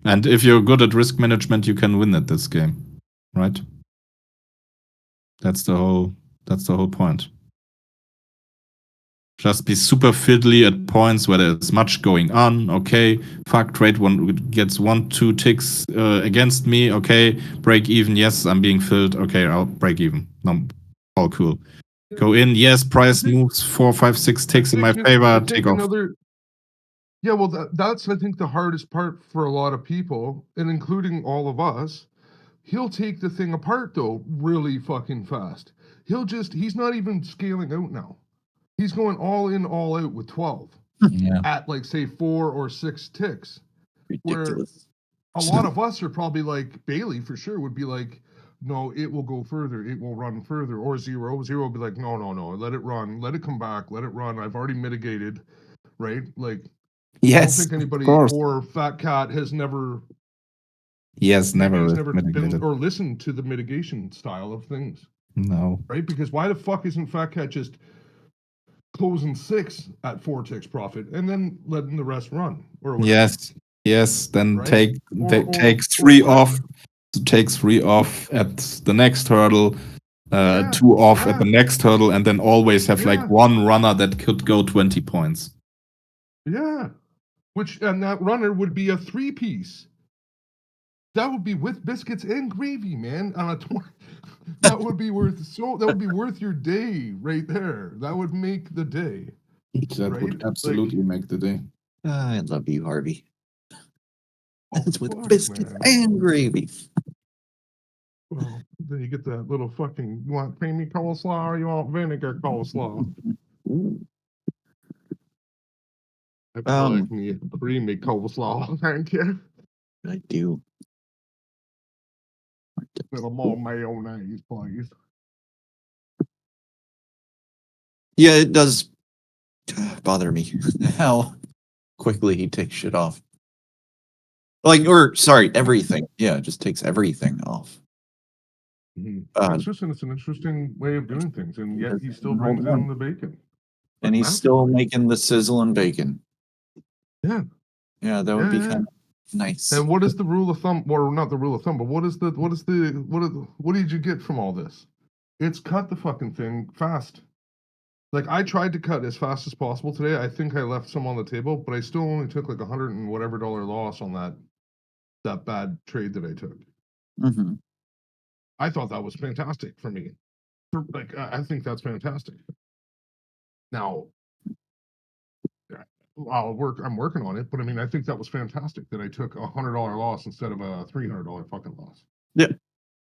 And if you're good at risk management, you can win at this game, right? That's the whole point. Just be super fiddly at points where there's much going on. Okay, fuck, trade one gets 1-2 ticks against me. Okay, break even. Yes, I'm being filled. Okay, I'll break even. No, all cool. Go in. Yes, price moves 4, 5, 6 ticks in my favor. Take off. Yeah, well, that's I think the hardest part for a lot of people, and including all of us. He'll take the thing apart though really fucking fast. He's not even scaling out now. He's going all in, all out with 12 at like say 4 or 6 ticks. Ridiculous. Where a lot of us are probably like Bailey for sure would be like, no, it will go further, it will run further, or zero will be like, no, let it run, let it come back, let it run. I've already mitigated, right? Like, yes, I don't think anybody or Fat Cat has never. Yes, never been or listened to the mitigation style of things. No. Right? Because why the fuck isn't Fat Cat just closing 6 at 4 ticks profit and then letting the rest run? Or whatever. Yes. Then Right? take 3 off. Take 3 off at the next hurdle. 2 off at the next hurdle, and then always have like one runner that could go 20 points. Yeah. And that runner would be a 3-piece. That would be with biscuits and gravy, man. On a that would be worth your day right there. That would make the day. That would absolutely make the day. I love you, Harvey. That's with biscuits and gravy. Well, then you get that little fucking. You want creamy coleslaw or you want vinegar coleslaw? I like me a creamy coleslaw, thank you. I do. Little more mayonnaise, please. Yeah, it does bother me how quickly he takes shit off. Everything. Yeah, it just takes everything off. It's an interesting way of doing things, and yet he still brings in the bacon. And he's still making the sizzle and bacon. Yeah. Yeah, that would be kind of nice. And what is the rule of thumb? Or not the rule of thumb, but what did you get from all this? It's cut the fucking thing fast. Like I tried to cut as fast as possible today. I think I left some on the table, but I still only took like $100 and whatever loss on that bad trade that I took. Mm-hmm. I thought that was fantastic for me. Like I think that's fantastic. Now, I'm working on it, but I mean, I think that was fantastic that I took $100 loss instead of a $300 fucking loss. Yeah,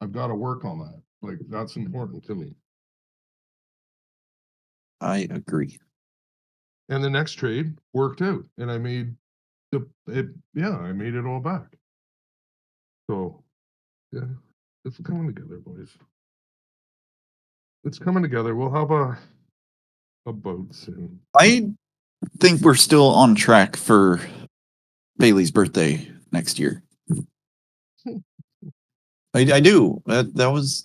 I've got to work on that. Like that's important to me. I agree. And the next trade worked out, and I made I made it all back. So, yeah, it's coming together, boys. It's coming together. We'll have a boat soon. I think we're still on track for Bailey's birthday next year. I do. That was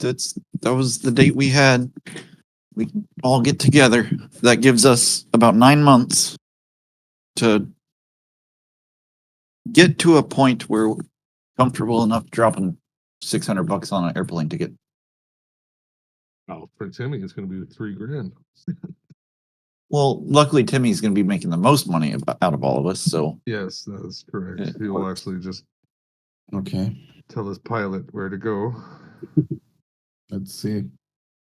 the date we had. We can all get together. That gives us about 9 months to get to a point where we're comfortable enough dropping $600 on an airplane ticket. Oh, for Timmy, it's going to be $3,000. Well, luckily Timmy's going to be making the most money out of all of us. So Yes, that's correct. Yeah, He will works. actually just Okay, tell his pilot where to go. let's see.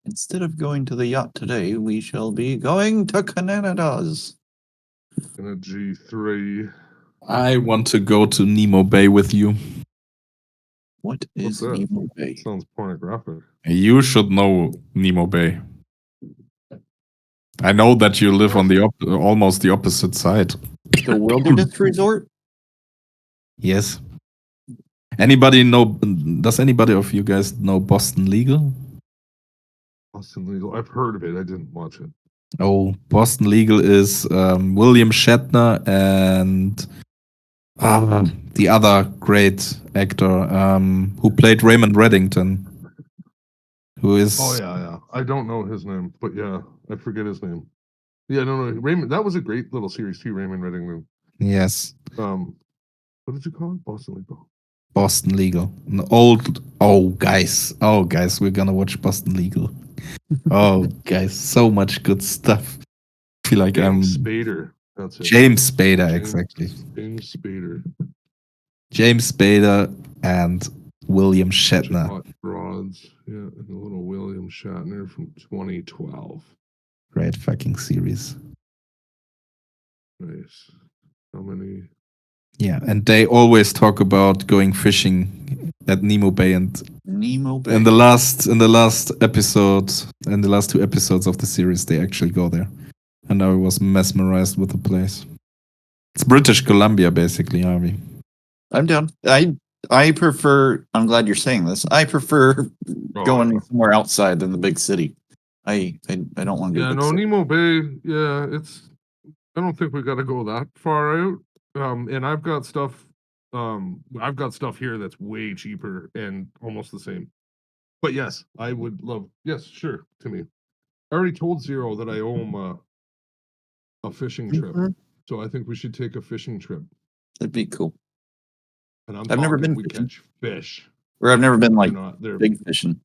instead of going to the yacht today, we shall be going to Canada's. In a G3. I want to go to Nemo Bay with you. What What's is that? Nemo Bay? Sounds pornographic. You should know Nemo Bay. I know that you live on the almost the opposite side. The Wilderness Resort? Yes. Anybody know? Does anybody of you guys know Boston Legal? Boston Legal. I've heard of it. I didn't watch it. Oh, Boston Legal is William Shatner and the other great actor who played Raymond Reddington. Who is? Oh yeah. I don't know his name, but yeah, I forget his name. Yeah, no, Raymond. That was a great little series too. Raymond Reddington. Yes, What did you call it? Boston Legal. Boston Legal. Guys, we're gonna watch Boston Legal. Oh, guys, so much good stuff. I feel like James Spader. That's it. James Spader, exactly. James Spader. James Spader and William Shatner. Hot Rods. Yeah, and a little William Shatner from 2012. Great fucking series. Nice. How many? Yeah, and they always talk about going fishing at Nemo Bay, and Nemo Bay. in the last episode, in the last 2 episodes of the series, they actually go there, and I was mesmerized with the place. It's British Columbia, basically, Harvey. I'm down. I prefer. I'm glad you're saying this. I prefer going somewhere outside than the big city. I don't want to. Yeah, no, Nemo Bay. Yeah, it's. I don't think we got to go that far out. And I've got stuff. I've got stuff here that's way cheaper and almost the same. But yes, I would love. Yes, sure, Timmy. I already told Zero that I owe him a fishing trip, so I think we should take a fishing trip. That'd be cool. And I've never been We fishing. catch fish. Or I've never been like They're big fishing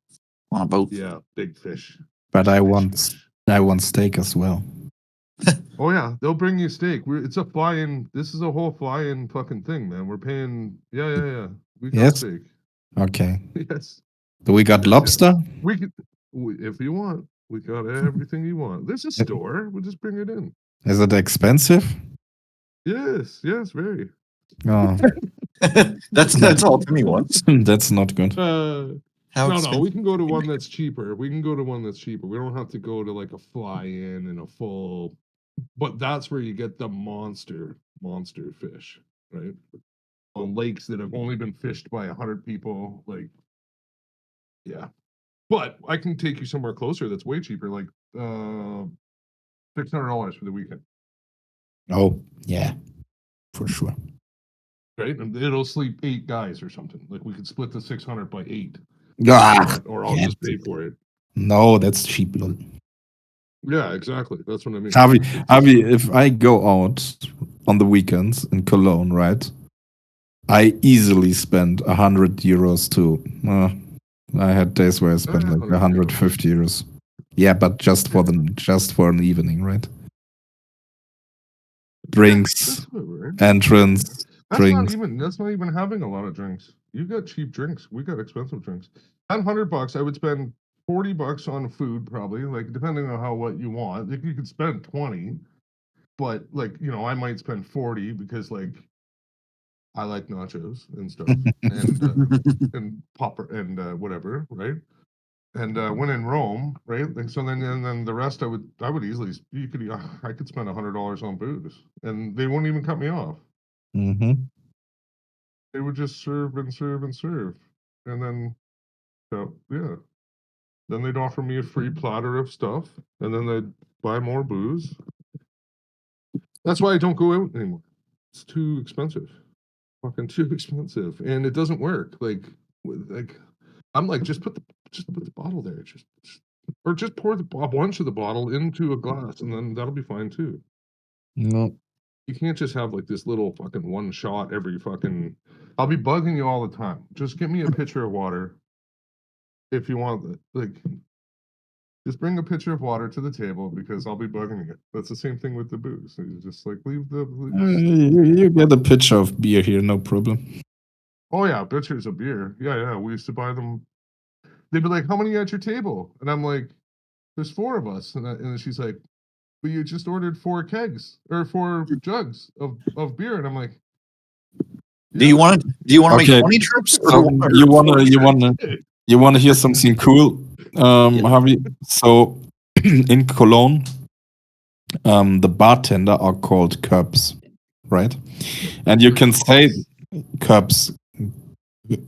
on a boat. Yeah, big fish. But I Fish, want fish. steak as well. Oh yeah, they'll bring you steak. It's a fly-in. This is a whole fly-in fucking thing, man. We're paying. Yeah. We got Yes? steak. Okay. Yes, Do we got lobster? we could. If you want, we got everything you want. There's a store. We'll just bring it in. Is it expensive? Yes, very. Oh, that's all Timmy wants. that's not good. How No, expensive? we can go to one that's cheaper. We don't have to go to like a fly-in and a full. But that's where you get the monster fish, right? On lakes that have only been fished by 100 people, like, yeah. But I can take you somewhere closer that's way cheaper, like $600 for the weekend, Oh, yeah, for sure. right? And it'll sleep 8 guys or something. Like we could split the 600 by 8. Ah, or I'll just pay for it. no, that's cheap. Lol. Yeah, exactly. That's what I mean. Avi, if I go out on the weekends in Cologne, right, I easily spend 100 euros too. I had days where I spent like 100 150 euros. Yeah, but just for an evening, right? Drinks, That's right. entrance, drinks. That's not even having a lot of drinks. You got cheap drinks. We got expensive drinks. At $100, I would spend $40 on food, probably, like depending on what you want. Like you could spend 20, but like, I might spend 40 because like I like nachos and stuff and popper and whatever, right? And when in Rome, right? Like so, then the rest I would easily I could spend $100 on booze, and they wouldn't even cut me off. Mm-hmm. They would just serve and serve and serve, and then yeah, then they'd offer me a free platter of stuff, and then they'd buy more booze. That's why I don't go out anymore. It's too expensive, fucking too expensive, and it doesn't work. Like I'm like just put the bottle there, or just pour a bunch of the bottle into a glass, and then that'll be fine too. No. You can't just have like this little fucking one shot every fucking. I'll be bugging you all the time. Just get me a pitcher of water if you want. Like, just bring a pitcher of water to the table because I'll be bugging you. That's the same thing with the booze. You just like leave the. You get a pitcher of beer here, no problem. Oh yeah, pitchers of beer. Yeah. We used to buy them. They'd be like, "How many at your table?" And I'm like, "There's 4 of us." And then she's like, "But you just ordered 4 kegs or 4 jugs of beer." And I'm like, Do you want to Okay. make 20 trips? So you wanna hear something cool, Harvey? So in Cologne, the bartender are called curbs, right? And you can say curbs,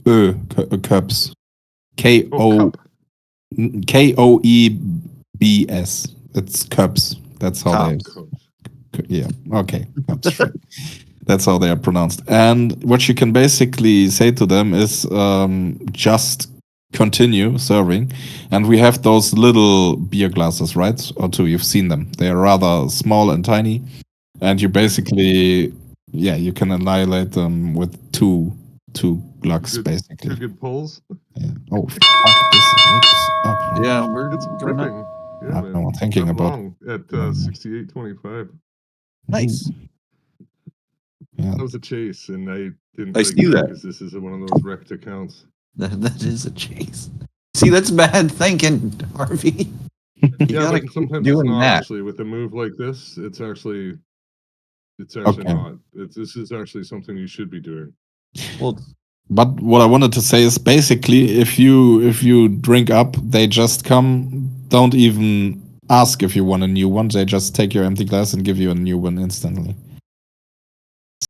curbs, Koebs. It's curbs. That's how they. Yeah. Okay. That's how they are pronounced. And what you can basically say to them is just continue serving. And we have those little beer glasses, right? Or 2. You've seen them. They are rather small and tiny. And you basically, you can annihilate them with two glugs, basically. 2 good pulls. Yeah. Oh, fuck this. Oops. Up. Yeah, we're It's going up. ripping. Yeah, I'm man. not thinking I'm about. long at 68.25. Nice. Yeah. That was a chase, and I didn't. I see that. because this is one of those wrecked accounts. That is a chase. See, that's bad thinking, Harvey. You Yeah, gotta but sometimes keep it's doing not that. actually with a move like this. It's actually Okay. not. This is actually something you should be doing. Well, But what I wanted to say is basically if you drink up, they just come, don't even ask if you want a new one. They just take your empty glass and give you a new one instantly.